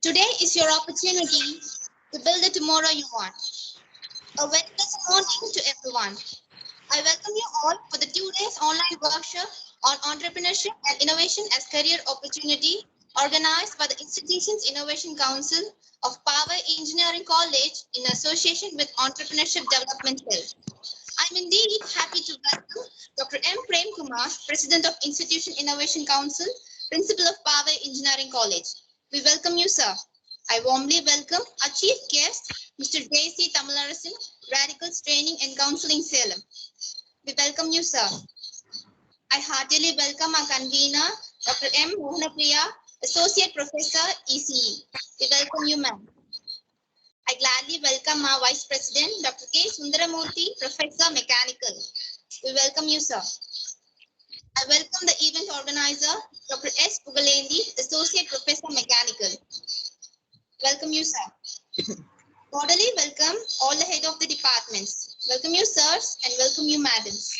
Today is your opportunity to build the tomorrow you want. A very pleasant morning to everyone. I welcome you all for the 2 days online workshop on entrepreneurship and innovation as career opportunity organized by the Institution's Innovation Council of Power Engineering College in association with Entrepreneurship Development Cell. I'm indeed happy to welcome Dr. M. Prem Kumar, President of Institution Innovation Council, Principal of Power Engineering College. We welcome you, sir. I warmly welcome our chief guest, Mr. J.C. Thamilarasan, Radicals Training and Counseling, Salem. We welcome you, sir. I heartily welcome our convener, Dr. M. Mohanapriya, Associate Professor, ECE. We welcome you, ma'am. I gladly welcome our Vice President, Dr. K. Sundaramurthy, Professor, Mechanical. We welcome you, sir. I welcome the event organizer, Dr. S. Pugalendi, Associate Professor, Mechanical. Welcome you, sir. Cordially welcome all the head of the departments. Welcome you, sirs, and welcome you, madams.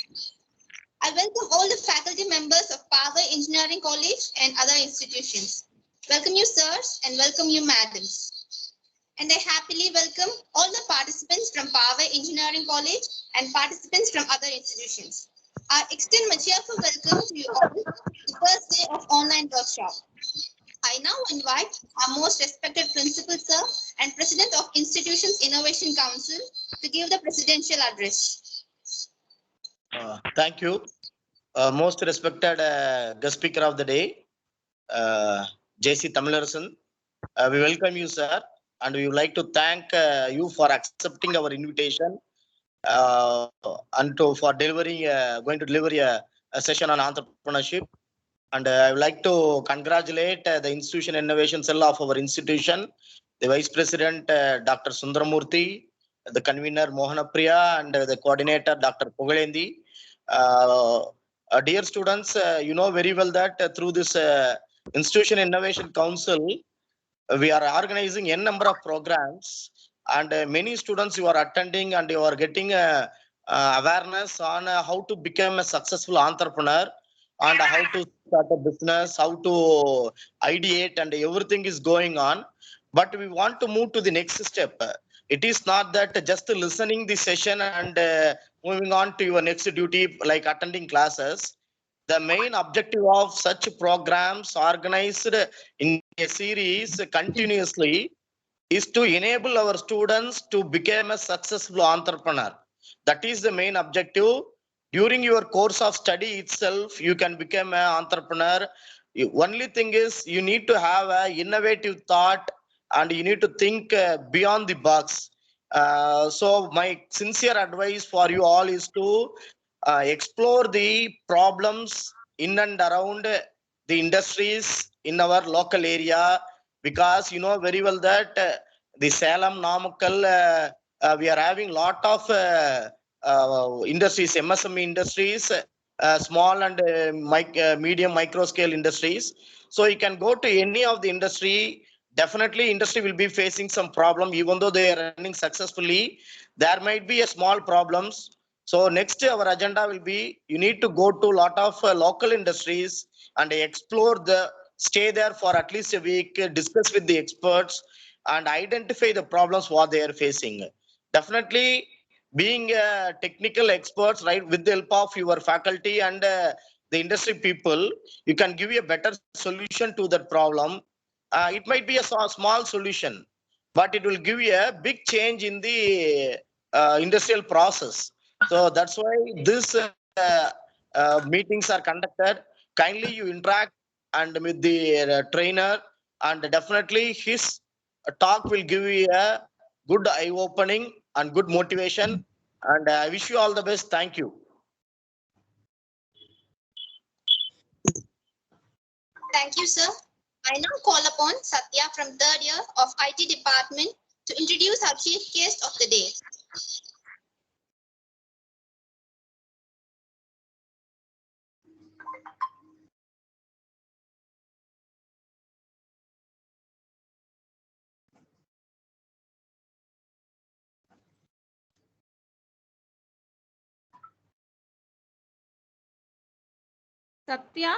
I welcome all the faculty members of Power Engineering College and other institutions. Welcome you, sirs, and welcome you, madams. And I happily welcome all the participants from Power Engineering College and participants from other institutions. I extend my cheerful welcome to you all the first day of online workshop. I now invite our most respected principal, sir, and President of Institutions Innovation Council to give the presidential address. Thank you. Most respected guest speaker of the day, J.C. Thamilarasan. We welcome you, sir, and we would like to thank you for accepting our invitation and for delivering, going to deliver a session on entrepreneurship. And I would like to congratulate the Institution Innovation Cell of our institution, the Vice President, Dr. Sundaramurthy, the convener Mohanapriya, and the coordinator, Dr. Pugalendi. Dear students, you know very well that through this Institution Innovation Council, we are organizing n number of programs, and many students you are attending and you are getting awareness on how to become a successful entrepreneur and how to start a business, how to ideate, and everything is going on. But we want to move to the next step. It is not that just listening the session and moving on to your next duty like attending classes. The main objective of such programs organized in a series continuously is to enable our students to become a successful entrepreneur. That is the main objective. During your course of study itself, you can become an entrepreneur. The only thing is you need to have an innovative thought and you need to think beyond the box. So my sincere advice for you all is to explore the problems in and around the industries in our local area, because you know very well that the Salem, Namakkal, we are having lot of industries, MSME industries, small and medium micro scale industries. So you can go to any of the industry. Definitely industry will be facing some problem, even though they are running successfully. There might be a small problems. So next our agenda will be, you need to go to a lot of local industries and explore stay there for at least a week, discuss with the experts and identify the problems what they are facing. Definitely being technical experts, right, with the help of your faculty and the industry people, you can give you a better solution to that problem. It might be a small solution, but it will give you a big change in the industrial process. So that's why this meetings are conducted. Kindly you interact and with the trainer, and definitely his talk will give you a good eye opening and good motivation. And I wish you all the best. Thank you. Thank you, sir. I now call upon Satya from third year of IT department to introduce our chief guest of the day. Satya.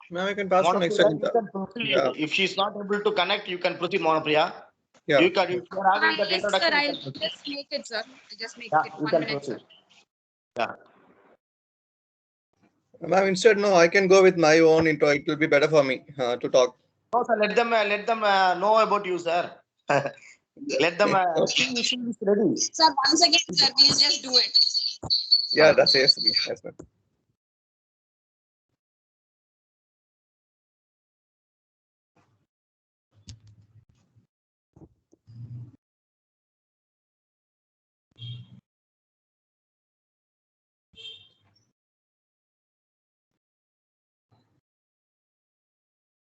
Ma'am, I can pass to next Monopriya, second. you can proceed. Yeah. If she's not able to connect, you can proceed, Monopriya. Yeah. You can, if you're having that Yes, sir. introduction, you I'll can proceed. just make it, sir. I'll just make Yeah, it. you 1 can minute, sir. proceed. Yeah. Ma'am, instead, no, I can go with my own intro. It will be better for me to talk. No, sir, let them know about you, sir. Let them, she is ready. Sir, once again, sir, please just do it. Yeah, that's yes, yes, ma'am.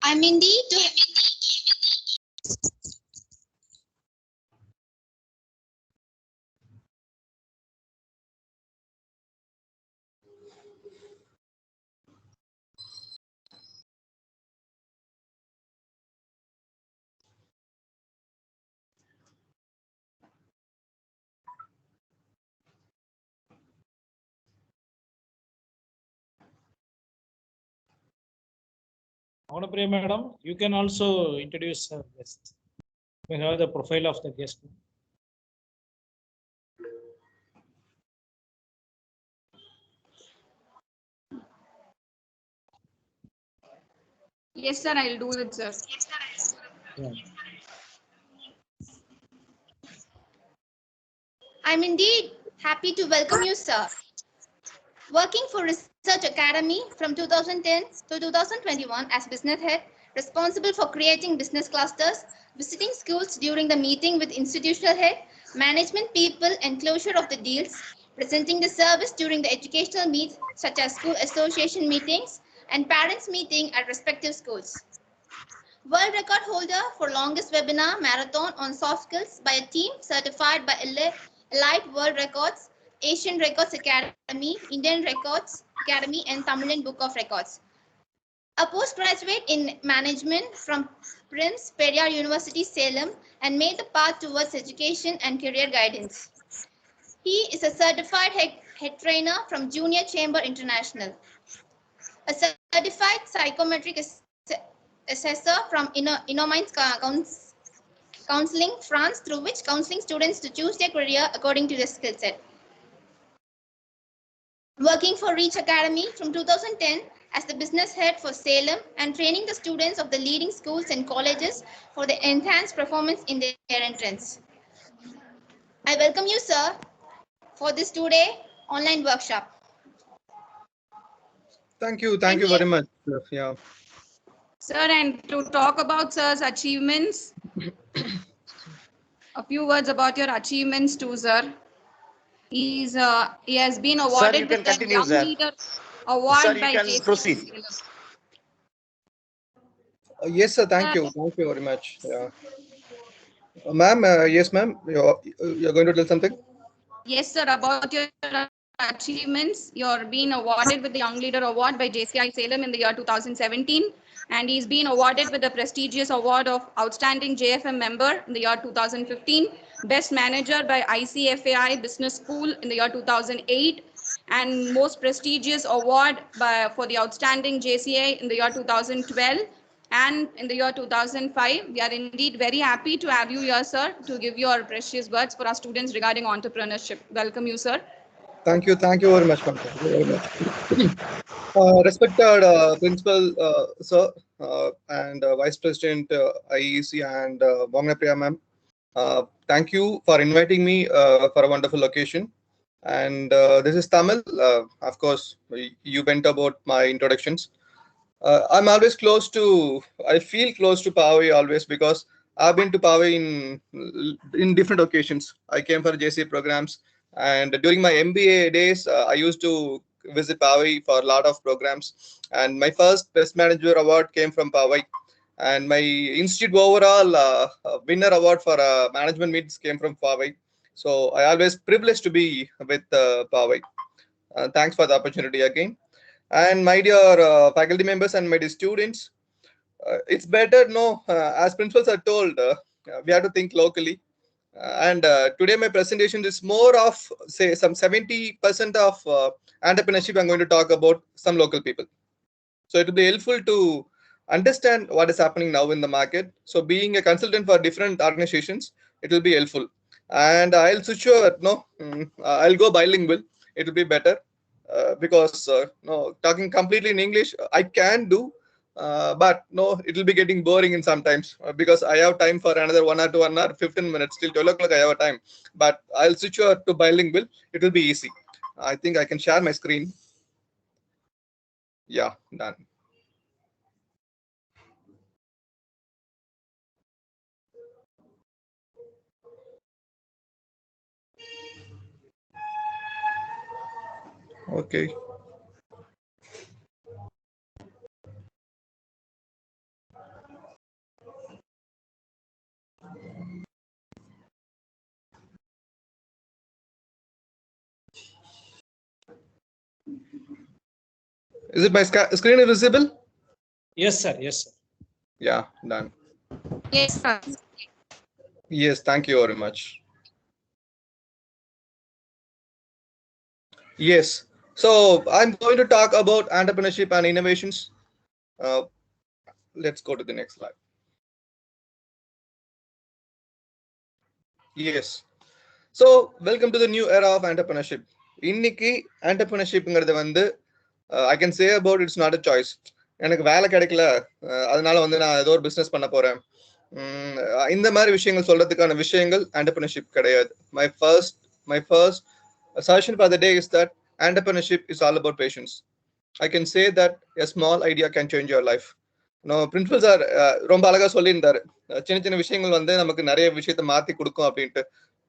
I'm indeed to Monopriya madam, you can also introduce our guest. We have the profile of the guest. Yes, sir, I'll do it, sir. Yeah. I'm indeed happy to welcome you, sir. Working for Research Academy from 2010 to 2021 as business head, responsible for creating business clusters, visiting schools during the meeting with institutional head, management people and closure of the deals, presenting the service during the educational meets such as school association meetings and parents meeting at respective schools. World record holder for longest webinar marathon on soft skills by a team certified by Elite World Records, Asian Records Academy, Indian Records Academy, and Tamilian Book of Records. A postgraduate in management from Prince Periyar University, Salem, and made the path towards education and career guidance. He is a certified head trainer from Junior Chamber International, a certified psychometric assessor from InnoMinds Counseling France, through which counseling students to choose their career according to their skill set. Working for Reach Academy from 2010 as the business head for Salem and training the students of the leading schools and colleges for the enhanced performance in their entrance. I welcome you, sir, for this two-day online workshop. Thank you very much. Yeah. Sir, and to talk about sir's achievements, a few words about your achievements too, sir. He has been awarded you can with the continue, Young sir. Leader Award Sir, you by can JCI proceed. Salem. Yes, sir. Thank you very much. Yeah. Ma'am, yes, ma'am. You're going to tell something? Yes, sir, about your achievements. You're being awarded with the Young Leader Award by JCI Salem in the year 2017. And he's been awarded with the prestigious award of Outstanding JFM Member in the year 2015, Best Manager by ICFAI Business School in the year 2008, and most prestigious award for the Outstanding JCA in the year 2012. And in the year 2005, we are indeed very happy to have you here, sir, to give your precious words for our students regarding entrepreneurship. Welcome you, sir. Thank you very much, ma'am. Thank you very much. Respected Principal, Sir, and Vice President, IEC, and Monopriya, ma'am. Thank you for inviting me for a wonderful occasion. And this is Tamil. Of course, you went about my introductions. I'm always I feel close to Powai always because I've been to Powai in different occasions. I came for JCA programs, and during my MBA days, I used to visit Powai for a lot of programs. And my first Best Manager award came from Powai, and my institute overall winner award for management meets came from Powai. So I always privileged to be with Powai. Thanks for the opportunity again. And my dear faculty members and my dear students, it's better, no, as principals are told, we have to think locally. And today my presentation is more of, say, some 70% of entrepreneurship. I'm going to talk about some local people. So it will be helpful to understand what is happening now in the market. So being a consultant for different organizations, it will be helpful. And I'll switch over, I'll go bilingual. It will be better because talking completely in English, I can do, but no, it will be getting boring in sometimes because I have time for another 1 or 2 1 hour 15 minutes till 12 o'clock. I have a time, but I'll switch over to bilingual. It will be easy. I think I can share my screen. Yeah, done. Okay. Is it my screen is visible? Yes, sir. Yes, sir. Yeah, done. Yes, sir. Yes, thank you very much. Yes, so I'm going to talk about entrepreneurship and innovations. Let's go to the next slide. Yes, so welcome to the new era of entrepreneurship. இன்னைக்கு entrepreneurshipங்கிறது வந்து I can say about it's not a choice. எனக்கு வேலை கிடைக்கல, அதனால வந்து நான் ஏதோ ஒரு பிசினஸ் பண்ண போறேன், இந்த மாதிரி விஷயங்கள் சொல்றதுக்கான விஷயங்கள் entrepreneurship கிடையாது. My first suggestion for the day is that entrepreneurship is all about patience. I can say that a small idea can change your life. Principal sir ரொம்ப அழகா சொல்லியிருந்தாரு, சின்ன சின்ன விஷயங்கள் வந்து நமக்கு நிறைய விஷயத்தை மாத்தி கொடுக்கும் அப்படின்ட்டு.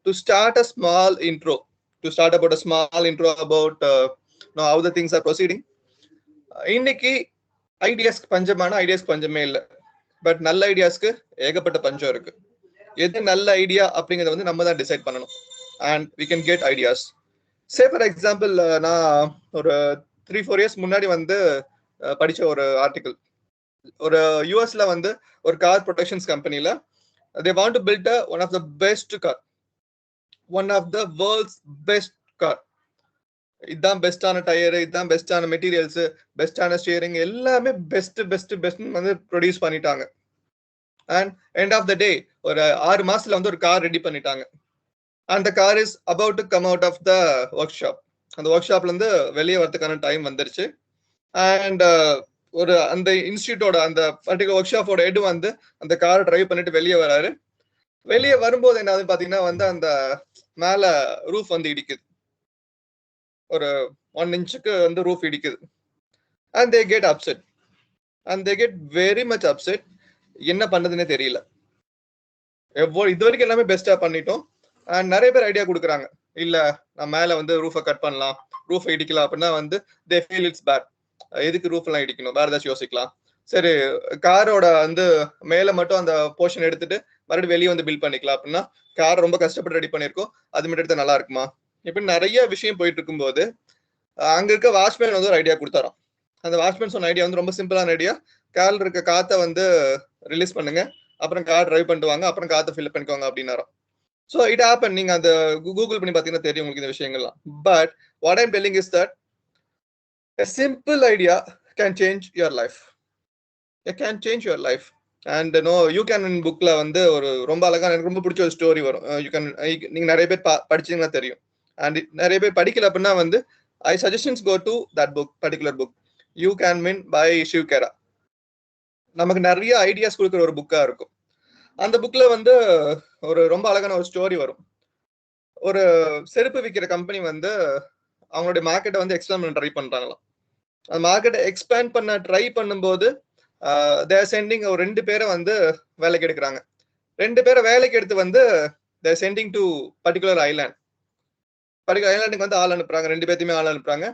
To start a small intro, to start about a small intro about how the things are proceeding. இன்னைக்கு ஐடியாஸ்க்கு பஞ்சமான ஐடியாஸ்க்கு பஞ்சமே இல்லை, பட் நல்ல ஐடியாஸ்க்கு ஏகப்பட்ட பஞ்சம் இருக்கு. எது நல்ல ஐடியா அப்படிங்கறத வந்து நம்ம தான் டிசைட் பண்ணணும். And we can get ideas. Say for example, நான் ஒரு 3-4 இயர்ஸ் முன்னாடி வந்து படிச்ச ஒரு ஆர்டிகிள். ஒரு யூஎஸ்ல வந்து ஒரு கார் ப்ரொடக்ஷன்ஸ் கம்பெனில they want to build one of the best car, one of the world's best car. இதுதான் பெஸ்டான டயர், இதுதான் பெஸ்டான மெட்டீரியல்ஸ், பெஸ்டான ஸ்டியரிங், எல்லாமே பெஸ்ட் வந்து ப்ரொடியூஸ் பண்ணிட்டாங்க. And end of the day ஒரு 6 மாசத்துல வந்து ஒரு கார் ரெடி பண்ணிட்டாங்க. அந்த car is about to come out of the workshop. அந்த ஒர்க் ஷாப்ல இருந்து வெளியே வரதுக்கான டைம் வந்துருச்சு. அண்ட் ஒரு அந்த இன்ஸ்டியூட்டோட அந்த பர்டிகுலர் ஒர்க் ஷாப்போட ஹெட் வந்து அந்த காரை டிரைவ் பண்ணிட்டு வெளியே வராரு. வெளியே வரும்போது என்ன ஆகுது பாத்தீங்கன்னா வந்து அந்த மேல ரூஃப் வந்து இடிக்குது, ஒரு 1 இன்ச்சுக்கு வந்து ரூஃப் இடிக்குது. And they get upset, and they get very much upset. என்ன பண்ணதுன்னே தெரியல. இது வரைக்கும் எல்லாமே பெஸ்டா பண்ணிட்டோம். அண்ட் நிறைய பேர் ஐடியா கொடுக்குறாங்க, இல்ல நான் மேல வந்து ரூஃபை கட் பண்ணலாம், ரூஃபை இடிக்கலாம் அப்படின்னா வந்து தே ஃபீல் இட்ஸ் பேட். எதுக்கு ரூஃப் எல்லாம் இடிக்கணும், வேற ஏதாச்சும் யோசிக்கலாம். சரி, காரோட வந்து மேல மட்டும் அந்த போர்ஷன் எடுத்துட்டு மறுபடியும் வெளியே வந்து பில்ட் பண்ணிக்கலாம் அப்படின்னா கார் ரொம்ப கஷ்டப்பட்டு ரெடி பண்ணிருக்கோம், அது மட்டும் எடுத்து நல்லா இருக்குமா? இப்படி நிறைய விஷயம் போயிட்டு இருக்கும்போது அங்க இருக்க வாட்ச்மேன் வந்து ஒரு ஐடியா கொடுத்தாராம். அந்த வாட்ச்மேன் சொன்ன ஐடியா வந்து ரொம்ப சிம்பிளான ஐடியா. கார்ல இருக்க காத்தை வந்து ரிலீஸ் பண்ணுங்க, அப்புறம் கார் டிரைவ் பண்ணிட்டு வாங்க, அப்புறம் காத்தை ஃபில் பண்ணிக்கோங்க அப்படின்னாராம். So it happen. நீங்க அந்த கூகுள் பண்ணி பாத்தீங்கன்னா தெரியும் உங்களுக்கு இந்த விஷயங்கள்லாம். But what I'm telling is that a simple idea can change your life. It can change your life. And you can in bookல வந்து ஒரு ரொம்ப அழகா எனக்கு ரொம்ப பிடிச்ச ஒரு ஸ்டோரி வரும். நீங்க நிறைய பேர் படிச்சீங்கன்னா தெரியும். அண்ட் நிறைய பேர் படிக்கல அப்படின்னா வந்து I suggestions go to that book, particular book, You Can Win by Shiv Khera. நமக்கு நிறைய ஐடியாஸ் கொடுக்குற ஒரு புக்கா இருக்கும். அந்த புக்ல வந்து ஒரு ரொம்ப அழகான ஒரு ஸ்டோரி வரும். ஒரு செருப்பு விற்கிற கம்பெனி வந்து அவங்களுடைய மார்க்கெட்டை வந்து எக்ஸ்பேண்ட் பண்ண ட்ரை பண்றாங்களாம். அந்த மார்க்கெட்டை எக்ஸ்பேண்ட் பண்ண ட்ரை பண்ணும்போது தேர் சென்டிங் ஒரு 2 பேரை வந்து வேலைக்கு எடுக்கிறாங்க. 2 பேரை வேலைக்கு எடுத்து வந்து there sending to particular island. Particular ஐலாண்டுக்கு வந்து ஆள் அனுப்புறாங்க. 2 பேர்த்தையுமே ஆள் அனுப்புறாங்க.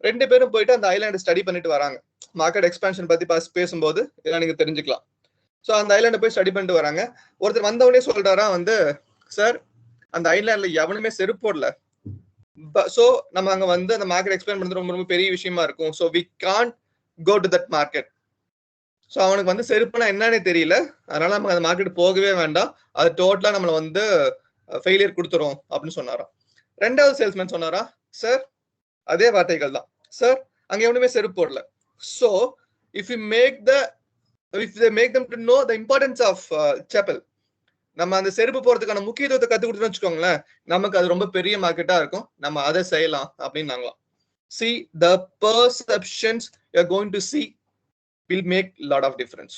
2 பேரும் போயிட்டு அந்த ஐலாண்டு ஸ்டடி பண்ணிட்டு வராங்க. மார்க்கெட் எக்ஸ்பேன்ஷன் பத்தி பேசும்போது இதெல்லாம் நீங்க தெரிஞ்சுக்கலாம். ஸோ அந்த ஐலாண்டை போய் ஸ்டடி பண்ணிட்டு வராங்க. ஒருத்தர் வந்தவொடனே சொல்றாரா வந்து, சார் அந்த ஐலாண்ட்ல எவனுமே செருப்பு போடல, ஸோ நம்ம அங்க வந்து அந்த மார்க்கெட் எக்ஸ்பிளைன் பண்றது ரொம்ப ரொம்ப பெரிய விஷயமா இருக்கும். So we can't go to that market. So அவனுக்கு வந்து செருப்புனா என்னன்னே தெரியல, அதனால நம்ம அந்த மார்க்கெட் போகவே வேண்டாம், அது டோட்டலா நம்மளை வந்து ஃபெயிலியர் கொடுத்துரும் அப்படின்னு சொன்னாராம். 2வது சேல்ஸ்மேன் சொன்னாரா, சார் அதே வார்த்தைகள் தான், சார் அங்க எவனுமே செருப்பு போடல, so if they make them to know the importance of chapel, நம்ம அந்த செருப்பு போறதுக்கான முக்கியத்துவத்தை கத்து கொடுத்துன்னு வச்சுக்கோங்களேன், நமக்கு அது ரொம்ப பெரிய மார்க்கெட்டா இருக்கும், நம்ம அதை செய்யலாம் அப்படின்னு. See, the perceptions you're going to see will make lot of difference.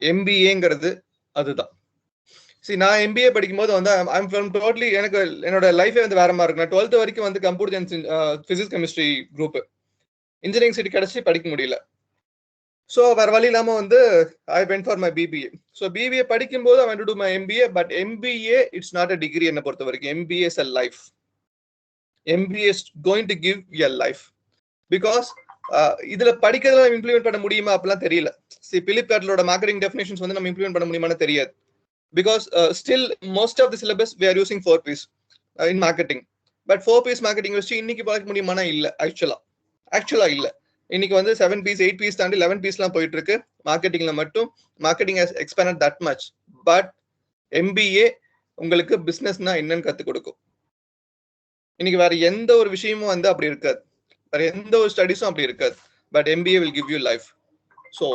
MBAங்கிறது அதுதான். See, நான் MBA படிக்கும்போது வந்து I'm from totally, எனக்கு என்னோட லைஃபே வந்து வேற மாதிரி இருக்கு. நான் 12th வரைக்கும் வந்து computer science physics chemistry group, engineering seat கிடைச்சி படிக்க முடியல. ஸோ வேற வழி இல்லாம வந்து I went for my BBA. So BBA படிக்கும்போது I went to do my MBA, but MBA it's not a degree. என்னை பொறுத்த வரைக்கும் MBA is a life. MBA is going to give you a life. Because இதுல படிக்கிறதுல implement பண்ண முடியுமா அப்படிலாம் தெரியல. See, பிலிப் கார்ட்லோட மார்க்கெட்டிங் டெஃபினேஷன்ஸ் வந்து நம்ம இம்ப்ளிமெண்ட் பண்ண முடியுமான்னு தெரியாது. Because still most of the syllabus we are using 4 P's in marketing. But 4 P's marketing வச்சு இன்னைக்கு பார்க்க முடியுமானா இல்ல. ஆக்சுவலா இல்ல. இன்னைக்கு வந்து 7 P's 8 P's தாண்டி 11 P's எல்லாம் போயிட்டு இருக்கு மார்க்கெட்டிங்ல மட்டும். Marketing has expanded that much. But MBA உங்களுக்கு பிசினஸ்னா என்னன்னு கத்து கொடுக்கும். இன்னைக்கு வேற எந்த ஒரு விஷயமும் வந்து அப்படி இருக்காது, வேற எந்த ஒரு ஸ்டடிஸும் அப்படி இருக்காது. But MBA will give you life. So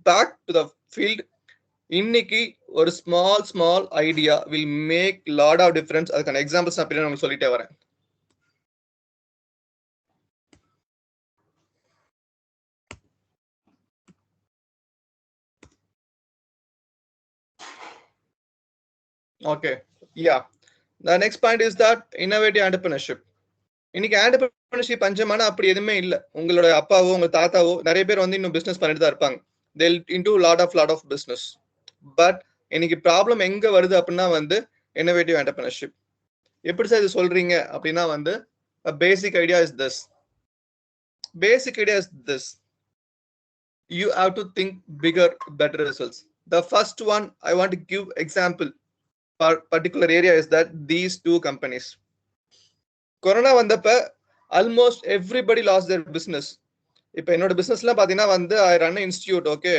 back to the field. இன்னைக்கு ஒரு small idea will make lot of difference. அதுக்கான எக்ஸாம்பிள்ஸ் நான் பின்னாடி உங்களுக்கு சொல்லிட்டே வரேன். Okay, yeah. The next point is that innovative entrepreneurship. இன்னைக்கு entrepreneurship பஞ்சமான அப்படி எதுவுமே இல்லை. உங்களோட அப்பாவோ உங்க தாத்தாவோ நிறைய பேர் வந்து இன்னும் பிசினஸ் பண்ணிட்டு தான் இருப்பாங்க. They'll into lot of business. But இன்னைக்கு ப்ராப்ளம் எங்க வருது அப்படின்னா வந்து innovative entrepreneurship. எப்படி சார் இது சொல்றீங்க அப்படின்னா வந்து basic idea is this. You have to think bigger, better results. The first one I want to give example particular area is that these 2 companies. Corona வந்தப்ப almost everybody lost their business. இப்ப என்னோட பிசினஸ்ல பாத்தீங்கன்னா வந்து I run an institute. Okay,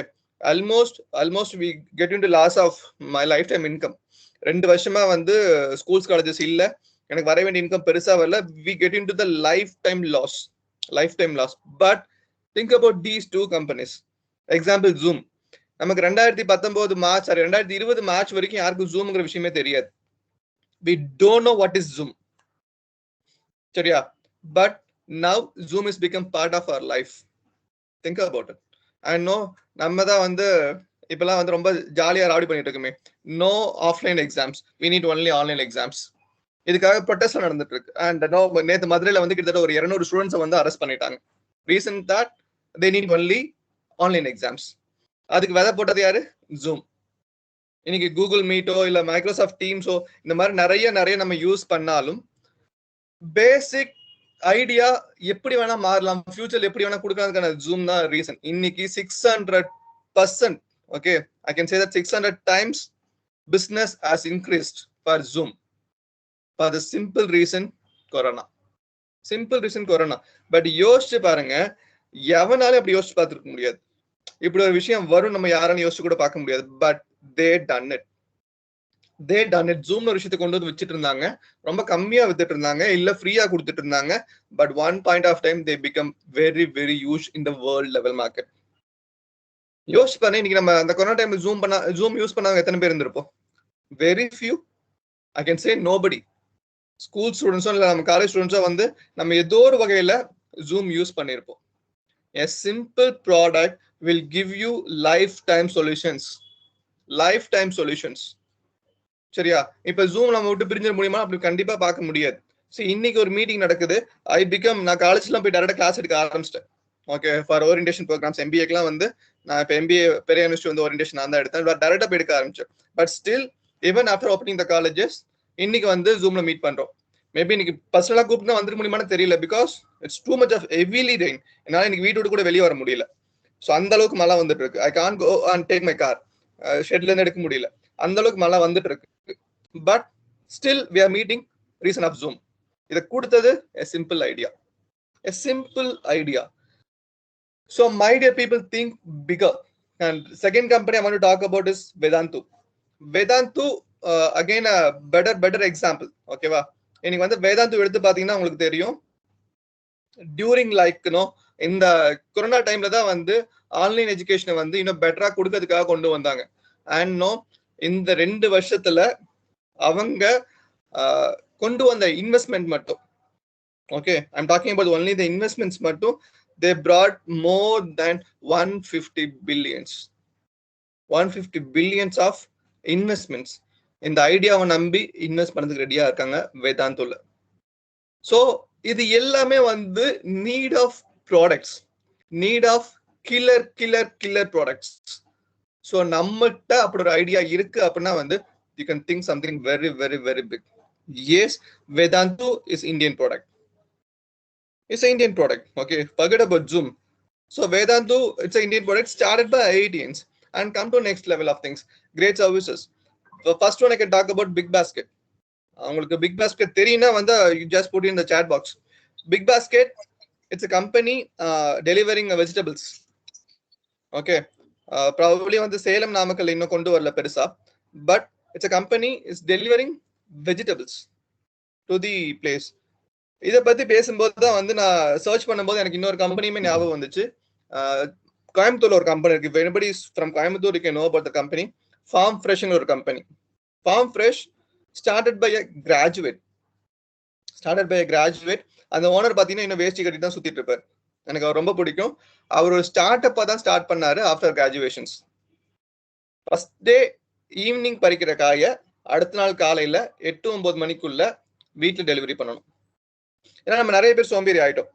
almost we get into loss of my lifetime income. 2 வருஷமா வந்து schools colleges இல்ல, எனக்கு வர வேண்டிய இன்கம் பெருசா வரல. We get into the lifetime loss. But think about these 2 companies. Example, Zoom. நமக்கு 2019 மார்ச் 2020 மார்ச் வரைக்கும் யாருக்கும் ஜூம்ங்கிற விஷயமே தெரியாது. We don't know what is Zoom. சரியா? But now Zoom has become part of our life. Think about it. I know நம்ம தான் வந்து இப்பெல்லாம் வந்து ரொம்ப ஜாலியா ராடி பண்ணிட்டு இருக்கோமே. No offline exams. We need only online exams. இதுக்காக ப்ரொடெஸ்ட் நடந்துட்டு இருக்கு. அண்ட் நேத்து மதுரையில வந்து கிட்டத்தட்ட ஒரு 200 ஸ்டூடெண்ட்ஸ் வந்து அரெஸ்ட் பண்ணிட்டாங்க. Reason that they need only online exams. அதுக்கு விதை போட்டது யாரு? ஜூம். இன்னைக்கு கூகுள் மீட்டோ இல்ல மைக்ரோசாஃப்ட் டீம்ஸோ இந்த மாதிரி நிறைய நம்ம யூஸ் பண்ணாலும் பேசிக் ஐடியா எப்படி வேணா மாறலாம், ஃபியூச்சர்ல எப்படி வேணா கொடுக்கறதுக்கான ஜூம் தான் ரீசன். இன்னைக்கு 600%, okay, I can say that 600 times business has increased for Zoom for the simple reason corona. But யோசிச்சு பாருங்க, எவனாலும் அப்படி யோசிச்சு பார்த்துருக்க முடியாது. இப்படி ஒரு விஷயம் வரும் நம்ம யாராலும் யோசிச்சு கூட பார்க்க முடியாது. But they done it. Zoom ஒரு விஷயத்தை கொண்டு வந்து வச்சுட்டு இருந்தாங்க, ரொம்ப கம்மியா வித்துட்டு இருந்தாங்க, இல்ல ஃப்ரீயா கொடுத்துட்டு இருந்தாங்க. But one point of time they become very huge in the world level market. யோசிச்சு பாருங்க, இன்னைக்கு நம்ம அந்த கொரோனா டைம்ல ஜூம் யூஸ் பண்ணாங்க எத்தனை பேர் இருந்திருப்போம்? Very few. I can say nobody. School ஸ்டூடெண்ட்ஸோ இல்லை நம்ம காலேஜ் ஸ்டூடெண்ட்ஸோ வந்து நம்ம ஏதோ ஒரு வகையில ஜூம் யூஸ் பண்ணியிருப்போம். A simple product will give you lifetime solutions. சரியா? இப்ப ஜூம் நம்ம விட்டு பிரிஞ்சிட முடியுமா? அப்படி கண்டிப்பா பார்க்க முடியாது. சரி, இன்னைக்கு ஒரு மீட்டிங் நடக்குது. நான் காலேஜ்லாம் போய் டேரக்டா கிளாஸ் எடுக்க ஆரம்பிச்சிட்டேன். ஓகே, ஃபார் ஓரியன்டேஷன் ப்ரோக்ராம்ஸ் MBAக்கெல்லாம் வந்து நான் இப்போ MBA பெரிய யூனிவர்சிட்டி வந்து ஓரியன்டேஷன் நான் தான் எடுத்தேன். டேரக்டா போய் எடுக்க ஆரம்பிச்சேன். But still even after opening the colleges இன்னைக்கு வந்து ஜூம்ல மீட் பண்றோம். மேபி இன்னைக்கு பர்சனலா கூப்பிட்டு வந்துட முடியுமான்னு தெரியல. Because it's too much of heavily rain. என்னால இன்னைக்கு வீட்டோட கூட வெளியே வர முடியல. ஸோ அந்த அளவுக்கு மழை வந்துட்டு இருக்கு. I can go and take my car. ஷெட்ல இருந்து எடுக்க முடியல. அந்த அளவுக்கு மழை வந்துட்டு இருக்கு. But still we are meeting reason of Zoom. இதை கொடுத்தது a simple idea. So my dear people, think bigger. And second company I want to talk about is Vedantu. Again a better example. Okay va? இன்னைக்கு வந்து வேதாந்து எடுத்து பாத்தீங்கன்னா உங்களுக்கு தெரியும், during like இந்த corona டைம்ல தான் வந்து ஆன்லைன் எஜுகேஷனை வந்து இன்னும் பெட்டரா கொடுக்கறதுக்காக கொண்டு வந்தாங்க. அண்ட் நோ இந்த 2 வருஷத்துல அவங்க கொண்டு வந்த இன்வெஸ்ட்மெண்ட் மட்டும், okay, I'm talking about only the investments மட்டும், they brought more than 150 billions of investments. இந்த ஐடியாவை நம்பி இன்வெஸ்ட் பண்ணதுக்கு ரெடியா இருக்காங்க வேதாந்துல. ஸோ இது எல்லாமே வந்து need of products, need of killer products. So நம்மகிட்ட அப்படி ஒரு ஐடியா இருக்கு அப்படின்னா வந்து you can think something very very very big. Yes, Vedantu is Indian product. It's an Indian product. Okay, forget about Zoom. So Vedantu, it's an Indian product started by IITians and come to next level of things. Great services. The first one I can talk about Big Basket. உங்களுக்கு Big Basket தெரியும்னா வந்து you just put in the chat box. Big Basket, it's a company delivering vegetables. Okay, probably வந்து சேலம் நாமக்கல் இன்னும் கொண்டு வரல பெருசா, but it's a company is delivering vegetables to the place. இதை பத்தி பேசும்போது தான் வந்து நான் சர்ச் பண்ணும்போது எனக்கு இன்னொரு கம்பெனியுமே ஞாபகம் வந்துச்சு. கோயம்புத்தூர்ல ஒரு கம்பெனி இருக்கு. If anybody is from Coimbatore, you can know about the company. Farm Fresh ஒரு company. Farm Fresh started by a graduate. அந்த ஓனர் பாத்தீங்கன்னா இன்னும் வேஷ்டி கட்டி தான் சுத்திட்டு இருப்பார். எனக்கு அவர் ரொம்ப பிடிக்கும். அவர் ஒரு ஸ்டார்ட் அப்பா தான் ஸ்டார்ட் பண்ணாரு after graduations. First day evening பறிக்கிற காயை அடுத்த நாள் காலையில 8-9 மணிக்குள்ள வீட்டுல டெலிவரி பண்ணணும். ஏன்னா நம்ம நிறைய பேர் சோம்பேறி ஆயிட்டோம்.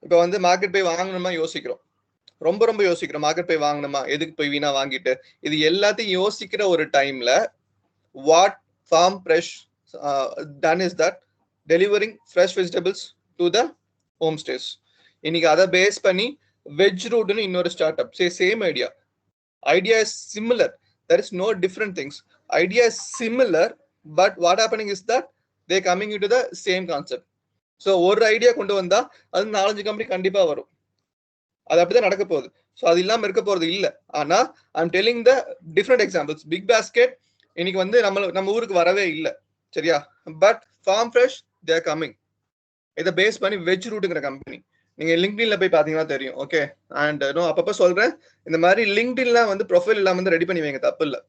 இப்போ வந்து மார்க்கெட் போய் வாங்கணுமா யோசிக்கிறோம், ரொம்ப யோசிக்கிறோம். மார்க்கெட் போய் வாங்கணுமா, எதுக்கு போய் வீணா வாங்கிட்டு, இது எல்லாத்தையும் யோசிக்கிற ஒரு டைம்ல what Farm Fresh done is that delivering fresh vegetables to the home stays. இன்னைக்கு அதை பேஸ் பண்ணி வெஜ் ரூட்னு இன்னொரு startup. Same idea is similar. there is no different things. Idea is similar, but what happening is that they coming into the same concept. So ஒரு idea கொண்டு வந்தா அது 4-5 company கண்டிப்பா வரும். அது அப்படிதான் நடக்க போகுது. ஸோ அது இல்லாம இருக்க போறது இல்லை. ஆனா I'm telling the different examples. Big Basket இன்னைக்கு வந்து நம்ம ஊருக்கு வரவே இல்லை, சரியா? But Farm Fresh they are coming. இதை பேஸ் பண்ணி வெஜ் ரூட்டுங்கிற கம்பெனி நீங்க லிங்க்டின்ல போய் பாத்தீங்கன்னா தெரியும். ஓகே, அண்ட் அப்பப்ப சொல்றேன், இந்த மாதிரி லிங்க்டின்லாம் வந்து ப்ரொஃபைல் இல்லாம வந்து ரெடி பண்ணி வைங்க, தப்பு இல்லை.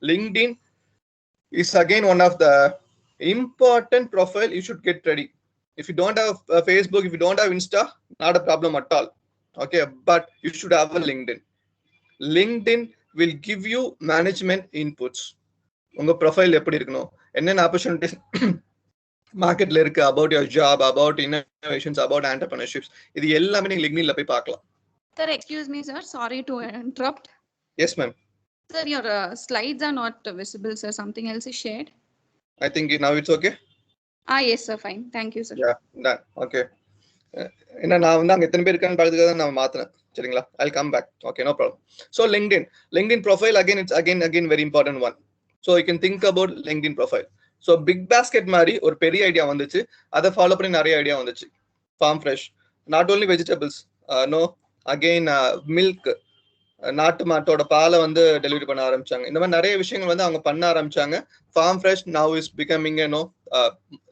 LinkedIn is again one of the important profile you should get ready. If you don't have Facebook, if you don't have Insta, not a problem at all. Okay, but you should have a LinkedIn. LinkedIn will give you management inputs. உங்க profile எப்படி இருக்கணும், என்னென்ன opportunities மார்க்கெட்ல இருக்கு, about your job, about innovations, about entrepreneurships, இது எல்லாமே நீங்க LinkedInல போய் பார்க்கலாம். Sir, excuse me, sir. Sorry to interrupt. Yes, ma'am. Sir, your slides are not visible, sir. Something else is shared. I think now it's okay. Yes, sir. Fine. Thank you, sir. Yeah, done. Okay. ஏன்னா நான் வந்து அங்கே எத்தனை பேர் இருக்கான்னு பார்த்துக்காக தான் நான் மாத்தினேன், சரிங்களா? I'll come back. Okay, no problem. So LinkedIn profile again, it's again very important one. So you can think about LinkedIn profile. So Big Basket மாதிரி ஒரு பெரிய ஐடியா வந்துச்சு, அதை ஃபாலோ பண்ணி நிறைய ஐடியா வந்துச்சு. Farm Fresh, not only vegetables, no again milk, நாட்டு மாட்டோட பாலை வந்து டெலிவரி பண்ண ஆரம்பிச்சாங்க. இந்த மாதிரி நிறைய விஷயங்கள் வந்து அவங்க பண்ண ஆரம்பிச்சாங்க. Farm fresh now is becoming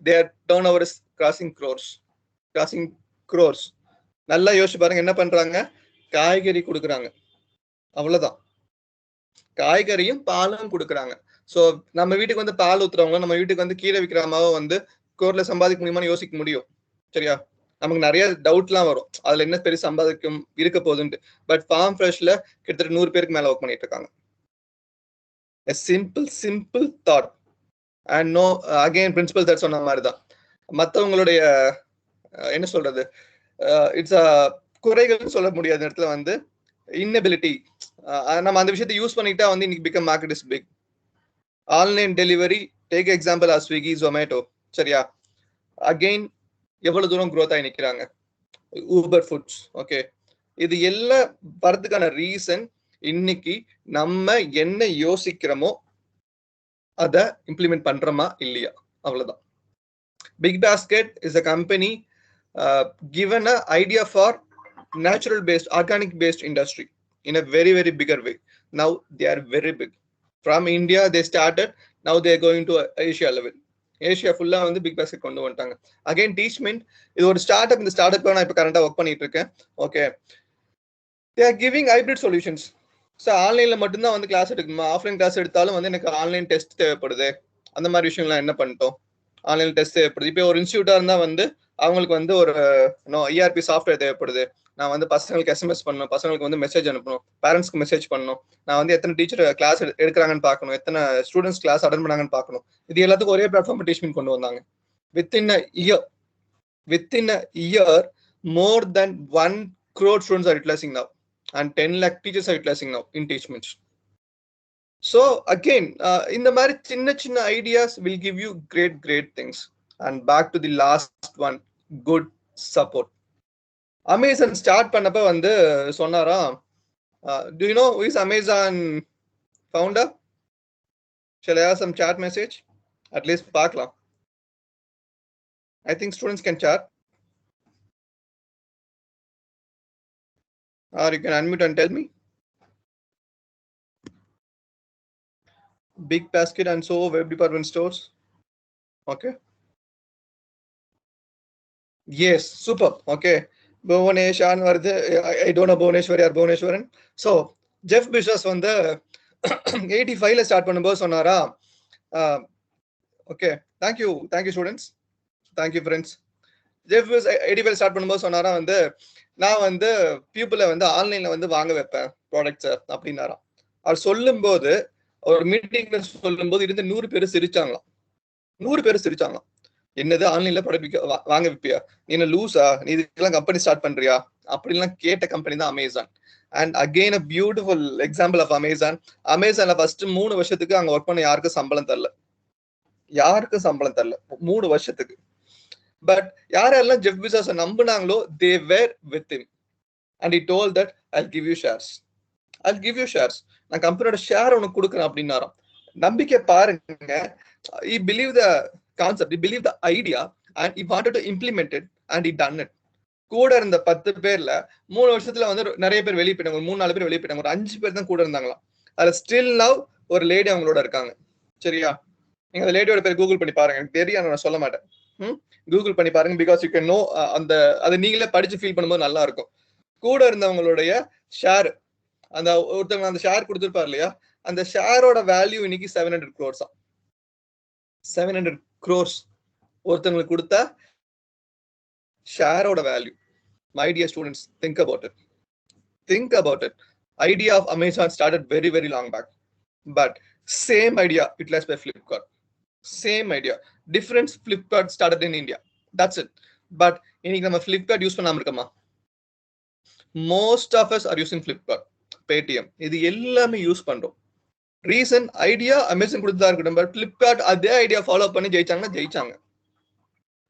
their turnover is crossing crores. நல்லா யோசிச்சு பாருங்க, என்ன பண்றாங்க? காய்கறி கொடுக்குறாங்க, அவ்வளவுதான். காய்கறியும் பாலும் கொடுக்குறாங்க. ஸோ நம்ம வீட்டுக்கு வந்து பால் ஊத்துறவங்க, நம்ம வீட்டுக்கு வந்து கீரை விற்கிறாமாவோ வந்து கோர்ல சம்பாதிக்க முடியுமான்னு யோசிக்க முடியும், சரியா? நமக்கு நிறைய டவுட்லாம் வரும், அதுல என்ன பெரிய சம்பாதிக்கும் இருக்க போகுதுன்ட்டு. பட் ஃபார்ம் ஃப்ரெஷ்ல கிட்டத்தட்ட 100 பேருக்கு மேல ஒர்க் பண்ணிட்டு இருக்காங்க. A simple thought. And no, again principle that சொன்ன மாதிரி தான். மற்றவங்களுடைய என்ன சொல்றது, இட்ஸ் குறைகள்னு சொல்ல முடியாத இடத்துல வந்து இன்னபிலிட்டி, நம்ம அந்த விஷயத்தை யூஸ் பண்ணிட்டா வந்து இன்னைக்கு become market is big. Online delivery, take example or Swiggy, Zomato, சரியா? அகெயின் எவ்வளவு தூரம் க்ரோத் ஆகி நிற்கிறாங்க. Uber Foods, okay. இது எல்லாம் வரதுக்கான ரீசன் இன்னைக்கு நம்ம என்ன யோசிக்கிறோமோ அதை இம்ப்ளிமெண்ட் பண்றோமா இல்லையா, அவ்வளவுதான். Big Basket is a company given an idea for natural based, organic based industry in a very bigger way. Now they are very big. From India they started, now they are going to Asia level. Asia ஃபுல்லா வந்து big basket கொண்டு வந்துட்டாங்க. Again Teachmint, இது ஒரு start up. இந்த start up நான் இப்போ கரண்டா work பண்ணிட்டு இருக்கேன். Okay, they are giving hybrid solutions. So ஆன்லைன்ல மட்டும்தான் வந்து கிளாஸ் எடுக்கணுமா, ஆஃப்லைன் கிளாஸ் எடுத்தாலும் வந்து எனக்கு ஆன்லைன் டெஸ்ட் தேவைப்படுது, அந்த மாதிரி விஷயம்லாம் என்ன பண்ணிட்டோம். ஆன்லைன் டெஸ்ட் தேவைப்படுது. இப்போ ஒரு இன்ஸ்டியூட்டா இருந்தா வந்து அவங்களுக்கு வந்து ஒரு ERP சாஃப்ட்வேர் தேவைப்படுது. நான் வந்து பசங்களுக்கு எஸ்எம்எஸ் பண்ணணும், பசங்களுக்கு வந்து மெசேஜ் அனுப்பணும், பேரண்ட்ஸ்க்கு மெசேஜ் பண்ணணும், நான் வந்து எத்தனை டீச்சர் கிளாஸ் எடுக்கிறாங்கன்னு பார்க்கணும், எத்தனை ஸ்டூடெண்ட்ஸ் கிளாஸ் அட்டன் பண்ணாங்கன்னு பார்க்கணும். இது எல்லாத்துக்கும் ஒரே பிளாட்ஃபார்ம் டீச்மெண்ட் கொண்டு வந்தாங்க. Within a year more than 1 crore students are utilizing now and 10 lakh teachers are utilizing now in teachment. So again, in the mari chinna ideas will give you great things. And back to the last one, good support. Amazon start பண்ணப்ப வந்து சொன்னாரா, do you know who is Amazon founder? Shall I have some chat message? At least பார்க்கலாம். I think students can chat. Or you can unmute and tell me. Big Basket and so web department stores. Okay. Yes, super. Okay. Bhuvaneshan varudhu. I don't know Bhuvaneshwari or Bhuvaneshwaran. So Jeff Bezos வந்து 85ல start பண்ணும்போது சொன்னாரா, okay, thank you students, thank you friends. Jeff Bezos 85ல start பண்ணும்போது சொன்னாரா வந்து, நான் வந்து பீப்புளை வந்து ஆன்லைன்ல வந்து வாங்க வைப்பேன் ப்ராடக்ட்ஸை அப்படின்னாராம். அவர் சொல்லும்போது, ஒரு மீட்டிங்ல சொல்லும்போது இருந்து 100 பேர் சிரிச்சாங்களாம். 100 பேர் சிரிச்சாங்களாம். என்னது ஆன்லைன்ல ப்ராடக்ட் வாங்க வைப்பியா, நீ என்ன லூஸா, நீ இதுக்கெல்லாம் கம்பெனி ஸ்டார்ட் பண்றியா அப்படின்லாம் கேட்ட கம்பெனி தான் Amazon. And again a beautiful example of Amazon. அமேசான்ல ஃபர்ஸ்ட் 3 வருஷத்துக்கு அங்க ஒர்க் பண்ண யாருக்கும் சம்பளம் தரல, 3 வருஷத்துக்கு. பட் யாரெல்லாம் Jeff பெசோஸை நம்பினாங்களோ, they were with him and he told that I'll give you shares. நான் கம்பெனியோட ஷேர் உனக்கு கொடுக்குறேன் அப்படின்னாராம். நம்பிக்கை பாருங்க. he believed the concept, he believed the idea and he wanted to implement it and he done it. கூட இருந்த 10 பேர்ல 3 வருஷத்துல வந்து நிறைய பேர் வெளியே போயிட்டாங்க. 3-4 பேர் வெளியே போயிட்டாங்க. ஒரு 5 பேர் தான் கூட இருந்தாங்களாம். அதுல ஸ்டில் நவ் ஒரு லேடி அவங்களோட இருக்காங்க. சரியா, நீங்க அந்த லேடியோட பேர் கூகுள் பண்ணி பாருங்க. எனக்கு தெரியும், நான் சொல்ல மாட்டேன். கூகுள் பண்ணி பாருங்க. Because you can know. அதை நீங்களே படிச்சு ஃபீல் பண்ணும்போது நல்லா இருக்கும். கூட இருந்தவங்களுடைய ஷேர், அந்த ஒருத்தவங்க அந்த ஷேர் கொடுத்துருப்பாரு இல்லையா, அந்த ஷேரோட வேல்யூ இன்னைக்கு 700 crores. 700 crores ஒருத்தவங்களுக்கு கொடுத்த ஷேரோட value. My dear students, think about it. Idea of Amazon started very very long back. But same idea utilized by Flipkart. Same idea. Difference, Flipkart started in India. That's it. But இன்னைக்கு நம்ம Flipkart use பண்ணாம இருக்கோமா? Most of us are using Flipkart, Paytm. இது எல்லாமே use பண்றோம். Reason idea Amazon கொடுத்ததா இருக்கட்டும். But Flipkart அதே ஐடியா ஃபாலோ பண்ணி ஜெயிச்சாங்க.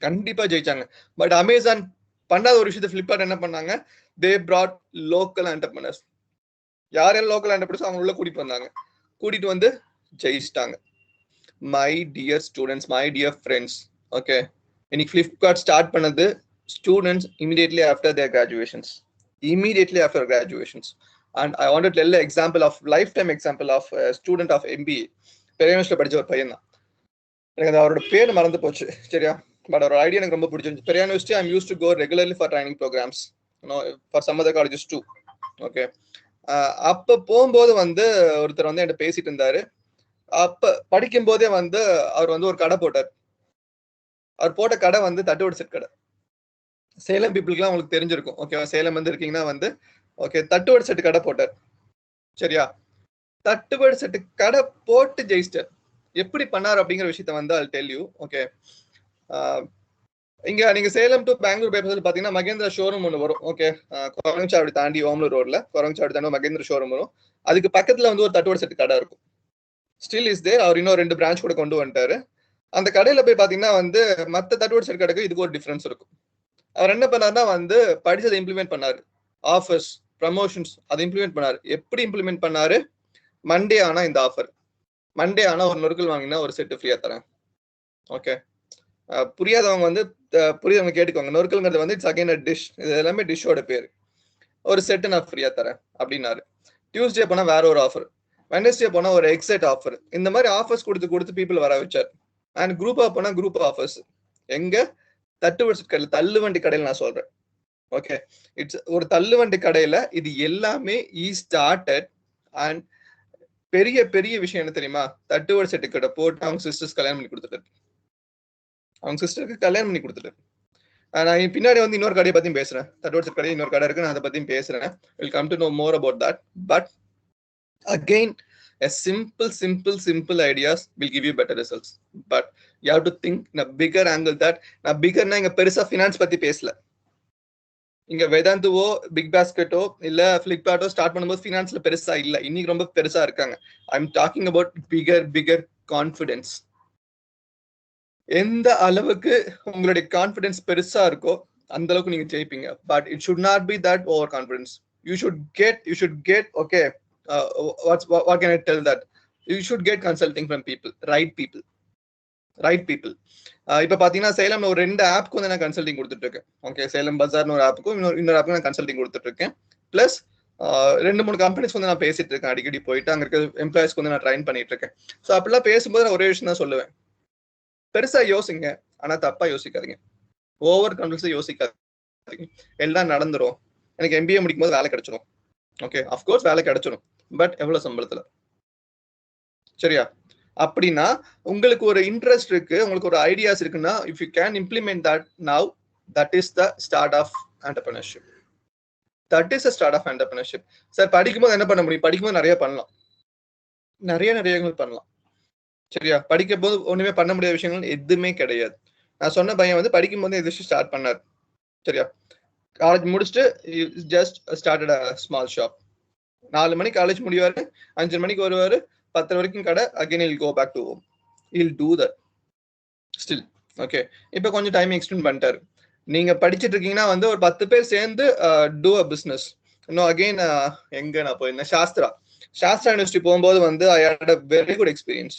கண்டிப்பா ஜெயிச்சாங்க. பட் அமேசான் பண்ணாத ஒரு விஷயத்தை Flipkart என்ன பண்ணாங்க? They brought local entrepreneurs. யாரெல்லாம் லோக்கல் entrepreneurs அவங்க உள்ள கூட்டிட்டு வந்து ஜெயிச்சிட்டாங்க. My dear students, my dear friends, okay, இன்னைக்கு Flipkart ஸ்டார்ட் பண்ணது students immediately after graduations. And I want to tell an example of lifetime example of a student of MBA. பெரியானிஸ்ட்ல படிச்ச ஒரு பையன் தான். எனக்கு அவரோட பேர் மறந்து போச்சு. சரியா, பட் அவரோட ஐடியா எனக்கு ரொம்ப பிடிச்சிருந்துச்சு. பெரியானிஸ்ட் I'm used to go regularly for training programs, for some other colleges too. Okay, அப்ப போகும்போது வந்து ஒருத்தர் வந்து என்கிட்ட பேசிட்டு இருந்தாரு. அப்ப படிக்கும் போதே வந்து அவர் வந்து ஒரு கடை போட்டார். அவர் போட்ட கடை வந்து தட்டுவடை செட் கடை. சேலம் பீப்புளுக்குலாம் உங்களுக்கு தெரிஞ்சிருக்கும். ஓகே, சேலம் வந்து இருக்கீங்கன்னா வந்து ஓகே, தட்டுவடை செட்டு கடை போட்டார். சரியா, தட்டுவடை செட்டு கடை போட்டு ஜெயிச்சிட்டார். எப்படி பண்ணார் அப்படிங்கிற விஷயத்த வந்து I'll tell you. ஓகே, இங்க நீங்க சேலம் டு பெங்களூர் பைபாஸ்ல பாத்தீங்கன்னா மகேந்திரா ஷோரூம் ஒன்று வரும். ஓகே, கொரங்கச்சாவடி தாண்டி ஓமலூர் ரோட்ல கொரங்கச்சாவடி தாண்டி மகேந்திரா ஷோரூம் வரும். அதுக்கு பக்கத்துல வந்து ஒரு தட்டுவடை செட்டு கடை இருக்கும். Still is there. அவர் இன்னும் 2 பிரான்ச் கூட கொண்டு வந்துட்டாரு. அந்த கடையில போய் பாத்தீங்கன்னா வந்து மத்த தட்டுவடை செட் கடைக்கு இதுக்கு ஒரு டிஃபரன்ஸ் இருக்கும். அவர் என்ன பண்ணாருன்னா வந்து படிச்சதை இம்ப்ளிமெண்ட் பண்ணாரு. ஆஃபர்ஸ், ப்ரமோஷன்ஸ் அதை இம்ப்ளிமெண்ட் பண்ணாரு. எப்படி இம்ப்ளிமெண்ட் பண்ணாரு? மண்டே ஆனா இந்த ஆஃபர், மண்டே ஆனா ஒரு நொறுக்கல் வாங்கினா ஒரு செட்டு ஃப்ரீயா தரேன். ஓகே, புரியாதவங்க வந்து புரியாதவங்க கேட்டுக்கோங்க. நொறுக்கல்ங்கிறது வந்து இட்ஸ் அகைன் அ டிஷ். இது எல்லாமே டிஷ்ஷோட பேரு. ஒரு செட்டு நான் ஃப்ரீயா தரேன் அப்படின்னாரு. டியூஸ்டே போனா வேற ஒரு ஆஃபர், வெனஸ்டே போனா ஒரு எக்ஸைட் ஆஃபர். இந்த மாதிரி ஆஃபர்ஸ் கொடுத்து பீப்புள் வர வச்சார். அண்ட் குரூப் ஆஃப் போனா குரூப் ஆஃபர்ஸ் எங்க கடையில் தள்ளுவண்டி கடையில் நான் சொல்றேன். ஓகே, இட்ஸ் ஒரு தள்ளுவண்டி கடையில இது எல்லாமே ஸ்டார்டட். அண்ட் பெரிய பெரிய விஷயம் என்ன தெரியுமா, தட்டுவடை செட்டு கடை போட்டு அவங்க சிஸ்டர்ஸ் கல்யாணம் பண்ணி கொடுத்துட்டாரு. அவங்க சிஸ்டருக்கு கல்யாணம் பண்ணி கொடுத்துட்டாரு. நான் பின்னாடி வந்து இன்னொரு கடையை பத்தியும் பேசுறேன். தட்டுவடை செட்டு கடை இன்னொரு கடை இருக்கு, நான் அதை பத்தியும் பேசுறேன். Will come to know more about that. But again, a simple ideas will give you better results. But you have to think in a bigger angle. That na bigger na inga perusa finance பத்தி பேசல. இங்க வேதாந்துவோ big பாஸ்கெட்டோ இல்ல பிளிப்கார்ட்டோ start பண்ணும்போது ஃபினான்ஸ்ல பெருசா இல்ல, இன்னைக்கு ரொம்ப பெருசா இருக்காங்க. I am talking about bigger confidence. எந்த அளவுக்கு உங்களுடைய கான்ஃபிடன்ஸ் பெருசா இருக்கோ அந்த அளவுக்கு நீங்க ஜெயிப்பீங்க. But it should not be that over confidence. You should get okay, what can I tell that? You should get consulting from people, right people. இப்ப பாத்தீங்கன்னா சேலம்ல ஒரு 2 ஆப்க்கு வந்து நான் கன்சல்டிங் கொடுத்துட்டு இருக்கேன். ஓகே, சேலம் பஜார்னு ஒரு ஆப்புக்கும் இன்னொரு ஆப்புக்கும் நான் கன்சல்டிங் கொடுத்துட்டு இருக்கேன். பிளஸ் 2-3 கம்பெனிஸ் வந்து நான் பேசிட்டு இருக்கேன். அடிக்கடி போயிட்டு அங்க இருக்க எம்ப்ளாயிஸ்க்கு வந்து நான் ட்ரைன் பண்ணிட்டு இருக்கேன். ஸோ அப்படிலாம் பேசும்போது நான் ஒரே விஷயம் தான் சொல்லுவேன், பெருசா யோசிங்க, ஆனா தப்பா யோசிக்காதீங்க. ஓவர் கான்ஃபிடன்ஸா யோசிக்காதீங்க. எல்லாம் நடந்துரும். எனக்கு MBA முடிக்கும் போது வேலை கிடைச்சிடும். ஓகே, அஃப்கோர்ஸ் வேலை கிடைச்சிடும். பட் எவ்வளவு சம்பளத்துல? சரியா? அப்படின்னா உங்களுக்கு ஒரு இன்ட்ரெஸ்ட் இருக்கு, உங்களுக்கு ஒரு ஐடியாஸ் இருக்குன்னா, if you can implement that now, that is the start of entrepreneurship. Sir படிக்கும்போது என்ன பண்ண முடியும்? படிக்கும்போது நிறைய பண்ணலாம், நிறைய பண்ணலாம். சரியா? படிக்கும் போது ஒண்ணுமே பண்ண முடியாத விஷயங்கள் எதுவுமே கிடையாது. நான் சொன்ன பையன் வந்து படிக்கும் போது எதிர்த்து ஸ்டார்ட் பண்ணார். சரியா? காலேஜ் முடிச்சுட்டு just started a small shop. 4 மணிக்கு காலேஜ் முடிவாரு, 5 மணிக்கு வருவாரு, 10 வரைக்கும் கடை. Again he'll go back to home. He'll do that still. Okay, இப்போ கொஞ்சம் டைம் எக்ஸ்டெண்ட் பண்ணிட்டாரு. நீங்க படிச்சுட்டு இருக்கீங்கன்னா வந்து ஒரு 10 பேர் சேர்ந்து டூ அ பிஸ்னஸ். இன்னும் அகைன் எங்க நான் போயிருந்தேன், சாஸ்திரா யூனிவர்சிட்டி போகும்போது வந்து I had a very good experience.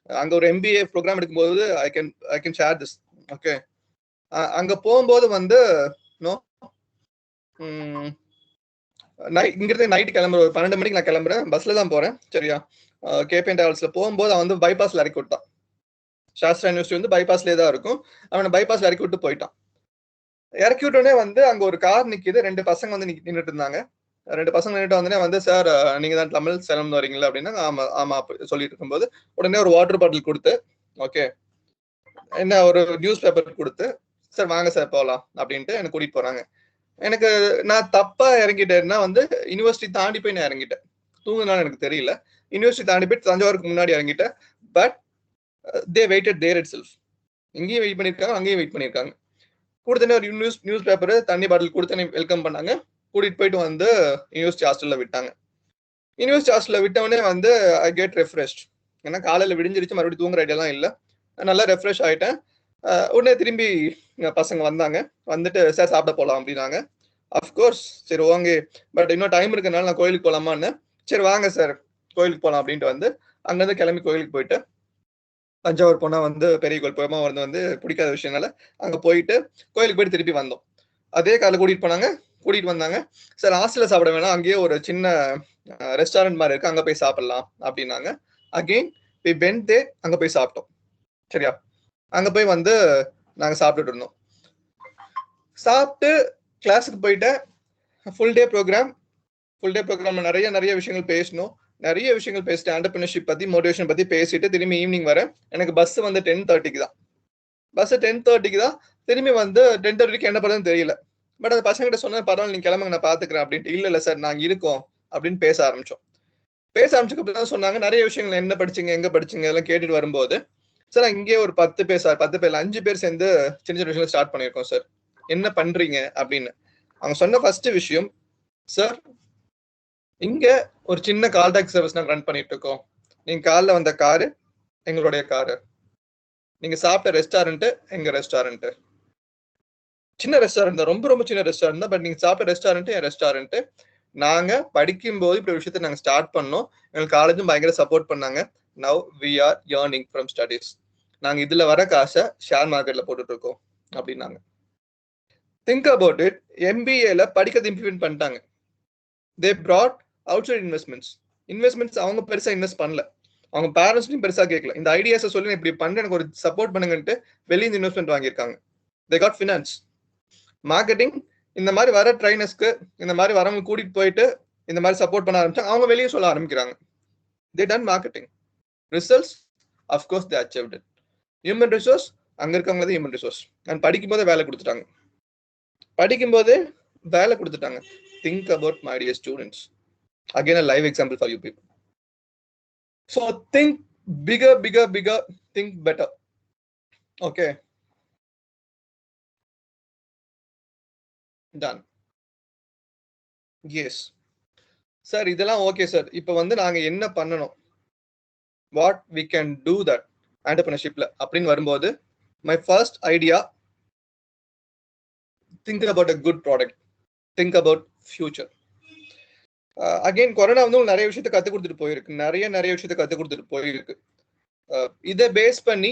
அங்க ஒரு MBA ப்ரோக்ராம் எடுக்கும்போது I can share this. Okay, அங்க போகும்போது வந்து இங்கிருந்து நைட் கிளம்புற ஒரு 12 மணிக்கு நான் கிளம்புறேன். பஸ்ல தான் போறேன். சரியா? கேபிஎன் டிராவல்ஸ்ல போகும்போது அவன் வந்து பைபாஸ்ல இறக்கி விட்டான். சாஸ்திரா யூனிவர்சிட்டி வந்து பைபாஸ்லேயே தான் இருக்கும். அவனை பைபாஸ்ல இறக்கி விட்டு போயிட்டான். இறக்கி விட்டோடனே வந்து அங்க ஒரு கார் நிக்குது, 2 பசங்க வந்து நின்றுட்டு இருந்தாங்க. 2 பசங்க நின்றுட்டு வந்தோடனே வந்து, சார் நீங்க தான் தமிழ் சேலம் வரீங்களா அப்படின்னா, ஆமா சொல்லிட்டு இருக்கும்போது உடனே ஒரு வாட்டர் பாட்டில் கொடுத்து, ஓகே, என்ன ஒரு நியூஸ் பேப்பர் கொடுத்து, சார் வாங்க சார் போகலாம் அப்படின்ட்டு எனக்கு கூட்டிட்டு போறாங்க. எனக்கு நான் தப்பா இறங்கிட்டேன்னா வந்து யூனிவர்சிட்டி தாண்டி போய் நான் இறங்கிட்டேன். தூங்குனாலும் எனக்கு தெரியல. யூனிவர்சிட்டி தாண்டி போய் தஞ்சாவூருக்கு முன்னாடி இறங்கிட்டேன். But they waited there itself. இங்கேயும் வெயிட் பண்ணியிருக்காங்க, அங்கேயும் வெயிட் பண்ணியிருக்காங்க. கொடுத்தனே ஒரு நியூஸ் பேப்பர் தண்ணி பாட்டில் கொடுத்து வெல்கம் பண்ணாங்க. கூட்டிட்டு போயிட்டு வந்து யூனிவர்சிட்டி ஹாஸ்டல்ல விட்டாங்க. யூனிவர்சிட்டி ஹாஸ்டல்ல விட்டவொடனே வந்து ஐ கெட் ரெஃப்ரெஷ்ட். ஏன்னா காலையில விடிஞ்சிருச்சு, மறுபடியும் தூங்குற ஐடியாலாம் இல்லை. நல்லா ரெஃப்ரெஷ் ஆயிட்டேன். உடனே திரும்பி பசங்க வந்தாங்க. வந்துட்டு சார் சாப்பிட போகலாம் அப்படின்னாங்க. அஃப்கோர்ஸ் சரி ஓகே, பட் இன்னும் டைம் இருக்கனால நான் கோயிலுக்கு போகலாமான்னு, சரி வாங்க சார் கோயிலுக்கு போகலாம் அப்படின்ட்டு வந்து அங்கேருந்து கிளம்பி கோயிலுக்கு போயிட்டு, தஞ்சாவூர் போனா வந்து பெரிய கோயில் போகாம வந்து பிடிக்காத விஷயம்னால அங்கே போயிட்டு கோயிலுக்கு போயிட்டு திருப்பி வந்தோம். அதே காலையில் கூட்டிட்டு வந்தாங்க. சார் ஹாஸ்டல்ல சாப்பிட வேணாம், அங்கேயே ஒரு சின்ன ரெஸ்டாரண்ட் மாதிரி இருக்கு, அங்கே போய் சாப்பிடலாம் அப்படின்னாங்க. அகெயின் வி வென்ட் தேர், அங்கே போய் சாப்பிட்டோம். சரியா? அங்க போய் வந்து நாங்க சாப்பிட்டுட்டு இருந்தோம். சாப்பிட்டு கிளாஸுக்கு போயிட்டேன். ஃபுல் டே ப்ரோக்ராம் நிறைய விஷயங்கள் பேசணும். நிறைய விஷயங்கள் பேசிட்டு என்டர்பிரினர்ஷிப் பத்தி, மோட்டிவேஷன் பத்தி பேசிட்டு திரும்பி ஈவினிங் வரேன். எனக்கு பஸ் வந்து 10:30 தான். திரும்பி வந்து 10:30 என்ன பண்ணுறதுன்னு தெரியல. பட் அந்த பசங்கிட்ட சொன்ன, பரவாயில்ல நீங்க கிளம்புங்க நான் பாத்துக்கிறேன் அப்படின்ட்டு. இல்ல சார் நாங்க இருக்கோம் அப்படின்னு பேச ஆரம்பிச்சதுக்கு தான் சொன்னாங்க நிறைய விஷயங்கள், என்ன படிச்சீங்க, எங்க படிச்சீங்க எல்லாம் கேட்டுட்டு வரும்போது, சார் இங்கே ஒரு 10 பேர் சார், 10 பேர் 5 பேர் சேர்ந்து சின்ன விஷயம் ஸ்டார்ட் பண்ணியிருக்கோம் சார், என்ன பண்றீங்க அப்படின்னு. அவங்க சொன்ன ஃபர்ஸ்ட் விஷயம், சார் இங்க ஒரு சின்ன கால் டாக்ஸி சர்வீஸ் நாங்கள் ரன் பண்ணிட்டு இருக்கோம். நீங்க காலில் வந்த காரு எங்களுடைய காரு, நீங்க சாப்பிட்ட ரெஸ்டாரண்ட் எங்க ரெஸ்டாரண்ட். சின்ன ரெஸ்டாரண்ட் தான், ரொம்ப சின்ன ரெஸ்டாரண்ட் தான். பட் நீங்க சாப்பிட்ட ரெஸ்டாரண்ட் என் ரெஸ்டாரண்ட். நாங்க படிக்கும்போது இப்படி விஷயத்த நாங்க ஸ்டார்ட் பண்ணோம். எங்களுக்கு காலேஜும் பயங்கர சப்போர்ட் பண்ணாங்க. Now we are earning from studies. நாங்க இதுல வர காசை ஷேர் மார்க்கெட்ல போட்டுட்டு இருக்கோம் அப்படின்னாங்க. Think about it. MBAல படிக்கிறது இம்ப்ளிமெண்ட் பண்ணிட்டாங்க. தே brought outside இன்வெஸ்ட்மெண்ட்ஸ் அவங்க பெருசா இன்வெஸ்ட் பண்ணல. அவங்க பேரண்ட்ஸ்லையும் பெருசா கேட்கல. இந்த ஐடியாஸை சொல்லி இப்படி பண்ண எனக்கு ஒரு சப்போர்ட் பண்ணுங்கன்ட்டு வெளியே இன்வெஸ்ட்மெண்ட் வாங்கியிருக்காங்க. They got finance. மார்க்கெட்டிங் இந்த மாதிரி வர ட்ரைனர்ஸ்க்கு இந்த மாதிரி வரவங்க கூட்டிட்டு போயிட்டு இந்த மாதிரி சப்போர்ட் பண்ண ஆரம்பிச்சாங்க. அவங்க வெளியே சொல்ல ஆரம்பிக்கிறாங்க. தே ton marketing. Results of course they achieved it. Human resource அங்க இருக்கவங்க தான் ஹியூமன் ரிசோர்ஸ். அண்ட் படிக்கும் போதே வேலை கொடுத்துட்டாங்க. Think about my dear students. Again, a live example for you people. So think bigger, think better. Okay. Done. Yes. Sir, இதெல்லாம் okay sir. இப்போ நாங்க என்ன பண்ணணும்? What we can do that entrepreneurshipல அப்படின்னு வரும்போது my first idea, think about a good product. Think about future. Again corona நிறைய விஷயத்த கற்றுக் கொடுத்துட்டு போயிருக்கு. நிறைய விஷயத்த கற்றுக் கொடுத்துட்டு போயிருக்கு. இதை பேஸ் பண்ணி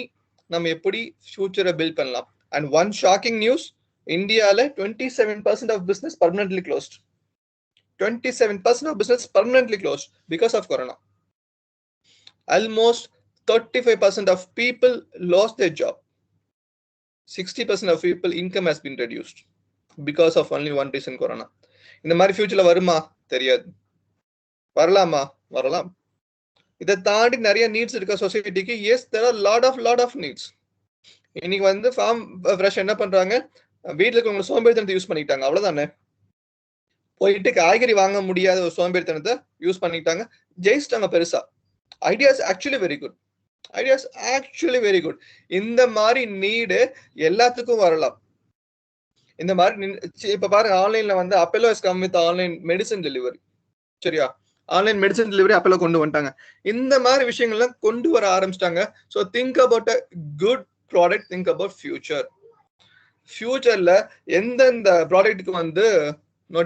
நம்ம எப்படி ஃபியூச்சரை பில்ட் பண்ணலாம். அண்ட் ஒன் ஷாக்கிங் நியூஸ், இந்தியாவில் 27% of business permanently closed. 27% of business permanently closed because of corona. Almost 35% of people lost their job. 60% of people income has been reduced because of only one reason, corona. இந்த மாதிரி ஃபியூச்சர்ல வருமா தெரியாது. வரலாமா? வரலாம். இதை தாண்டி நிறைய நீட்ஸ் இருக்க சொசைட்டிக்கு. Yes, there are lot of needs. இன்னைக்கு ஃபார்ம் ஃப்ரெஷ் என்ன பண்றாங்க, வீட்டுல இருக்கவங்க சோம்பேறித்தனத்தை யூஸ் பண்ணிட்டாங்க. அவ்வளவுதானே. போயிட்டு காய்கறி வாங்க முடியாத ஒரு சோம்பேறித்தனத்தை யூஸ் பண்ணிட்டாங்க, ஜெயிச்சிட்டாங்க பெருசா. Ideas actually very good. இந்த மாதிரி நீடு எல்லாத்துக்கும் வரலாம். இந்த மாதிரி இப்ப பாருங்க, ஆன்லைன்ல Apollo has come with online medicine delivery. சரியா? ஆன்லைன் மெடிசன் டெலிவரி அப்பெல்லோ கொண்டு வந்துட்டாங்க. இந்த மாதிரி விஷயங்கள்லாம் கொண்டு வர ஆரம்பிச்சிட்டாங்க. So think about a good product, think about future. ஃபியூச்சர்ல எந்தெந்த ப்ராடக்ட்டுக்கு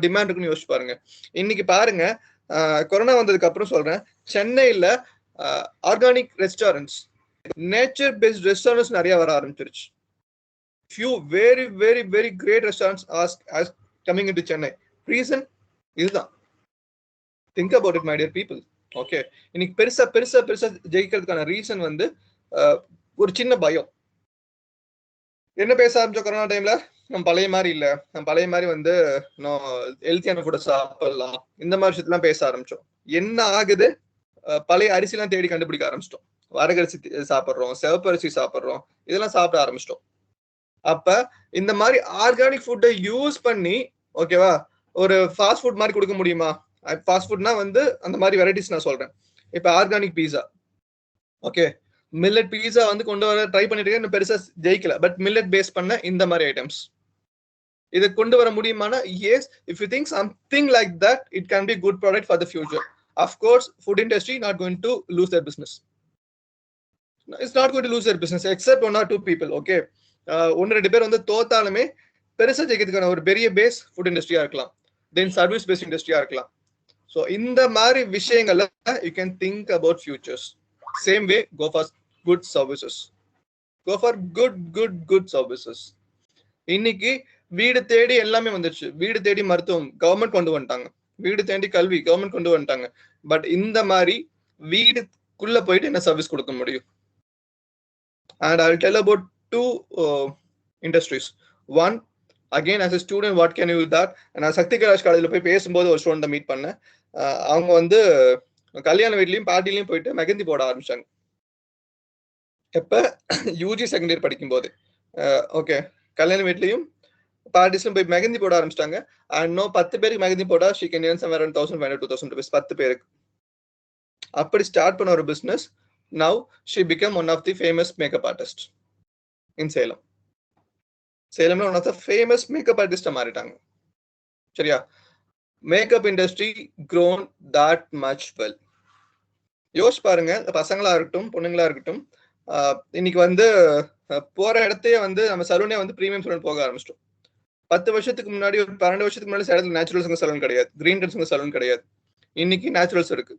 டிமாண்ட் இருக்குன்னு யோசிச்சு பாருங்க. இன்னைக்கு பாருங்க, கொரோனா வந்ததுக்கு அப்புறம் சொல்றேன், சென்னையில organic restaurants, nature based restaurants நிறைய வர ஆரம்பிச்சிருச்சு. Few very great restaurants are coming into Chennai. Reason இதுதான். Think about it, my dear people. Okay. இன்னைக்கு பெருசா ஜெயிக்கிறதுக்கான ரீசன் ஒரு சின்ன பயம். என்ன பேச ஆரம்பிச்ச கொரோனா டைம்ல, நம்ம பழைய மாதிரி இல்ல, நம்ம பழைய மாதிரி ஹெல்த்தியான ஃபுட்டை சாப்பிடலாம், இந்த மாதிரி விஷயத்தெல்லாம் பேச ஆரம்பிச்சோம். என்ன ஆகுது? பழைய அரிசி எல்லாம் தேடி கண்டுபிடிக்க ஆரம்பிச்சிட்டோம். வரகரிசி சாப்பிட்றோம், சிவப்பு அரிசி சாப்பிட்றோம், இதெல்லாம் சாப்பிட ஆரம்பிச்சிட்டோம். அப்ப இந்த மாதிரி ஆர்கானிக் ஃபுட்டை யூஸ் பண்ணி, ஓகேவா, ஒரு ஃபாஸ்ட் ஃபுட் மாதிரி கொடுக்க முடியுமா? ஃபாஸ்ட் ஃபுட்னா அந்த மாதிரி வெரைட்டிஸ் நான் சொல்றேன். இப்ப ஆர்கானிக் பீஸா, ஓகே, மில்லட் பீஸா கொண்டு வர ட்ரை பண்ணிட்டு இருக்கேன், பெருசா ஜெயிக்கல. பட் மில்லட் பேஸ் பண்ண இந்த மாதிரி ஐட்டம்ஸ் இதை கொண்டு வர முடியுமானா, yes. If you think something like that, it can be good product for the future. Of course food industry not going to lose their business. It's not going to lose their business except 1 or 2 people. Okay, 1-2 பேர் தோத்தாலுமே பெருசா ஜெயிக்கிறதுக்கான ஒரு பெரிய base food இண்டஸ்ட்ரியா இருக்கலாம், தென் service paste இண்டஸ்ட்ரியா இருக்கலாம். So இந்த மாதிரி விஷயங்கள்ல you can think about futures. Same way, go for good services. இன்னைக்கு வீடு தேடி எல்லாமே வந்துருச்சு. வீடு தேடி மருத்துவம் கவர்மெண்ட் கொண்டு வந்துட்டாங்க, வீடு தேடி கல்வி கவர்மெண்ட் கொண்டு வந்துட்டாங்க. பட் இந்த மாதிரி வீடுக்குள்ள போயிட்டு என்ன சர்வீஸ் கொடுக்க முடியும்? And I'll tell about 2 industries. One, again as a student, what can you do that? நான் சக்தி கலாஷ் காலேஜ்ல போய் பேசும்போது ஒரு ஸ்டூடெண்ட் மீட் பண்ணேன். அவங்க கல்யாண வீட்லயும் பார்ட்டிலையும் போயிட்டு மெகந்தி போட ஆரம்பிச்சாங்க. எப்ப யூஜி செகண்ட் இயர் படிக்கும் போது, ஓகே, கல்யாண வீட்லயும் பார்ட்டிஸ்லயும் போய் மெகந்தி போட ஆரம்பிச்சிட்டாங்க. அண்ட் 10 பேருக்கு மெகந்தி போட்டா she can earn somewhere around 1,500-2,000 rupees 10 பேருக்கு. அப்படி ஸ்டார்ட் பண்ண ஒரு business. Now she became one of the famous makeup artists in Salem. Salem one of the famous makeup artists மாறிட்டாங்க. சரியா? Makeup industry grown that much well. யோசிச்சு பாருங்க, பசங்களா இருக்கட்டும் பொண்ணுங்களா இருக்கட்டும், இன்னைக்கு போற இடத்தையே நம்ம சலூனே பிரீமியம் சலூன் போக ஆரம்பிச்சிட்டோம். 10 வருஷத்துக்கு முன்னாடி, ஒரு 12 வருஷத்துக்கு முன்னாடி சேலத்துல நேச்சுரல்ஸ் சலூன் கிடையாது, கிரீன் டென்ஸ் சலூன் கிடையாது. இன்னைக்கு நேச்சுரல்ஸ் இருக்கு.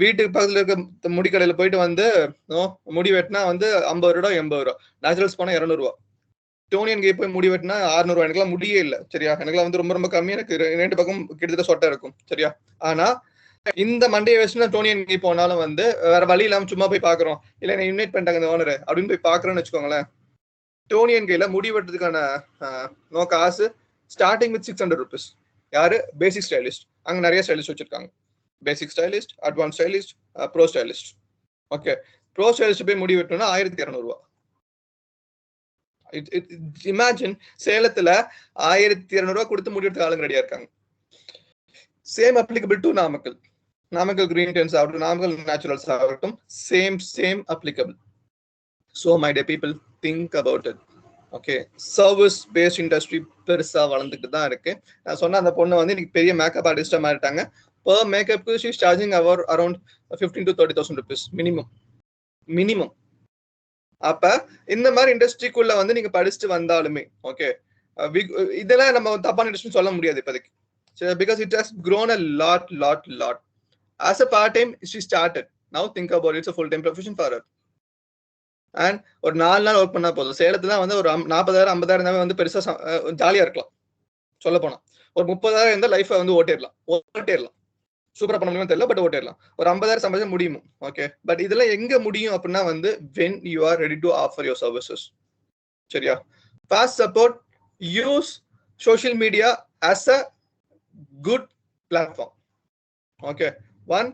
வீட்டுக்கு பக்கத்துல இருக்க முடி கடையில போயிட்டு முடி வெட்டினா 50 ரூபா 80 ரூபா, நேச்சுரல்ஸ் போனா 200 ரூபா. டோனியன் கே போய் முடி வெட்டினா 600 ரூபா. எனக்குலாம் முடியே இல்லை. சரியா? எனக்குலாம் ரொம்ப ரொம்ப கம்மி. எனக்கு 2 பக்கம் கிட்டத்தட்ட சொட்டை இருக்கும். சரியா? ஆனா இந்த மண்டே வச்சுனா டோனியன் கை போனாலும் வந்து வேற வழி இல்லாம சும்மா போய் பாக்குறோம், இல்ல என்ன இன்வைட் பண்ணிட்டாங்க இந்த ஓனர் அப்படின்னு போய் பாக்குறோம்னு வச்சுக்கோங்களேன். டோனியன் கையில முடி வெட்டுறதுக்கான நோ காசு ஸ்டார்டிங் வித் 600 rupees. யாரு? Basic stylist. அங்க நிறைய ஸ்டைலிஸ்ட் வச்சிருக்காங்க. Basic stylist, advance stylist, pro stylist. Okay, pro stylist போய் முடி வெட்டணும்னா 1200 ரூபாய். இமேஜின், சேலத்துல 1200 ரூபாய் கொடுத்து முடி வெட்ட ஆளுங்க ரெடியா இருக்காங்க. Same applicable to Namakkal. Namakkal green dens ஆகட்டும், நாமக்கல் நேச்சுரல்ஸ் ஆகட்டும், same applicable. So my dear people, think about it. Okay, service based industry பெருசா வளர்ந்துட்டு தான் இருக்கு. நான் சொன்ன அந்த பொண்ணு வந்து இன்னைக்கு பெரிய மேக்கப் ஆர்டிஸ்டா மாறிட்டாங்க. பெர் மேக்கப்க்கு ஷீ இஸ் சார்ஜிங் அவர் அரௌண்ட் 15,000 to 30,000 rupees மினிமம். அப்ப இந்த மாதிரி இண்டஸ்ட்ரிக்குள்ள வந்து நீங்க படிச்சுட்டு வந்தாலுமே ஓகே, இதெல்லாம் நம்ம தப்பான இண்டஸ்ட்ரி சொல்ல முடியாது இப்போதைக்கு, because it has grown a lot. As a part time she started. Now think about it, it's a full time profession for her. And ஒரு 4 நாள் ஒர்க் பண்ணா போதும். சேலத்துல வந்து ஒரு 40,000 50,000 வந்து பெருசா ஜாலியா இருக்கலாம். சொல்ல போனா ஒரு 30,000 இருந்தா லைஃப் வந்து ஓட்டிடலாம். சூப்பரா பண்ண முடியுமா தெரியல, பட் ஓட்டிடலாம். ஒரு 50,000 சம்பாதிச்சா முடியும். ஓகே, பட் இதெல்லாம் எங்க முடியும் அப்படின்னா வந்து when you are ready to offer your services. சரியா? Fast support, use social media as a good platform. Okay, one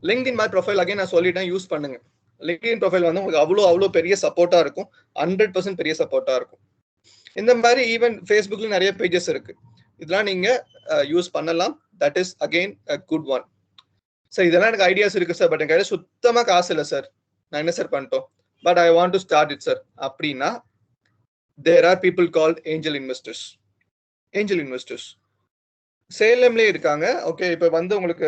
LinkedIn my profile again நான் சொல்லிட்டேன், யூஸ் பண்ணுங்க. LinkedIn ப்ரொஃபைல் வந்து உங்களுக்கு அவ்வளோ பெரிய சப்போர்ட்டா இருக்கும். 100% பெரிய சப்போர்ட்டா இருக்கும். இந்த மாதிரி ஈவன் ஃபேஸ்புக்ல நிறைய பேஜஸ் இருக்கு, இதெல்லாம் நீங்க யூஸ் பண்ணலாம். That is again a good one. Sir இதெல்லாம் எனக்கு ஐடியாஸ் இருக்கு சார், பட் என் கையில சுத்தமா காசு இல்லை சார், நான் என்ன சார் பண்ணிட்டோம், but I want to start it sir அப்படின்னா there are people called angel investors. சேலம்லேயே இருக்காங்க. ஓகே, இப்போ வந்து உங்களுக்கு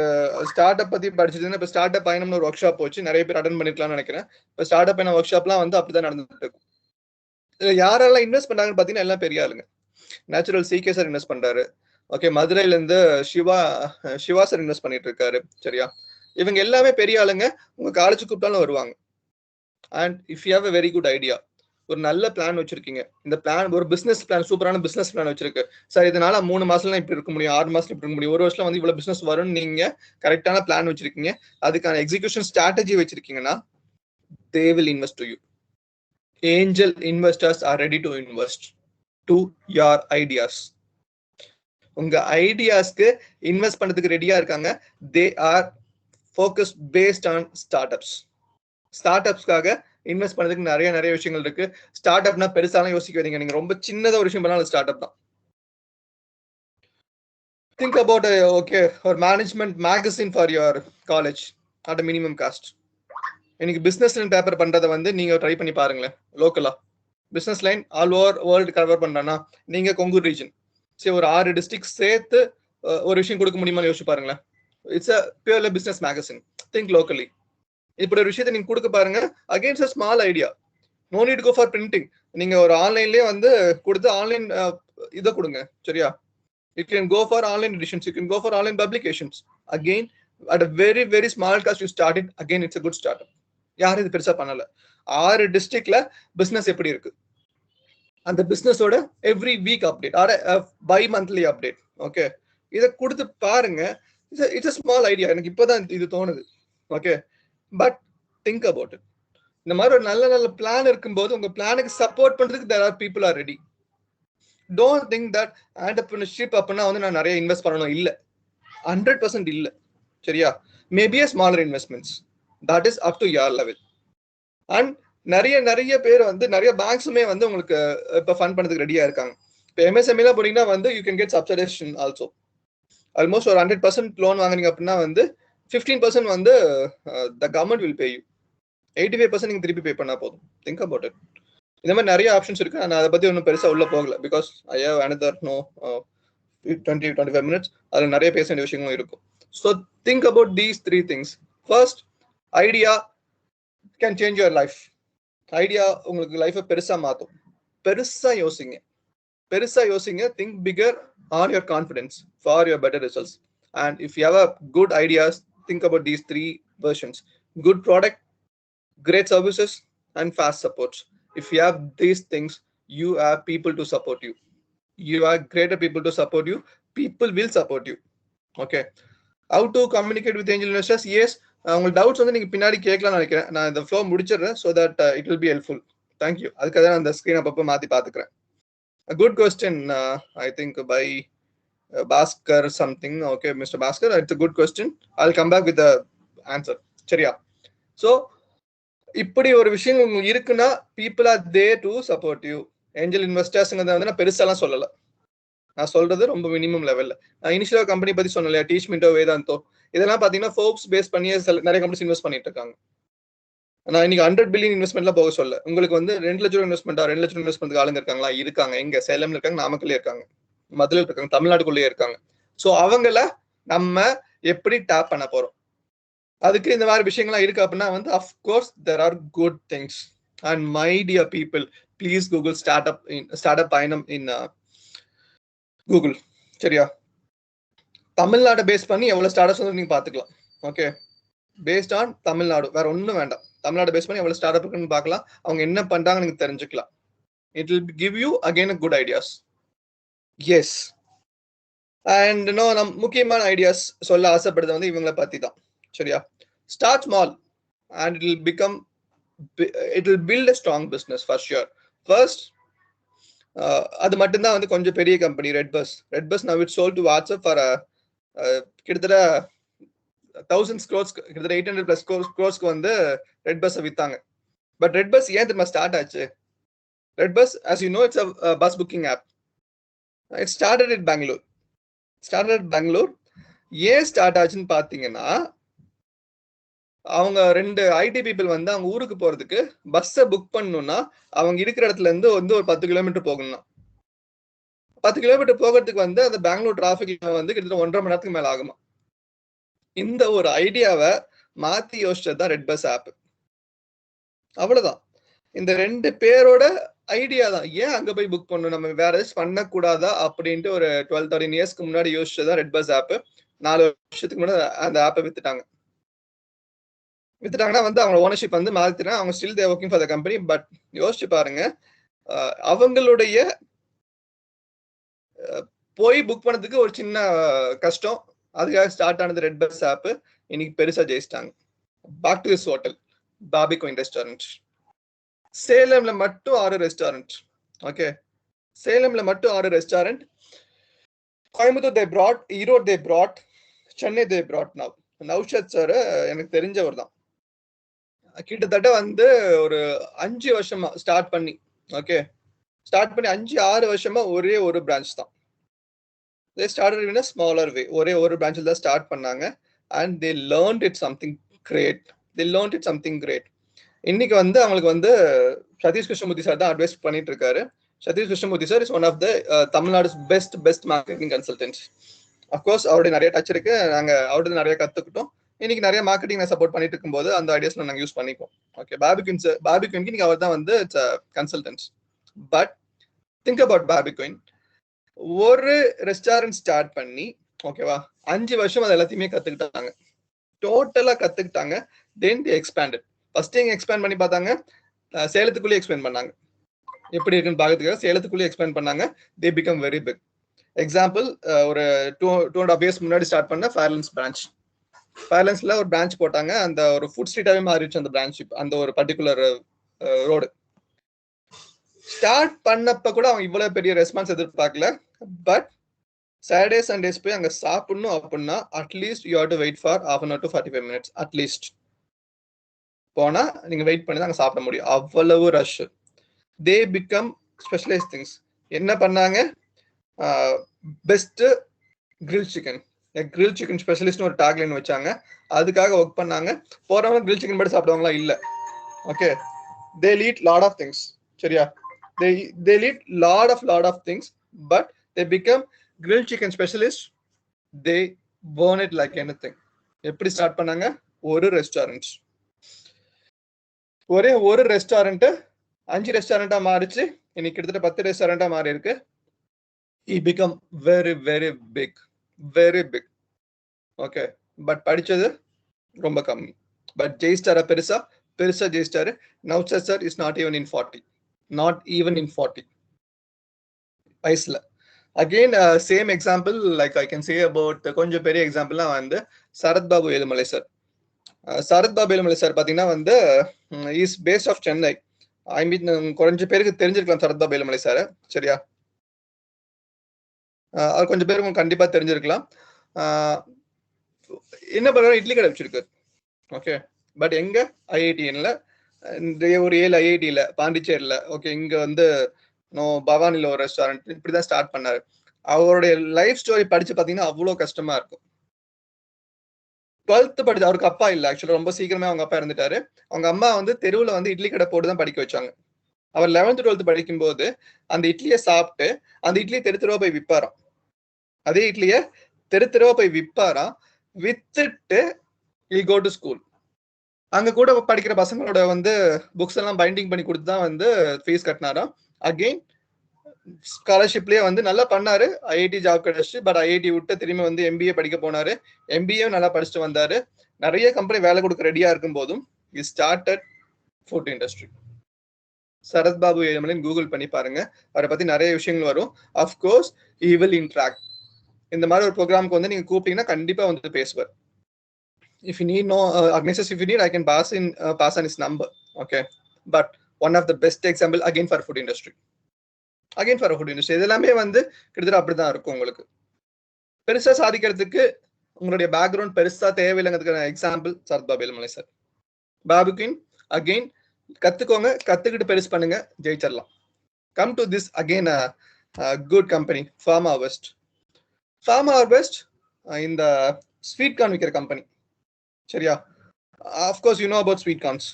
ஸ்டார்ட் அப் பத்தி படிச்சதுன்னா இப்போ ஸ்டார்ட் அப் பயணம்னு ஒரு ஒர்க் ஷாப் வச்சு நிறைய பேர் அட்டன் பண்ணிக்கலாம்னு நினைக்கிறேன். இப்போ ஸ்டார்ட் அப் பயணம் ஒர்க் ஷாப்லாம் வந்து அப்படிதான் நடந்துட்டு இருக்கும். யாரெல்லாம் இன்வெஸ்ட் பண்ணாங்கன்னு பார்த்தீங்கன்னா எல்லாம் பெரிய ஆளுங்க. நேச்சுரல் CK சார் இன்வெஸ்ட் பண்றாரு. ஓகே, மதுரையில இருந்து சிவா சார் இன்வெஸ்ட் பண்ணிட்டு இருக்காரு. சரியா? இவங்க எல்லாமே பெரிய ஆளுங்க. உங்க காலேஜ் கூப்பிட்டாலும் வருவாங்க. And if you have a very good idea, ஒரு நல்ல பிளான் வச்சிருக்கீங்க, இந்த பிளான் ஒரு பிசினஸ் பிளான், சூப்பரான பிசினஸ் பிளான் வச்சிருக்கு சார், இதனால 3 மாசம்லாம் இப்படி இருக்க முடியும், 6 மாசம் இப்படி இருக்க முடியும், 1 வருஷம் வந்து இவ்வளவு பிசினஸ் வரும்னு நீங்க கரெக்டான பிளான் வச்சிருக்கீங்க, அதுக்கான எக்ஸிகியூஷன் ஸ்ட்ராட்டஜி வச்சிருக்கீங்கன்னா they will invest to you. Angel investors are ready to invest to your ideas. உங்க ஐடியாஸ்க்கு இன்வெஸ்ட் பண்றதுக்கு ரெடியா இருக்காங்க. they are focused based on ஸ்டார்ட்அப்ஸ்க்காக இன்வெஸ்ட் பண்றதுக்கு நிறைய விஷயங்கள் இருக்கு. ஸ்டார்ட் அப்னா பெருசாலாம் யோசிக்காதீங்க, நீங்க ரொம்ப சின்னதா ஒரு விஷயம் பண்ணாலும் ஸ்டார்ட் அப் தான். திங்க் அபவுட் ஓகே, ஒரு management magazine for your college at minimum cost. இன்னைக்கு பிசினஸ் லைன் பேப்பர் பண்றதை வந்து நீங்க ட்ரை பண்ணி பாருங்களேன். லோக்கலா business line all over world cover பண்றேன்னா நீங்க கொங்கூர் ரீஜன் சரி ஒரு 6 டிஸ்ட்ரிக்ட் சேர்த்து ஒரு விஷயம் கொடுக்க முடியுமான்னு யோசிச்சு பாருங்களேன். It's a purely business magazine. Think locally. இப்படி ஒரு விஷயத்தை நீங்க கொடுக்க பாருங்க. Against a small idea, no need go for printing. நீங்க ஒரு ஆன்லைன்லயே வந்து கொடுத்து ஆன்லைன் இதை கொடுங்க. சரியா? You can go for online editions, you can go for online publications. Again at a very very small cost you start it. Again it's a good start up. யாரும் இது பெருசா பண்ணல. 6 டிஸ்ட்ரிக்ட்ல பிசினஸ் எப்படி இருக்கு, அந்த பிசினஸோட every week update or by monthly update. Okay, இதை கொடுத்து பாருங்க. It's a small idea. எனக்கு இப்போதான் இது தோணுது. Okay, but think about it. இந்த மாதிரி ஒரு நல்ல பிளான் இருக்கும்போது உங்க பிளானுக்கு சப்போர்ட் பண்றதுக்கு there are people are ready. Don't think that entrepreneurship அப்படின்னா வந்து நான் நிறைய இன்வெஸ்ட் பண்ணணும். இல்ல, 100% இல்ல. சரியா? Maybe a smaller investments, that is up to your level. And நிறைய பேர் வந்து நிறைய பேங்க்ஸுமே வந்து உங்களுக்கு இப்போ ஃபண்ட் பண்ணதுக்கு ரெடியா இருக்காங்க. இப்போ MSME போனீங்கன்னா வந்து you can get subsidization also. Almost ஒரு 100% லோன் வாங்குறீங்க அப்படின்னா வந்து 15% வந்து the government will pay you. 85% நீங்க திருப்பி பே பண்ணா போதும். Think about it. இந்த மாதிரி நிறைய ஆப்ஷன்ஸ் இருக்கு. நான் அதை பத்தி ஒன்றும் பெருசா உள்ள போகல, because I have another 20-25 minutes. அதில் நிறைய பேச வேண்டிய விஷயங்களும் இருக்கும். So think about these 3 things. First, idea can change your life. Idea உங்களுக்கு லைஃபை பெருசா மாத்தும். பெருசா யோசிங்க. Think bigger on your confidence for your better results. And if you have a good ideas, think about these 3 versions: good product, great services, and fast supports. If you have these things, you have people to support you. You have greater people to support you. People will support you. Okay, How to communicate with angel investors? Yes, உங்களுக்கு doubts வந்து நீங்க பின்னாடி கேட்கலாம்னு நினைக்கிறேன். நான் இந்த flow முடிச்சிடுறேன் so that it will be helpful. Thank you. அதுக்காக நான் அந்த ஸ்கிரீன் அப்பப்போ மாத்தி பாத்துக்கிறேன். A good question, I think by Bhaskar something. Okay, Mr. Bhaskar, it's a good question. I'll come back with the answer. சரியா? So இப்படி ஒரு விஷயம் உங்களுக்கு இருக்குன்னா people are there to support you. Angel இன்வெஸ்டர்ஸ்ங்கிறத வந்து நான் பெருசாலாம் சொல்லல. நான் சொல்றது ரொம்ப மினிமம் லெவல்ல. நான் இனிஷியலா கம்பெனி பத்தி சொன்னேன், டீச்மெண்டோ வேதாந்தோ இதெல்லாம் பாத்தீங்கன்னா ஃபோர்ப்ஸ் பேஸ் பண்ணி நிறைய கம்பெனிஸ் இன்வெஸ்ட் பண்ணிட்டு இருக்காங்க. நான் இன்னைக்கு 100 பில்லியன் இன்வெஸ்ட்மெண்ட்ல போக சொல்ல. உங்களுக்கு வந்து 2 லட்சம் இன்வெஸ்ட்மெண்டா 2 லட்சம் இன்வெஸ்ட்மெண்ட் ஆளுங்க இருக்காங்களா? இருக்காங்க. எங்க சேலம்ல இருக்காங்க, நாமக்கல்ல இருக்காங்க, மதுரையில் இருக்காங்க, தமிழ்நாட்டுக்குள்ளேயே இருக்காங்க. ஸோ அவங்கள நம்ம எப்படி டேப் பண்ண போறோம்? அதுக்கு இந்த மாதிரி விஷயங்கள்லாம் இருக்கு அப்படின்னா வந்து of course there are good things. And my dear people, please Google start up பயணம் இன் கூகுள். சரியா? தமிழ்நாடு பேஸ் பண்ணி எவ்வளவு ஸ்டார்ட் அப்ஸ் வந்து நீங்க பாத்துக்கலாம். ஓகே, பேஸ்ட் ஆன் தமிழ்நாடு, வேற ஒன்றும் வேண்டாம். தமிழ்நாடு பேஸ் பண்ணி எவ்வளவு ஸ்டார்ட் அப் இருக்குன்னு பார்க்கலாம். அவங்க என்ன பண்றாங்கன்னு நீங்க தெரிஞ்சுக்கலாம். It will give you again a good ideas. Yes, and நம் முக்கியமான ஐடியாஸ் சொல்ல ஆசைப்படுறது வந்து இவங்களை பத்தி தான். சரியா? Start small and it will build a strong business for sure. First அது மட்டும்தான் வந்து கொஞ்சம் பெரிய company redBus now it sold to WhatsApp for கிட்டத்தட்ட 1000 crores, கிட்டத்தட்ட 800+ crores வந்து ரெட் பஸ் வித்தாங்க. பட் ரெட் பஸ் ஏன் தெரியுமா ஸ்டார்ட் ஆச்சு? RedBus as you know it's a bus booking app. It started at Bangalore. ஏன் ஸ்டார்ட் ஆச்சுன்னு பாத்தீங்கன்னா அவங்க 2 ஐடி பீப்புள் வந்து அவங்க ஊருக்கு போறதுக்கு பஸ்ஸை புக் பண்ணணும்னா அவங்க இருக்கிற இடத்துல இருந்து வந்து ஒரு 10 கிலோமீட்டர் போகணும். 10 கிலோமீட்டர் போகிறதுக்கு வந்து அந்த பெங்களூர் டிராபிக்ல வந்து கிட்டத்தட்ட 1.5 மணி நேரத்துக்கு மேல ஆகுமா. இந்த ஒரு ஐடியாவை மாத்தி யோசிச்சதுதான் ரெட் பஸ் ஆப். அவ்வளவுதான். இந்த 2 பேரோட ஐடியா தான். ஏன் அங்க போய் புக் பண்ணணும், நம்ம வேற ஏதாச்சும் பண்ணக்கூடாதா அப்படின்ட்டு ஒரு 12-13 இயர்ஸ்க்கு முன்னாடி யோசிச்சதான் ரெட் பஸ் ஆப். 4 வருஷத்துக்கு முன்னாடி அந்த ஆப்பை வித்துட்டாங்கன்னா வந்து அவங்க ஓனர்ஷிப் வந்து மாத்தினா அவங்க still there working for the company. But யோசிச்சு பாருங்க, அவங்களுடைய போய் புக் பண்ணதுக்கு ஒரு சின்ன கஷ்டம், அதுக்காக ஸ்டார்ட் ஆனது ரெட் பஸ் ஆப். இன்னைக்கு பெருசா ஜெயிச்சிட்டாங்க. பேக் டு திஸ் ஹோட்டல், பார்பிக்யூன் ரெஸ்டாரண்ட். சேலம்ல மட்டும் 6 ரெஸ்டாரண்ட். ஓகே, சேலம்ல மட்டும் 6 restaurant. Coimbatore they brought, Erode they brought, Chennai they brought. Naushad sir எனக்கு தெரிஞ்சவர் தான். கிட்டத்தட்ட வந்து ஒரு 5 வருஷமா ஸ்டார்ட் பண்ணி 5-6 வருஷமா ஒரே ஒரு பிரான்ச் தான். they started in a smaller way. ஒரே ஒரு பிரான்ச்ல தான் ஸ்டார்ட் பண்ணாங்க. and they learned it something great. இன்னைக்கு வந்து அவங்களுக்கு வந்து சதீஷ் கிருஷ்ணமூர்த்தி சார் தான் அட்வைஸ் பண்ணிட்டு இருக்காரு. Satish Krishnamurthy sir is one of the Tamil Nadu best marketing consultant. Of course அவருடைய நிறைய டச் இருக்கு. நாங்க அவர்கிட்ட நிறைய கத்துக்கிட்டோம். இன்னைக்கு நிறைய மார்க்கெட்டிங் சப்போர்ட் பண்ணிட்டு இருக்கும்போது அந்த ஐடியாஸ் நாங்க யூஸ் பண்ணிப்போம். ஓகே, பார்பிக்யூன்க்கு இன்னைக்கு அவர் தான் வந்து கன்சல்டன்ட். பட் திங்க் அபவுட் பார்பிக்யூன். ஒரு ரெஸ்டாரண்ட் ஸ்டார்ட் பண்ணி ஓகேவா 5 வருஷம் அது எல்லாத்தையுமே கத்துக்கிட்டாங்க, டோட்டலா கத்துக்கிட்டாங்க. தென் தி எக்ஸ்பேண்டட். ஃபர்ஸ்ட் எங்க எக்ஸ்பேண்ட் பண்ணி பார்த்தாங்க, சேலத்துக்குள்ளேயே எக்ஸ்பேண்ட் பண்ணாங்க. எப்படி இருக்குன்னு பாக்கிறதுக்காக சேலத்துக்குள்ளேயே எக்ஸ்பேண்ட் பண்ணாங்க. They become very big. Example, ஒரு 2.5 இயர்ஸ் முன்னாடி ஸ்டார்ட் பண்ண ஃபேர்லன்ஸ் பிரான்ச். ஃபேர்லன்ஸ்ல ஒரு பிரான்ச் போட்டாங்க. அந்த ஒரு ஃபுட் ஸ்ட்ரீட்டாவே மாறிடுச்சு அந்த பிரான்ச். அந்த ஒரு பர்டிகுலர் ரோடு ஸ்டார்ட் பண்ணப்ப கூட அவங்க இவ்வளவு பெரிய ரெஸ்பான்ஸ் எதிர்பார்க்கல. பட் சாட்டர்டே சண்டேஸ் போய் அங்க சாப்பிடணும் அப்படின்னா at least you have to wait for 1/2 hour to 45 minutes at least. போனா நீங்க வெயிட் பண்ணி தான் அங்க சாப்பிட முடியும், அவ்வளவு rush. They become specialise things. என்ன பண்ணாங்க, பெஸ்ட் கிரில் சிக்கன் ஸ்பெஷலிஸ்ட் ஒரு டாக்லைன் வச்சாங்க. அதுக்காக ஒர்க் பண்ணாங்க. போறவங்க கிரில் சிக்கன் மட்டும் சாப்பிடுவாங்களா? இல்ல. Okay, they eat lot of things. சரியா? they eat lot of things, but they become grilled chicken specialist. They burn it like anything. எப்படி ஸ்டார்ட் பண்ணாங்க? ஒரு ரெஸ்டாரண்ட். ஒரே ஒரு ரெஸ்டாரண்ட் 5 ரெஸ்டாரண்டா மாறிச்சு. இன்னைக்கு கிட்டத்தட்ட 10 ரெஸ்டாரண்டா மாறி இருக்கு. he become very big. Okay, but படிச்சது ரொம்ப கம்மி. பட் ஜெயிஸ்டாரா பெருசா ஜெயிஸ்டாரு. Naushad sir is not even in 40 வயசுல. Again, same example, like I can say about கொஞ்சம் பெரிய எக்ஸாம்பிள்லாம் வந்து சரத் பாபு ஏழுமலை சார். சரத் பாபு ஏழுமலை சார் பார்த்தீங்கன்னா வந்து இஸ் பேஸ்ட் ஆஃப் சென்னை. ஐ மீன் கொஞ்சம் பேருக்கு தெரிஞ்சிருக்கலாம் சரத் பாபு ஏழுமலை சார், சரியா? அது கொஞ்சம் பேருக்கு கண்டிப்பா தெரிஞ்சிருக்கலாம். என்ன பண்ணுறாரு, இட்லி கடை வச்சிருக்காரு. ஓகே, பட் எங்க ஐஐடிஎன்ல ஒரு 7 ஐஐடியில பாண்டிச்சேரியில, ஓகே, இங்க வந்து பவானில ஒரு ரெஸ்டாரண்ட் இப்படிதான் ஸ்டார்ட் பண்ணாரு. அவருடைய லைஃப் ஸ்டோரி படிச்சு பாத்தீங்கன்னா அவ்வளவு கஷ்டமா இருக்கும். 12th படிச்சு, அவருக்கு அப்பா இல்ல ஆக்சுவலா, ரொம்ப சீக்கிரமே அவங்க அப்பா இறந்துட்டாரு. அவங்க அம்மா வந்து தெருவுல வந்து இட்லி கடை போட்டுதான் படிக்க வச்சாங்க. அவர் 11th 12th படிக்கும் போது அந்த இட்லியை சாப்பிட்டு அந்த இட்லியை தெருவா போய் விற்பாராம். அதே இட்லிய தெருவா போய் விற்பாராம். வித்துட்டு இல் கோ டு ஸ்கூல். அங்க கூட படிக்கிற பசங்களோட வந்து புக்ஸ் எல்லாம் பைண்டிங் பண்ணி கொடுத்து தான் வந்து ஃபீஸ் கட்டினாராம். அகெயின் ஸ்காலர்ஷிப்லயே வந்து நல்லா பண்ணாரு. ஐஐடி ஜாப் கிடைச்சு, பட் ஐஐடி விட்டு திரும்பி வந்து எம்பிஏ படிக்க போனாரு. எம்பிஏ நல்லா படிச்சுட்டு வந்தாரு. நிறைய கம்பெனி வேலை கொடுக்க ரெடியா இருக்கும் போதும் he started food industry. Sarath Babu ஏழுமலைன்னு கூகுள் பண்ணி பாருங்க, அவரை பத்தி நிறைய விஷயங்கள் வரும். Of course he will interact. இந்த மாதிரி ஒரு ப்ரோக்ராமுக்கு வந்து நீங்க கூப்பிட்டீங்கன்னா கண்டிப்பா வந்து பேசுவார். If you need Agnesses, if you need, I can pass on his number. Okay, but one of the best example again for food industry. இதெல்லாமே வந்து கிட்டத்தட்ட அப்படிதான் இருக்கும். உங்களுக்கு பெருசா சாதிக்கிறதுக்கு உங்களுடைய பேக்ரவுண்ட் பெருசா தேவையில்லைங்கிறதுக்கான எக்ஸாம்பிள் சரத் பாபு ஏழுமலை சார். பாபுக்கின் அகெயின் கத்துக்கோங்க, கத்துக்கிட்டு பெருசு பண்ணுங்க, ஜெயிச்சிடலாம். Come to this again good company farmer west. Farmer west இந்த ஸ்வீட் கார்ன் விற்கிற கம்பெனி, சரியா? Of course you know about sweet corns.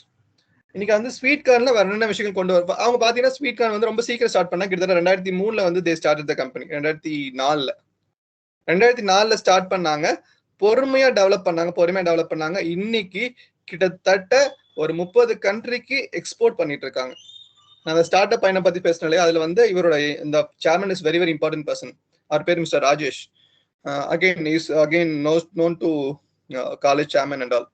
இன்னைக்கு வந்து ஸ்வீட் கார்ன்ல வேற என்ன விஷயங்கள் கொண்டு வர, அவங்க பாத்தீங்கன்னா ஸ்வீட் கார்ன் வந்து ரொம்ப சீக்கிரம் ஸ்டார்ட் பண்ணா. கிட்டத்தட்ட 2003 வந்து they start the company. 2004 start பண்ணாங்க. பொறுமையா டெவலப் பண்ணாங்க. இன்னைக்கு கிட்டத்தட்ட ஒரு 30 கண்ட்ரிக்கு எக்ஸ்போர்ட் பண்ணிட்டு இருக்காங்க. நான் அந்த ஸ்டார்ட் அப் பையனை பத்தி பேசினாலே அதுல வந்து இவரோட இந்த chairman is very very important person. அவர் பேர் mister Rajesh. Again known to college chairman and all.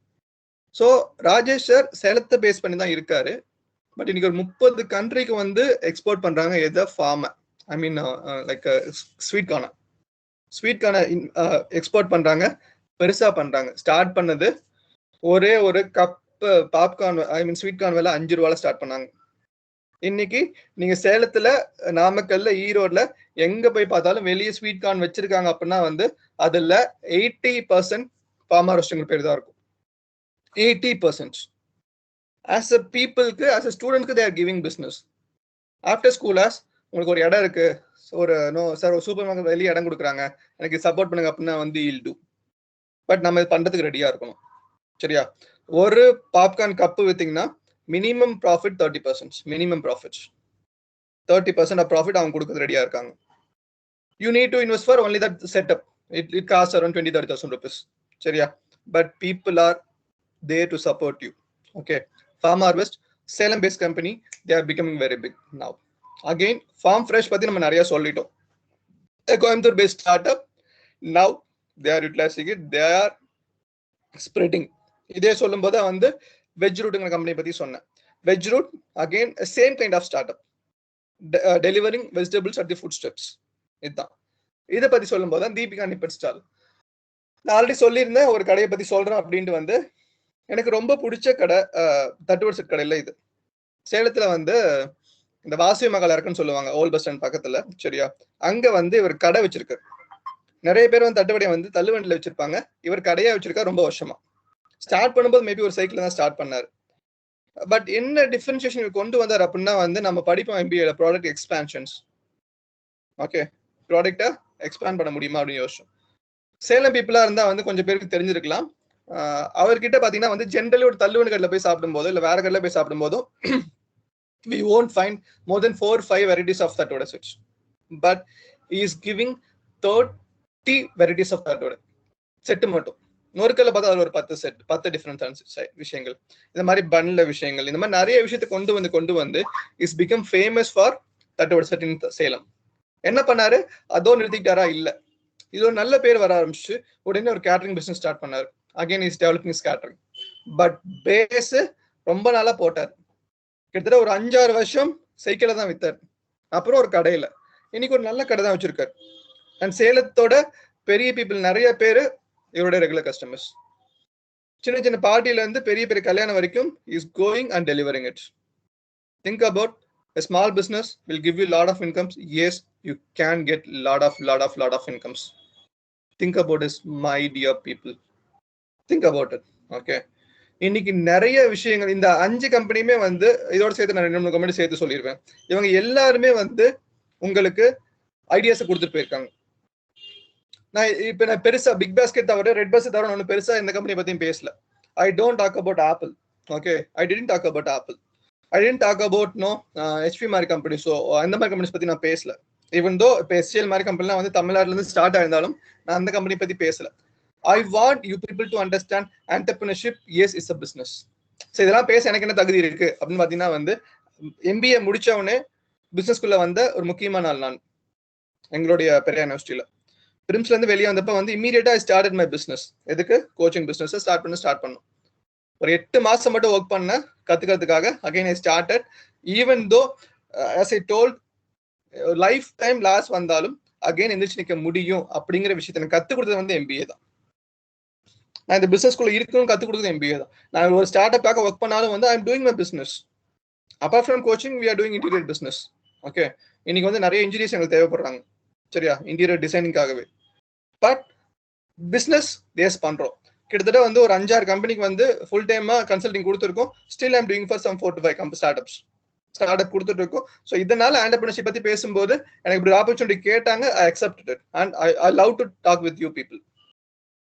So Rajesh sir சேலத்தை பேஸ் பண்ணி தான் இருக்காரு. பட் இன்னைக்கு ஒரு 30 கண்ட்ரிக்கு வந்து எக்ஸ்போர்ட் பண்றாங்க. எதை ஃபார்மை, ஐ மீன் லைக் ஸ்வீட் கார்னை எக்ஸ்போர்ட் பண்றாங்க, பெருசா பண்றாங்க. ஸ்டார்ட் பண்ணது ஒரே ஒரு கப் பாப்கார்ன், ஐ மீன் ஸ்வீட் கார்ன் விலை 5 ரூபாயில ஸ்டார்ட் பண்ணாங்க. இன்னைக்கு நீங்க சேலத்துல, நாமக்கல்ல, ஈரோட்ல எங்க போய் பார்த்தாலும் வெளியே ஸ்வீட் கார்ன் வச்சிருக்காங்க அப்படின்னா வந்து அதுல 80% ஃபார்மா ரெஸ்டாரண்ட் பேர் தான் இருக்கும். 80%. As a peopleக்கு, as a studentக்கு they are giving business. After school as உங்களுக்கு ஒரு இடம் இருக்கு, ஒரு சார் ஒரு சூப்பர் மார்க்கெட் வெளியே இடம் கொடுக்குறாங்க, எனக்கு சப்போர்ட் பண்ணுங்க அப்படின்னா வந்து you'll do. பட் நம்ம இது பண்றதுக்கு ரெடியா இருக்கணும், சரியா? ஒரு பாப்கார்ன் கப்பு வித்தீங்கன்னா minimum profit 30%. Minimum profit 30% of profit அவங்க கொடுக்க ரெடியா இருக்காங்க. You need to invest for only that setup. It costs around 20,000-30,000 rupees, சரியா? But people are there to support you. Okay, Farm Harvest, Salem based company, they are becoming very big now. Again, Farm Fresh பத்தி நம்ம நிறைய சொல்லிட்டோம். A Coimbatore based startup, now they are utilizing it, they are spreading. இதே சொல்லும்போது வந்து veg ரூட்ங்கிற company பத்தி சொன்னேன். Veg root again same kind of startup, delivering vegetables at the food steps. இதுதான் இதை பத்தி சொல்லும்போது தான் தீபிகா நிப்பட் ஸ்டால். நான் ஆல்ரெடி சொல்லியிருந்தேன் ஒரு கடையை பத்தி சொல்றேன் அப்படின்ட்டு. வந்து எனக்கு ரொம்ப பிடிச்ச கடை தட்டுவடை செட் கடையில இது. சேலத்துல வந்து இந்த வாசவி மகால் இருக்குன்னு சொல்லுவாங்க, ஓல்ட் பஸ் ஸ்டாண்ட் பக்கத்துல, சரியா? அங்க வந்து இவர் கடை வச்சிருக்காரு. நிறைய பேர் வந்து தட்டுவடையை வந்து தள்ளுவண்டியில வச்சிருப்பாங்க, இவர் கடையா வச்சிருக்காரு ரொம்ப வருஷமா. ஸ்டார்ட் பண்ணும்போது மேபி ஒரு சைக்கிள் தான் ஸ்டார்ட் பண்ணாரு. பட் என்ன டிஃபரன்சியேஷன் கொண்டு வந்தார் அப்படின்னா வந்து நம்ம படிப்போம் எம்பிஏல ப்ராடக்ட் எக்ஸ்பான்ஷன்ஸ். ஓகே, ப்ராடக்டை எக்ஸ்பேண்ட் பண்ண முடியுமா அப்படின்னு யோசிச்சோம். சேலம் பீப்புளா இருந்தா வந்து கொஞ்சம் பேருக்கு தெரிஞ்சிருக்கலாம். அவர்கிட்ட பாத்தீங்கன்னா வந்து ஜென்ரலி ஒரு தள்ளுவண்டி கடையில போய் சாப்பிடும் போதோ இல்ல வேற கடையில போய் சாப்பிடும் போதோ we won't find more than 4-5 varieties of thattu vadai sweets, but he is giving 30 varieties of thattu vadai set மட்டும். நொறுக்கல்ல பார்த்தா அதுல ஒரு 10 டிஃபரன்ஸ் விஷயங்கள், இந்த மாதிரி பன்ல விஷயங்கள், இந்த மாதிரி நிறைய விஷயத்தை கொண்டு வந்து is become famous for thattu vadai set in Salem. என்ன பண்ணாரு, அதோ நிறுத்திக்கிட்டாரா? இல்ல, இது ஒரு நல்ல பேர் வர ஆரம்பிச்சு உடனே ஒரு கேட்டரிங் பிசினஸ் ஸ்டார்ட் பண்ணாரு. Again is developing is catering. But base ரொம்ப நாளா போட்டார். கிட்டத்தட்ட ஒரு 5-6 வருஷம் சைக்கிளை தான் வித்தார். அப்புறம் ஒரு கடையில இன்னைக்கு ஒரு நல்ல கடை தான் வச்சிருக்காரு. அண்ட் சேலத்தோட பெரிய பீப்புள் நிறைய பேர் இவரோட ரெகுலர் கஸ்டமர்ஸ். சின்ன சின்ன பார்ட்டில இருந்து பெரிய பெரிய கல்யாணம் வரைக்கும் is going and delivering it. Think about a small business will give you lot of incomes. Yes, you can get lot of incomes. Think about this, my dear people. Think about it. Okay. இன்னைக்கு நிறைய விஷயங்கள் இந்த 5 கம்பெனியுமே வந்து இதோட சேர்த்து நான் 2-3 company சேர்த்து சொல்லிடுவேன். இவங்க எல்லாருமே வந்து உங்களுக்கு ஐடியாஸை கொடுத்துட்டு போயிருக்காங்க. நான் பெருசா பிக் பாஸ்கெட் தவிர ரெட் பஸ் தவிர ஒன்றும் பெருசா இந்த கம்பெனி பத்தியும் பேசல. I don't talk about Apple. Okay, I didn't talk about Apple. I didn't talk about HP மாதிரி கம்பெனி. ஸோ அந்த மாதிரி கம்பெனிஸ் பத்தி நான் பேசல. ஈவன் தோ இப்போ SCL மாதிரி கம்பெனிலாம் வந்து தமிழ்நாட்டுல இருந்து ஸ்டார்ட் ஆயிருந்தாலும் நான் அந்த கம்பெனி பத்தி பேசல. I want you people to understand entrepreneurship as is a business. So இதெல்லாம் பேச எனக்கு என்ன தகுதி இருக்கு அப்படின்னு பாத்தீங்கன்னா வந்து MBA முடிச்சவனே பிசினஸ்குள்ள வந்த ஒரு முக்கியமான ஆள் நான். எங்களுடைய பெரிய யூனிவர்சிட்டியில பிரிம்ஸ்ல இருந்து வெளியே வந்தப்ப வந்து இமீடியட்டா ஐ ஸ்டார்டட் மை பிசினஸ். எதுக்கு? கோச்சிங் பிசினஸ் ஸ்டார்ட் பண்ணும். ஒரு 8 மாசம் மட்டும் ஒர்க் பண்ண கத்துக்கிறதுக்காக again I started. Even though as I told life time loss வந்தாலும் அகைன் எந்திரிச்சு நிக்க முடியும் அப்படிங்கிற விஷயத்தை எனக்கு கத்துக் கொடுத்தது வந்து MBA தான். நான் இந்த பிசினஸ்குள்ள இருக்கணும்னு கத்துக் கொடுத்தது MBA தான். நான் ஒரு ஸ்டார்ட் அப்பாக ஒர்க் பண்ணாலும் வந்து I am doing my business. Apart from coaching we are doing interior business. Okay, இன்னைக்கு வந்து நிறைய இன்ஜினியர்ஸ் எங்களுக்கு தேவைப்படுறாங்க. சரியா, இன்டீரியர் டிசைனிங்காகவே. பட் பிசினஸ் பேஸ் பண்றோம். கிட்டத்தட்ட வந்து ஒரு 5-6 கம்பெனிக்கு வந்து ஃபுல் டைமா கன்சல்டிங் கொடுத்துருக்கோம். Still I'm doing for some 4 to 5 start up கொடுத்துட்டு இருக்கோம். ஸோ இதனால என்டர்பிரினர்ஷிப் பத்தி பேசும்போது எனக்கு இப்படி ஆப்பர்ச்சுனிட்டி கேட்டாங்க. I accepted it and I love to talk with you people.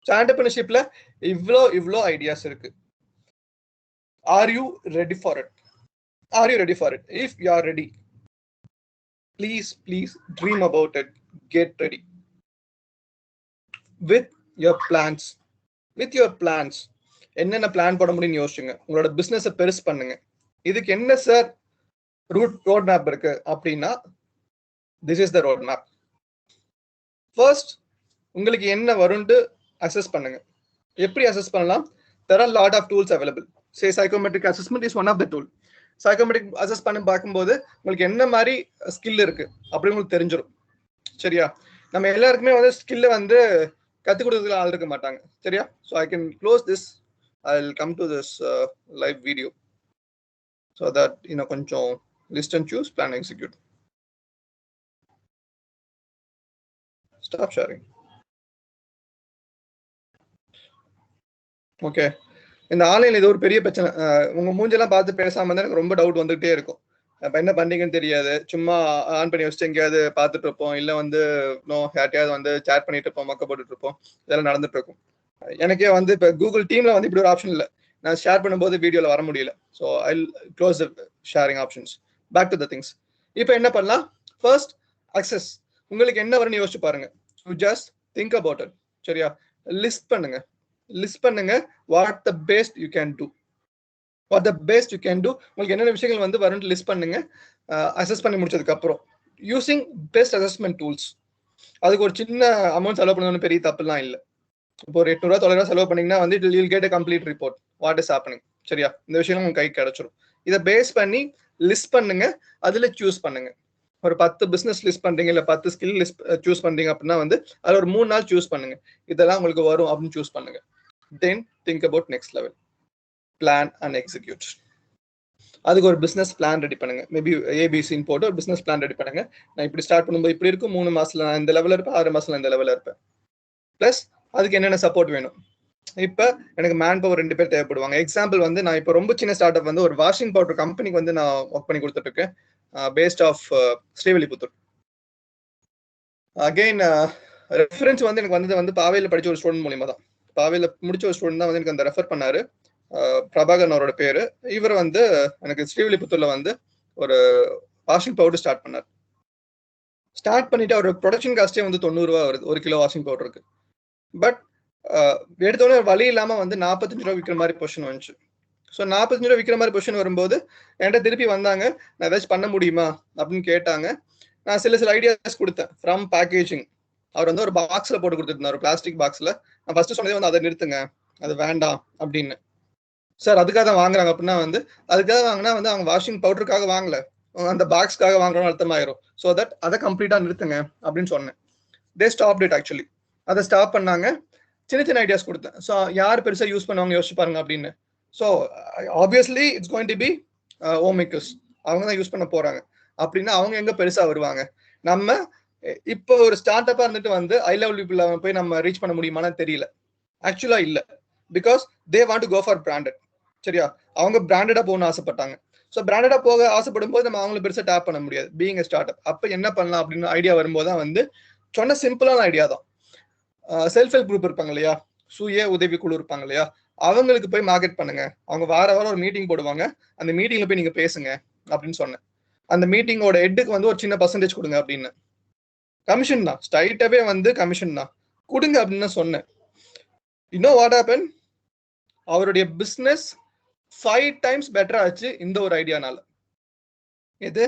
So என்டர்பிரினர்ஷிப்ல இவ்வளோ ஐடியாஸ் இருக்கு. Are you ready for it? Are you ready for it? If you are ready, please dream about it. Get ready with your plans. என்னென்ன plan போட முடியும்னு யோசிச்சுங்க. உங்களோட பிசினஸை பெருசு பண்ணுங்க. இதுக்கு என்ன சார் ரோட் மேப் இருக்கு அப்படின்னா, this is the road map. First உங்களுக்கு என்ன வரும்னு அசஸ் பண்ணுங்க. எப்படி அசஸ் பண்ணலாம்? there are lot of tools available. Say psychometric assessment is one of the tool. Psychometric assess பண்ணி பார்க்கும்போது உங்களுக்கு என்ன மாதிரி ஸ்கில் இருக்கு அப்படி உங்களுக்கு தெரிஞ்சிடும். சரியா, நம்ம எல்லாருக்குமே வந்து ஸ்கில்ல வந்து கற்றுக் கொடுக்கறதுல ஆள் இருக்க மாட்டாங்க. சரியா, so I can close this. I will come to this live video so that இன்னும் கொஞ்சம் list and choose, plan, execute. Stop sharing. Okay, இந்த ஆன்லைன்ல இது ஒரு பெரிய பிரச்சனை. உங்க மூஞ்செல்லாம் பார்த்து பேசாம இருந்தா எனக்கு ரொம்ப டவுட் வந்துகிட்டே இருக்கும். அப்ப என்ன பண்றீங்கன்னு தெரியாது. சும்மா ஆன் பண்ணி வச்சுட்டு எங்கேயாவது பார்த்துட்டு இருப்போம், இல்ல வந்து யார்ட்டையாவது வந்து சேட் பண்ணிட்டு இருப்போம், மக்க போட்டுட்டு இருப்போம். இதெல்லாம் நடந்துட்டு இருக்கும். எனக்கே வந்து இப்ப கூகுள் டீம்ல வந்து இப்படி ஒரு ஆப்ஷன் இல்லை. நான் ஷேர் பண்ணும்போது வீடியோல வர முடியல. So I close the sharing options. Back to the things. இப்போ என்ன பண்ணலாம்? First access. உங்களுக்கு என்ன வரும்னு யோசிச்சு பாருங்க. Just think about it. சரியா, லிஸ்ட் பண்ணுங்க. What the best you can do. உங்களுக்கு என்னென்ன விஷயங்கள் வந்து வரும்னு லிஸ்ட் பண்ணுங்க. அசஸ் பண்ணி முடிச்சதுக்கு அப்புறம் யூசிங் பெஸ்ட் அசஸ்மெண்ட் டூல்ஸ். அதுக்கு ஒரு சின்ன அமௌண்ட் செலவு பண்ணணும், பெரிய தப்புலாம் இல்லை. இப்போ ஒரு 800 $900 செலவு பண்ணீங்கன்னா வந்து it will get a complete report what is happening. சரியா, இந்த விஷயம் உங்க கைக்கு கிடைச்சிடும். இதை பேஸ் பண்ணி லிஸ்ட் பண்ணுங்க. அதுல சூஸ் பண்ணுங்க. ஒரு 10 பிசினஸ் லிஸ்ட் பண்றீங்க, இல்ல 10 ஸ்கில் லிஸ்ட் சூஸ் பண்றீங்க அப்படின்னா வந்து அதுல ஒரு 3 நாள் சூஸ் பண்ணுங்க. இதெல்லாம் உங்களுக்கு வரும் அப்படின்னு சூஸ் பண்ணுங்க. Then think about next level. Plan and execute. அதுக்கு ஒரு பிசினஸ் பிளான் ரெடி பண்ணுங்க. மேபி ஏபிசின்னு போட்டு ஒரு பிசினஸ் பிளான் ரெடி பண்ணுங்க. நான் இப்படி ஸ்டார்ட் பண்ணும்போது இப்படி இருக்கும், 3 மாசத்துல நான் இந்த லெவலில் இருப்பேன், 6 மாசத்துல இந்த லெவலில் இருப்பேன். பிளஸ் அதுக்கு என்னென்ன சப்போர்ட் வேணும். இப்போ எனக்கு மேன் பவர் 2 பேர் தேவைப்படுவாங்க. எக்ஸாம்பிள் வந்து நான் இப்போ ரொம்ப சின்ன ஸ்டார்ட் அப் வந்து ஒரு வாஷிங் பவுடர் கம்பெனிக்கு வந்து நான் ஒர்க் பண்ணி கொடுத்துட்டு இருக்கேன். Based of Srivilliputhur. Again reference வந்து எனக்கு வந்தது வந்து பாவையில் படிச்ச ஒரு ஸ்டூடெண்ட் மூலியமா தான். பாவையில் முடிச்ச ஒரு ஸ்டூடெண்ட் தான் வந்து எனக்கு அந்த ரெஃபர் பண்ணாரு. பிரபாகரன் அவரோட பேரு. இவர் வந்து எனக்கு ஸ்ரீவில்லிபுத்தூர்ல வந்து ஒரு வாஷிங் பவுடர் ஸ்டார்ட் பண்ணார். ஸ்டார்ட் பண்ணிட்டு அவர் ப்ரொடக்ஷன் காஸ்டே வந்து 90 ரூபா வருது 1 கிலோ வாஷிங் பவுடருக்கு. பட் எடுத்தோடனே வழி இல்லாம வந்து 45 ரூபா விற்கிற மாதிரி பொசிஷன் வந்துச்சு. ஸோ 45 ரூபா விற்கிற மாதிரி பொசிஷன் வரும்போது என்கிட்ட திருப்பி வந்தாங்க. நான் ஏதாச்சும் பண்ண முடியுமா அப்படின்னு கேட்டாங்க. நான் சில ஐடியாஸ் கொடுத்தேன். ஃப்ரம் பேக்கேஜிங், அவர் வந்து ஒரு பாக்ஸ்ல போட்டு கொடுத்துருந்தார், ஒரு பிளாஸ்டிக் பாக்ஸ்ல. நான் ஃபர்ஸ்ட் சொன்னதே வந்து அதை நிறுத்துங்க, அது வேண்டாம் அப்படின்னு. சார் அதுக்காக தான் வாங்குறாங்க அப்படின்னா வந்து அதுக்காக வாங்கினா வந்து அவங்க வாஷிங் பவுடருக்காக வாங்கல, அந்த பாக்ஸ்க்காக வாங்குறோம்னு அர்த்தமாயிரும். ஸோ தட் அதை கம்ப்ளீட்டா நிறுத்துங்க அப்படின்னு சொன்னேன். தே ஸ்டாப்ட் இட் ஆக்சுவலி. அதை ஸ்டாப் பண்ணாங்க. சின்ன சின்ன ஐடியாஸ் கொடுத்தேன். ஸோ யார் பெருசாக யூஸ் பண்ணுவாங்க யோசிச்சு பாருங்க அப்படின்னு. So obviously it's going to be home makers. அவங்க தான் யூஸ் பண்ண போறாங்க. அப்படின்னா அவங்க எங்க பெருசா வருவாங்க? நம்ம இப்போ ஒரு ஸ்டார்ட் அப்பா இருந்துட்டு வந்து ஐ லெவல் பீப்புள் போய் நம்ம ரீச் பண்ண முடியுமான்னு தெரியல. ஆக்சுவலா இல்ல. Because they want to go for branded. சரியா? அவங்க பிராண்டடா போகணும்னு ஆசைப்பட்டாங்க. ஸோ பிராண்டடா போக ஆசைப்படும் போது நம்ம அவங்களை பெருசா டேப் பண்ண முடியாது. Being a start up. அப்ப என்ன பண்ணலாம் அப்படின்னு ஐடியா வரும்போது தான் வந்து சொன்ன சிம்பிளான ஐடியா தான். செல்ஃப் ஹெல்ப் குரூப் இருப்பாங்க இல்லையா, சுய உதவி குழு இருப்பாங்க இல்லையா, அவங்களுக்கு போய் மார்க்கெட் பண்ணுங்க. அவங்க வாரம் ஒரு மீட்டிங் போடுவாங்க. அந்த மீட்டிங்ல போய் நீங்க பேசுங்க அப்படின்னு சொன்னேன். அந்த மீட்டிங்கோட ஹெட்டுக்கு வந்து ஒரு சின்ன பர்சன்டேஜ் கொடுங்க அப்படின்னு. கமிஷன் தான், ஸ்ட்ரைட்டாவே வந்து கமிஷன் தான் கொடுங்க அப்படின்னு சொன்னேன். இன்னும் வாட் ஹேப்பன், அவருடைய பிசினஸ் 5 times பெட்டர் ஆச்சு இந்த ஒரு ஐடியானால. இது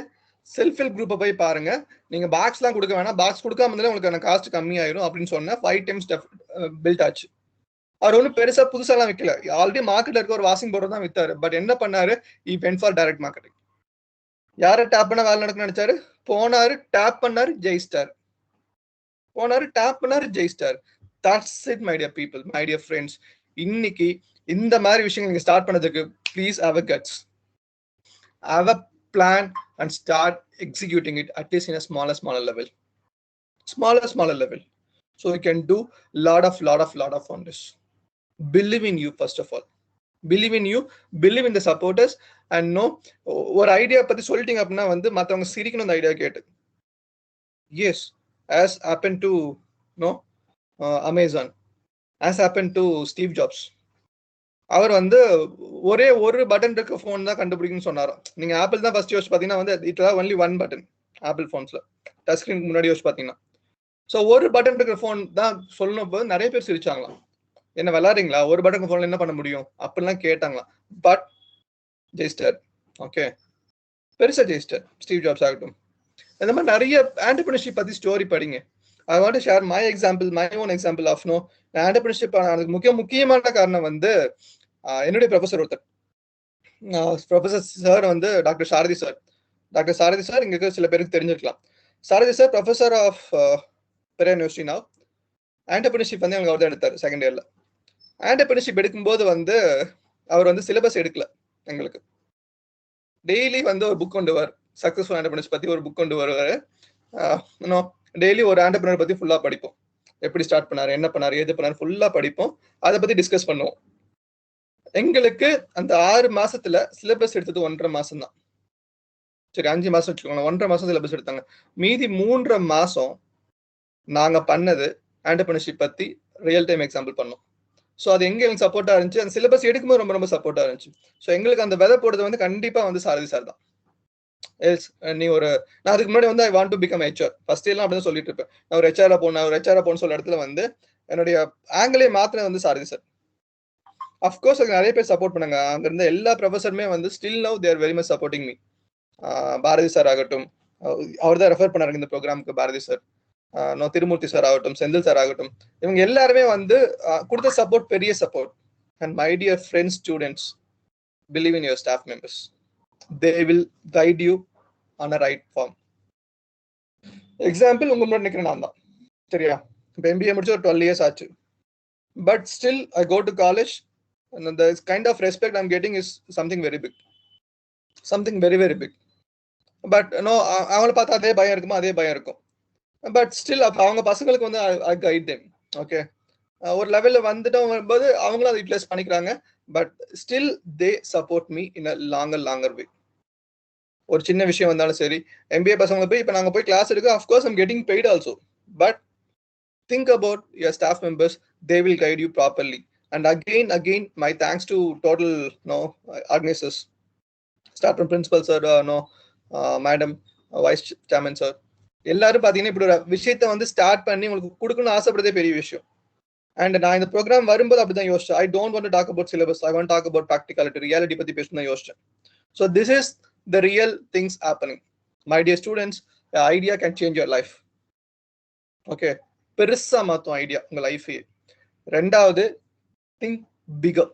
செல்ஃப் ஹெல்ப் குரூப்பை போய் பாருங்க. நீங்க பாக்ஸ் எல்லாம் கொடுக்க வேணாம், பாக்ஸ் கொடுக்காம இருந்தாலும் உங்களுக்கு காஸ்ட் கம்மி ஆயிரும் அப்படின்னு சொன்ன 5 times பில்ட் ஆச்சு. அவர் ஒன்றும் பெருசா புதுசாலாம் விற்கல. ஆல்ரெடி மார்க்கெட்ல இருக்க ஒரு வாஷிங் பவுடர் தான் வித்தாரு. பட் என்ன பண்ணாரு, he went for direct marketing. யாரை டேப் பண்ண வேலை நடக்குன்னு நினைச்சாரு, போனாரு, டேப் பண்ணாரு, ஜெயிஸ்டார். போனாரு, டேப் பண்ணாரு, ஜெயிஸ்டார். That's it my dear people, my dear friends. இன்னைக்கு இந்த மாதிரி விஷயங்கள் நீங்க ஸ்டார்ட் பண்ணதுக்கு please have a guts, have a plan and start executing it at least in a smaller level. Smaller level. So you can do lot of on this. Believe in you first of all. Believe in you, believe in the supporters, and no ஒரு idea பத்தி சொல்லிட்டீங்க அப்படின்னா வந்து மற்றவங்க சிரிக்கணும் அந்த idea கேட்டு. Yes, as happened to Amazon, as happened to Steve Jobs. அவர் வந்து ஒரே ஒரு பட்டன் இருக்க ஃபோன் தான் கண்டுபிடிக்குன்னு சொன்னாரோ. நீங்க ஆப்பிள் தான் ஃபர்ஸ்ட் யோசிச்சு பாத்தீங்கன்னா வந்து it have only one button. Apple போன்ஸ்ல டச் ஸ்கிரீனுக்கு முன்னாடி யோசிச்சு பாத்தீங்கன்னா, ஸோ ஒரு பட்டன் இருக்கிற ஃபோன் தான் சொல்லணும் போது நிறைய பேர் சிரிச்சாங்களாம். என்ன விளாடுறீங்களா, ஒரு பட்டன் ஃபோன்ல என்ன பண்ண முடியும் அப்படிலாம் கேட்டாங்களாம். பட் ஜெயிஸ்டர். ஓகே, பெருசா ஜெயிஸ்டர் ஸ்டீவ் ஜாப்ஸ் ஆகட்டும். இந்த மாதிரி நிறைய ஆண்டர்பிரினர்ஷிப் பத்தி ஸ்டோரி படிங்க. I want to share my example, my own example of entrepreneurship ஆனதுக்கு முக்கியமான காரணம் வந்து என்னுடைய ப்ரொஃபஸர் ஒருத்தர், ப்ரொஃபஸர் சார் வந்து doctor Sarathi sir. Doctor Sarathi sir இங்க சில பேருக்கு தெரிஞ்சிருக்கலாம். Sarathi sir professor of Periyar university now. Entrepreneurship வந்து எங்களுக்கு அவர் தான் எடுத்தார் செகண்ட் இயர்ல. ஆண்டர்பிரினர்ஷிப் எடுக்கும்போது வந்து அவர் வந்து சிலபஸ் எடுக்கல. எங்களுக்கு டெய்லி வந்து ஒரு புக் கொண்டு வருவார். சக்சஸ்ஃபுல் ஆண்டர்பிரினர்ஸ் பத்தி ஒரு புக் கொண்டு வருவாரு. டெய்லி ஒரு ஆண்டர்பிரினர் பத்தி ஃபுல்லா படிப்போம். எப்படி ஸ்டார்ட் பண்ணாரு, என்ன பண்ணாரு, எது பண்ணாரு ஃபுல்லா படிப்போம். அதை பத்தி டிஸ்கஸ் பண்ணுவோம். எங்களுக்கு அந்த 6 மாசத்துல சிலபஸ் எடுத்தது 1.5 மாசம் தான். சரி, 5 மாசம் வச்சுக்கோங்க, 1.5 மாசம் சிலபஸ் எடுத்தாங்க. மீதி 3.5 மாசம் நாங்க பண்ணது ஆண்டர்பிரினர்ஷிப் பத்தி ரியல் டைம் எக்ஸாம்பிள் பண்ணோம். ஸோ அது எங்க எங்களுக்கு சப்போர்ட்டா இருந்துச்சு. அந்த சிலபஸ் எடுக்கும்போது ரொம்ப சப்போர்ட்டா இருந்துச்சு. ஸோ எங்களுக்கு அந்த விதை போடுறது வந்து கண்டிப்பா வந்து சாரதி சார் தான். நீ ஒரு நான் அதுக்கு முன்னாடி வந்து ஐ want to become HR first எல்லாம் அப்படிதான் சொல்லிட்டு இருப்பேன். நான் ஒரு HR போன சொல்ல இடத்துல வந்து என்னுடைய ஆங்கிலே மாத்திரம் வந்து சாரதி சார். அஃப்கோர்ஸ் அதுக்கு நிறைய பேர் சப்போர்ட் பண்ணாங்க. அங்க இருந்த எல்லா ப்ரொஃபஸருமே வந்து still now there very much supporting me. Bharathi sir ஆகட்டும், அவர் தான் ரெஃபர் பண்ணாருங்க இந்த ப்ரோக்ராமுக்கு. பாரதி சார், திருமூர்த்தி சார் ஆகட்டும், செந்தில் சார் ஆகட்டும், இவங்க எல்லாருமே வந்து கொடுத்த சப்போர்ட் பெரிய support. And my dear friends, students, believe in your staff members. They will guide you on a right form. Example உங்க முன்னாடி நிற்கிறேன் நான் தான். சரியா? இப்போ MBA முடிச்சு ஒரு 12 years ஆச்சு. But still I go to college. And the kind of respect I'm getting is something very big. Something very, very big. But அவங்கள பார்த்தா அதே பயம் இருக்குமா? அதே பயம் இருக்கும். பட் ஸ்டில் அவங்க பசங்களுக்கு வந்து ஐ கைட் தெம். ஓகே, ஒரு லெவல்ல வந்துட்டோம் வரும்போது அவங்களும் அதை யூட்டிலைஸ் பண்ணிக்கிறாங்க. But still they support me in a longer way. ஒரு சின்ன விஷயம் வந்தாலும் சரி, MBA பசங்களை போய் இப்போ நாங்கள் போய் கிளாஸ் எடுக்க, of course I'm getting paid also. But think about your staff members, they will guide you properly. And again, my thanks to total organizers. Start from principal sir, madam, vice chairman sir. எல்லாரும் பாத்தீங்கன்னா இப்படி ஒரு விஷயத்த வந்து start பண்ணி உங்களுக்கு கொடுக்கணும்னு ஆசைப்படுறதே பெரிய விஷயம். அண்ட் நான் இந்த ப்ரோக்ராம் வரும்போது அப்படிதான் யோசிச்சேன். I don't want to talk about syllabus, I want talk about practicality, reality பத்தி பேசணும் தான் யோசிச்சேன். So this is the real things happening. My dear students, idea can change your life. Okay, பெருசா மாத்தும் ஐடியா உங்க லைஃபையே. ரெண்டாவது, think bigger.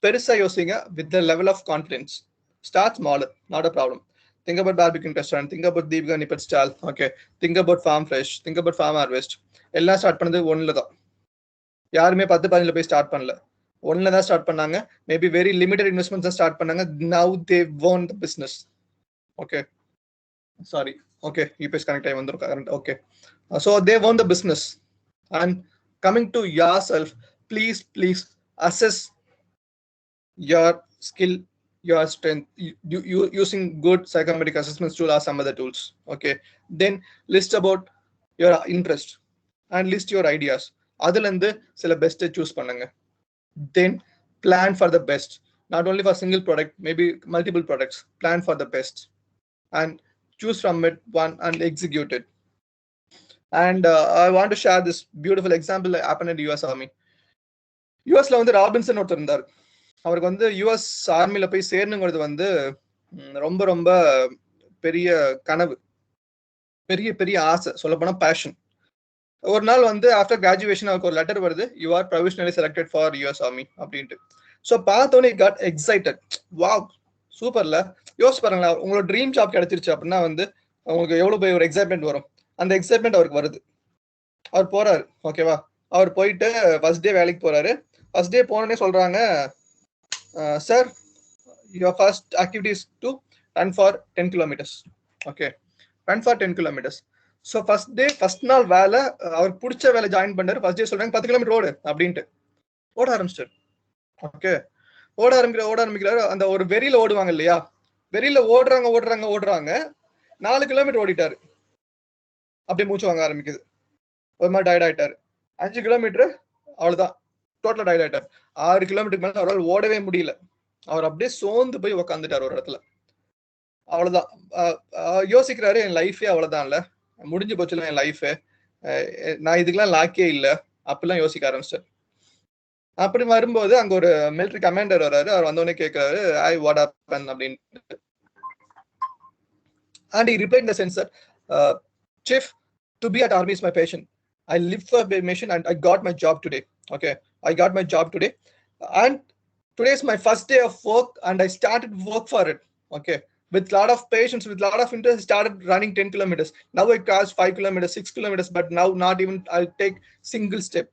பெருசா யோசிங்க with the level of confidence. Start smaller, not a problem. Think about Barbecuing Restaurant. Think about Deepika Nippet Stall. Okay. Think about Farm Fresh. Think about Farm Harvest. எல்லாம் start பண்ணது ஒன்ல தான். யாருமே 10-15 போய் start பண்ணல. ஒன்ல தான் ஸ்டார்ட் பண்ணாங்க. மேபி வெரி லிமிடெட் இன்வெஸ்ட்மெண்ட்ஸ் தான் ஸ்டார்ட் பண்ணாங்க. Now they won the business. Okay. Sorry. Okay. UPS connect ஆகி வந்திருக்கா. Okay. So they won the business. And coming to yourself, please assess your skill, your strength, you using good psychometric assessment tool or some other tools. Okay. Then list about your interest and list your ideas. Adulande sila best choose pannunga. Then plan for the best. Not only for single product, maybe multiple products. Plan for the best and choose from it one and execute it. And I want to share this beautiful example that happened in US Army. US la வந்து Robinson ஒருத்தர் இருந்தார். அவருக்கு வந்து US ஆர்மியில போய் சேரணுங்கிறது வந்து ரொம்ப ரொம்ப பெரிய கனவு, பெரிய பெரிய ஆசை, சொல்லப்போனா பேஷன். ஒரு நாள் வந்து ஆஃப்டர் கிராஜுவேஷன் அவருக்கு ஒரு லெட்டர் வருது, you are provisionally selected for US army அப்படின்ட்டு. ஸோ பார்த்தோன்னே காட் எக்ஸைட்டட். வாவ், சூப்பர்ல. யோசிச்சு பாருங்களேன், உங்களோட ட்ரீம் ஜாப் கிடைச்சிருச்சு அப்படின்னா வந்து உங்களுக்கு எவ்வளவு போய் ஒரு எக்ஸைட்மெண்ட் வரும். அந்த எக்ஸைட்மெண்ட் அவருக்கு வருது. அவர் போறாரு. ஓகேவா, அவர் போயிட்டு ஃபர்ஸ்ட் டே வேலைக்கு போறாரு. ஃபர்ஸ்ட் டே போனோடனே சொல்றாங்க, sir your first activity is to run for 10 kilometers. Okay, run for 10 kilometers. So first day, first நாள் வேலை, அவர் பிடிச்ச வேலை ஜாயின் பண்ணாரு. ஃபர்ஸ்ட் டே சொல்றாங்க 10 கிலோமீட்டர் ஓடு அப்படின்ட்டு. ஓட ஆரம்பிச்சிட்டாரு. ஓகே, ஓட ஆரம்பிக்கிறாரு. அந்த ஒரு வெறியில ஓடுவாங்க இல்லையா, வெறியில ஓடுறாங்க 4 கிலோமீட்டர் ஓடிட்டாரு. அப்படியே மூச்சு வாங்க ஆரம்பிக்குது. ஒரு மாதிரி டயர்ட் ஆயிட்டாரு. 5 கிலோமீட்டர் அவ்வளவுதான், டோட்டலா டயர்ட் ஆயிட்டார். 6 கிலோமீட்டருக்கு மேல அவரால் ஓடவே முடியல. அவர் அப்படியே சோர்ந்து போய் உக்காந்துட்டார் ஒரு இடத்துல. அவ்வளவுதான். யோசிக்கிறாரு, என் லைஃபே அவ்வளவுதான்ல, முடிஞ்சு போச்சுல என் லைஃபே, நான் இதுக்கெல்லாம் லாக்கே இல்லை அப்படிலாம் யோசிக்க ஆரம்பிச்சார். அப்படி வரும்போது அங்க ஒரு மிலிட்டரி கமாண்டர் வர்றாரு. அவர் வந்தோடனே கேட்கிறாரு, ஐ வாட் ஹேப்பன் அப்படின்னு. And he replied in the sense that, Chief, to be at army is my passion. I live for my mission and I got my job today. Okay, I got my job today. And today is my first day of work and I started work for it. Okay, with lot of patience, with lot of interest, started running 10 kilometers. Now I crossed 5 kilometers, 6 kilometers, but now not even I'll take single step.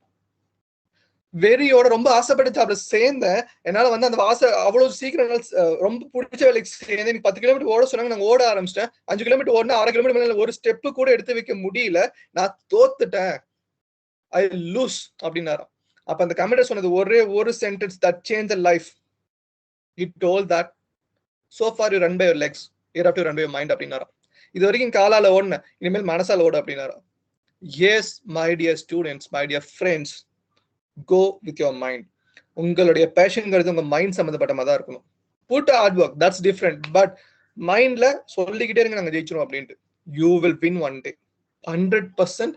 வெறியோட ரொம்ப ஆசைப்பட்ட ஜாப்ல சேர்ந்தேன். என்னால வந்து அந்த ஆசை அவ்வளவு சீக்கிரம் ரொம்ப பிடிச்ச வேலைக்கு சேர்ந்து எனக்கு 10 கிலோமீட்டர் ஓட சொன்னாங்க. நாங்க ஓட ஆரம்பிச்சிட்டேன். 5 கிலோமீட்டர் ஓடினா 6 கிலோமீட்டர் மேல ஒரு ஸ்டெப்பு கூட எடுத்து வைக்க முடியல. நான் தோத்துட்டேன், ஐ லூஸ் அப்படின்னாராம். அப்ப அந்த கமெண்டர் சொன்னது ஒரே ஒரு sentence that changed the life. He told that so far you run by your legs, you have to run by your mind அப்படின்னாராம். இது வரைக்கும் காலால ஓடுன, இனிமேல் மனசால ஓட அப்படின்னாராம். Yes, my dear students, my dear friends, go with your mind. உங்களுடைய பேஷன்ங்கிறது உங்க மைண்ட் சம்பந்தப்பட்டமா தான் இருக்கணும். Put hard work, that's different, but மைண்ட்ல சொல்லிக்கிட்டே இருங்க நாங்க ஜெயிச்சிரும் அப்படின்ட்டு. You will win one day, 100%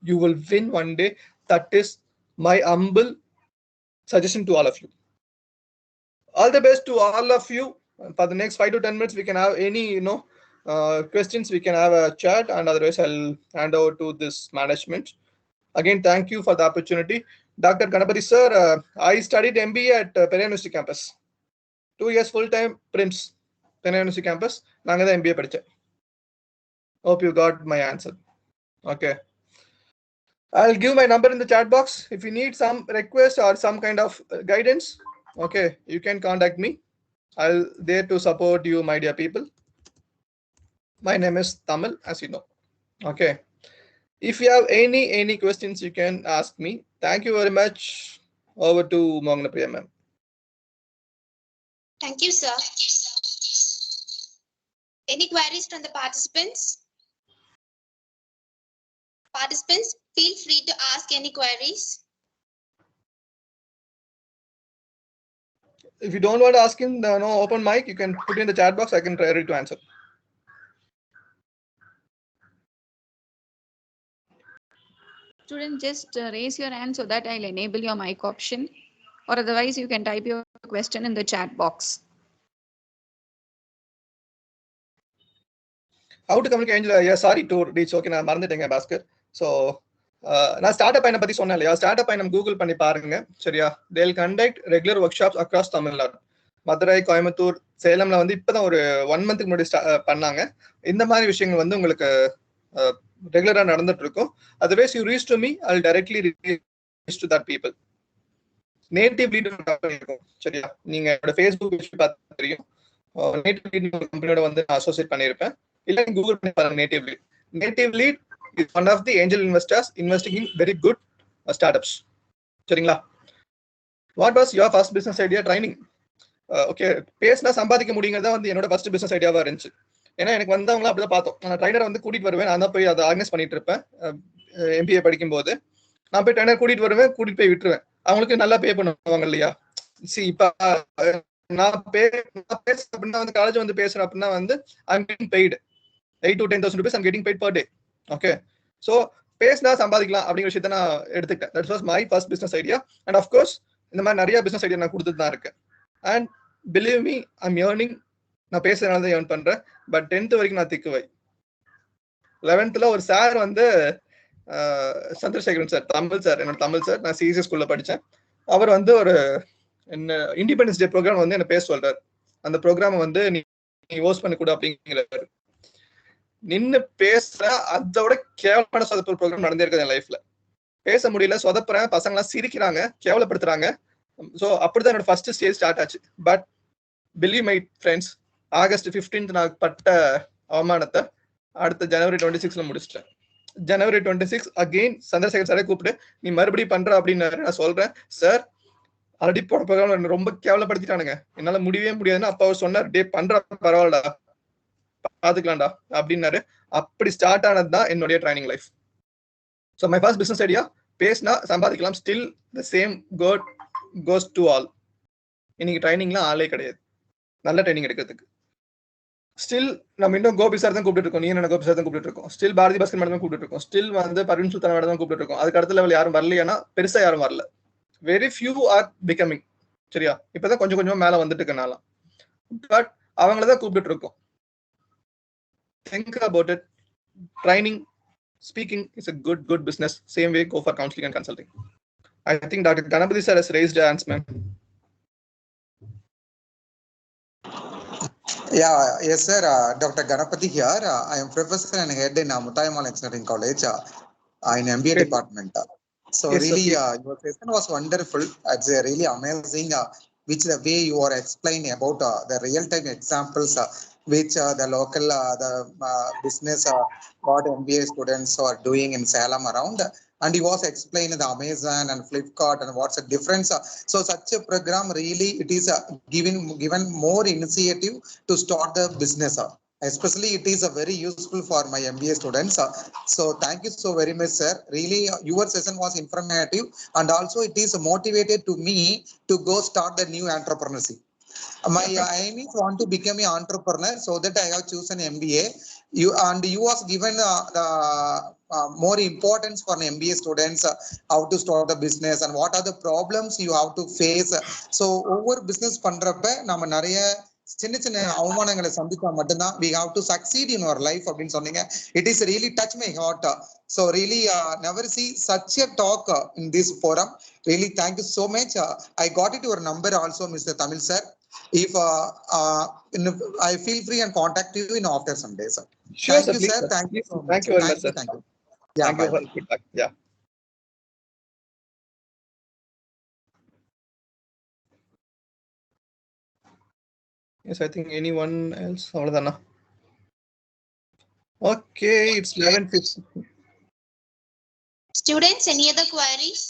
you will win one day. That is my humble suggestion to all of you. All the best to all of you. For the next 5 to 10 minutes we can have any questions, we can have a chat, and otherwise I'll hand over to this management. Again, thank you for the opportunity. Dr. Ganapathy sir, I studied MBA at Penna University campus. 2 years full time PRIMS, Penna University campus. Nanga da MBA padichen. Hope you got my answer. Okay, I'll give my number in the chat box. If you need some request or some kind of guidance, okay, you can contact me. I'll there to support you, my dear people. My name is Tamil, as you know. Okay, if you have any questions, you can ask me. Thank you very much. Over to Mognapriya ma'am. Thank you, sir. Any queries from the participants? Participants, feel free to ask any queries. If you don't want to ask him, no open mic, you can put in the chat box. I can try to answer. Student, just raise your hand so that I'll enable your mic option, or otherwise you can type your question in the chat box. How to communicate, Angela? Yeah, sorry to reach. Okay, நான் மறந்துட்டேங்க Bhaskar. So நான் start up பையனை பத்தி சொன்னேன் இல்லையா, start up பையனை Google பண்ணி பாருங்க சரியா. They'll conduct regular workshops across Tamil Nadu. Madurai, Coimbatore, சேலம்ல வந்து இப்பதான் ஒரு 1 மந்த்துக்கு முன்னாடி பண்ணாங்க. இந்த மாதிரி விஷயங்கள் வந்து உங்களுக்கு ரெகுலரா நடந்துட்டு இருக்கும். Otherwise you reach to me, I will directly reach to that people. Native lead இருக்கும் சரியா? நீங்க என்னோட ஃபேஸ்புக் பேஜ் பார்த்து தெரியும். நேட்டிவ் லீட் கம்பெனியோட வந்து நான் அசோசியேட் பண்ணியிருப்பேன். இல்ல கூகுள் பண்ணி பாருங்க Native Lead. Native Lead is one of the angel investors investing in very good startups. சரிங்களா? What was your first business idea training? Okay, பேசினா சம்பாதிக்க முடியுங்கிறதா வந்து என்னோட ஃபர்ஸ்ட் பிசினஸ் ஐடியாவா இருந்துச்சு. ஏன்னா எனக்கு வந்தவங்களும் அப்படிதான் பார்த்தோம். நான் ட்ரைனரை வந்து கூட்டிட்டு வருவேன், நான் தான் போய் அதை ஆர்கனைஸ் பண்ணிட்டு இருப்பேன். MBA படிக்கும் போது நான் போய் ட்ரைனர் கூட்டிட்டு வருவேன், கூட்டிட்டு போய் விட்டுருவேன். அவங்களுக்கு நல்லா பே பண்ணுவாங்க இல்லையா? இப்ப நான் பேசுறேன் அப்படின்னா வந்து காலேஜ் வந்து பேசுறேன் அப்படின்னா வந்து I'm getting paid 8,000 to 10,000 rupees. I'm getting paid per day. Okay, so பேசினா சம்பாதிக்கலாம் அப்படிங்கிற விஷயத்த நான் எடுத்துக்கிட்டேன். That was my first business idea. And of course இந்த மாதிரி நிறைய பிசினஸ் ஐடியா நான் கொடுத்துட்டு தான் இருக்கேன். And believe me, I'm earning. நான் பேசுறதுனால தான் ஏர்ன் பண்றேன். பட் 10th வரைக்கும் நான் திக்குவை. 11th ஒரு சார் வந்து சந்திரசேகரன் சார், தமிழ் சார், என்னோட தமிழ் சார், நான் CSE ஸ்கூல்ல படித்தேன். அவர் வந்து ஒரு என்ன இண்டிபெண்டன்ஸ் டே ப்ரோக்ராம் வந்து என்ன பேச சொல்றாரு. அந்த ப்ரோக்ராம் வந்து நீ ஹோஸ்ட் பண்ண கூட அப்படிங்கிறாரு. நின்று பேசுற அதோட கேவலமான சொதப்பல் ப்ரோக்ராம் நடந்தே இருக்குது என் லைஃப்ல. பேச முடியல, சொதப்புறேன், பசங்க எல்லாம் சிரிக்கிறாங்க, கேவலப்படுத்துறாங்க. ஸோ அப்படிதான் என்னோட ஃபர்ஸ்ட் ஸ்டேஜ் ஸ்டார்ட் ஆச்சு. But believe my friends, August 15th நான் பட்ட அவமானத்தை அடுத்த January 26 முடிச்சிட்டேன். January 26 அகெயின் சந்திரசேகர் சாரை கூப்பிட்டு நீ மறுபடியும் பண்ற அப்படின்னாரு. நான் சொல்றேன், சார் ஆல்ரெடி போட ப்ரோக்ராம் ரொம்ப கேவலப்படுத்திட்டானுங்க, என்னால முடியவே முடியாதுன்னு. அப்ப அவர் சொன்னார், டே பண்ற பரவாயில்லடா, பாத்துக்கலாம்டா அப்படின்னாரு. அப்படி ஸ்டார்ட் ஆனது தான் என்னுடைய training life. So my first business idea, பேசினா சம்பாதிக்கலாம். Still the same code goes to all. இன்னைக்கு ட்ரைனிங்லாம் ஆளே கிடையாது நல்ல ட்ரைனிங் எடுக்கிறதுக்கு. ஸ்டில் நம்ம இன்னும் கோபி சார் தான் கூப்பிட்டு இருக்கோம், நீ என்ன கோபி சார் தான் கூப்பிட்டு இருக்கோம். ஸ்டில் பாரதி பாஸ்கர் மேடம் தான் கூப்பிட்டு இருக்கோம். ஸ்டில் வந்து பர்வீன் சுல்தான் மேடம் தான் கூப்பிட்டு இருக்கோம். அதுக்கு அடுத்த லெவல் யாரும் வரலையானா பெருசா யாரும் வரல. Very few are becoming. சரியா? இப்பதான் கொஞ்சம் கொஞ்சமா மேல வந்துட்டு இருக்கனால, பட் அவங்களதான் கூப்பிட்டு இருக்கோம். Think about it. Training, speaking is a good business. Same way, go for counseling and consulting. I think Dr. Ganapathy sir has raised hands, ma'am. Yeah, yes, sir. Dr. Ganapathy here. I am professor and head in Mutayammal Engineering College in MBA Great. department. So Yes, really, sir. your session was wonderful. It's really amazing. Which the way you are explaining about the real-time examples, which the local business what MBA students are doing in Salem around, and he was explaining the Amazon and Flipkart and what's the difference. So such a program really it is given more initiative to start the business. Especially it is very useful for my MBA students. So thank you so very much, sir. Really, your session was informative, and also it is motivated to me to go start the new entrepreneurship. My aim is want to become an entrepreneur, so that I have chosen MBA. You was given the more importance for MBA students, how to start a business and what are the problems you have to face. So over business பண்றப்ப நம்ம நிறைய சின்ன சின்ன அவமானங்களை சந்திச்சா மட்டும்தான் we have to succeed in our life அப்படின்னு சொன்னீங்க. It is really touch my heart. So really never see such a talk in this forum. Really thank you so much. I got it your number also, Mr. Tamil sir. If I feel free and contact you in after some days. Sure, Thank sir, you, please, sir. sir. Thank you Please, so much. thank you very much, sir. Thank you. Yeah, Thank you for the feedback. Yeah. Yes, I think anyone else? அவ்வளவுதானா? Okay, it's 11:50. Students, any other queries?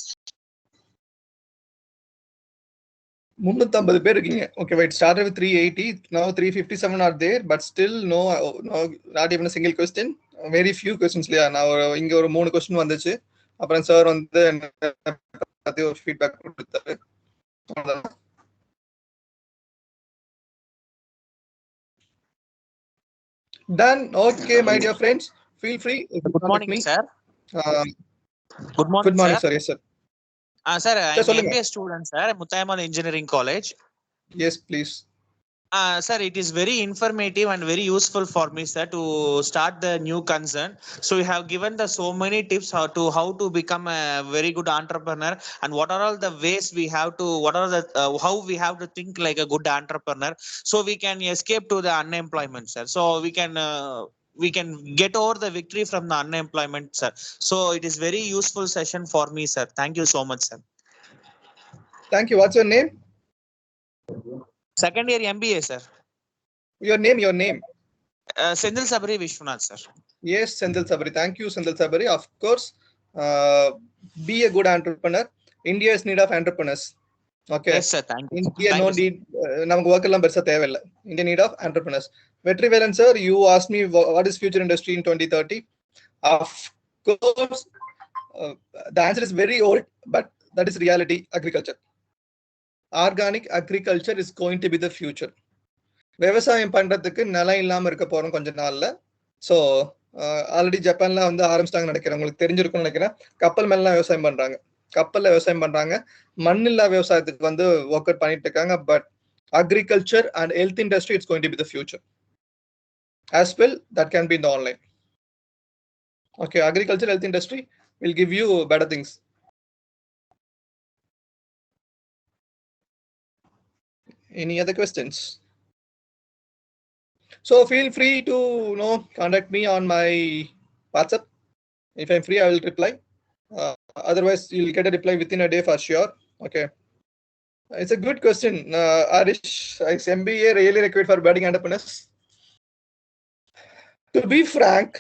350 பேர் இருக்கீங்க. Okay, wait, started with 380, now 357 are there, but still no, not even a single question. Very few questions இல்லையா? நான் இங்க ஒரு 3 question வந்துச்சு. அப்புறம் sir வந்து பத்தி ஒரு ஃபீட்பேக் கொடுத்தாரு. Done. Okay, my dear friends, feel free. Good morning, sir. Good morning, Good morning, sir. sir. Yes, sir. Sir, I'm சொல்லுங்க. MBA student, sir. Mutayammal Engineering College. Yes, please. Sir, it is very informative and very useful for me, sir, to start the new concern. So you have given the so many tips how to become a very good entrepreneur, and what are all the ways we have to, what are the how we have to think like a good entrepreneur, so we can escape to the unemployment, sir. So we can get over the victory from the unemployment, sir. So it is very useful session for me, sir. Thank you so much, sir. Thank you. What's your name? Second year MBA, sir. Your name. Senthil Sabri Vishwanath, sir. Yes, Senthil Sabri. Thank you, Senthil Sabri. Of course, be a good entrepreneur. India is need of entrepreneurs. Okay. Yes, sir. Thank you. India Thank no you, sir. need. நமக்கு work எல்லாம் பெருசா தேவையில்லை. India need of entrepreneurs. Vetrivelan sir, you asked me what is future industry in 2030. Of course, the answer is very old, but that is reality. Agriculture. Organic agriculture is going to be the future. விவசாயம் பண்றதுக்கு நிலம் இல்லாம இருக்க போறோம் கொஞ்ச நாள்ல. So already ஜப்பான்ல வந்து ஆரம்பிச்சிட்டாங்கன்னு நினைக்கிறேன். உங்களுக்கு தெரிஞ்சிருக்கும்னு நினைக்கிறேன். கப்பல் மேலாம் விவசாயம் பண்றாங்க. கப்பல்ல விவசாயம் பண்றாங்க. மண்ணில்லா விவசாயத்துக்கு வந்து ஒர்க் அவுட் பண்ணிட்டு இருக்காங்க. But agriculture and health industry, it's going to be the future. As well, that can be in the online. Okay, agriculture, health industry will give you better things. Any other questions? So feel free to contact me on my WhatsApp. If I'm free, I will reply. Otherwise, you'll get a reply within a day for sure. Okay. It's a good question. Arish, is MBA really required for budding entrepreneurs? To be frank,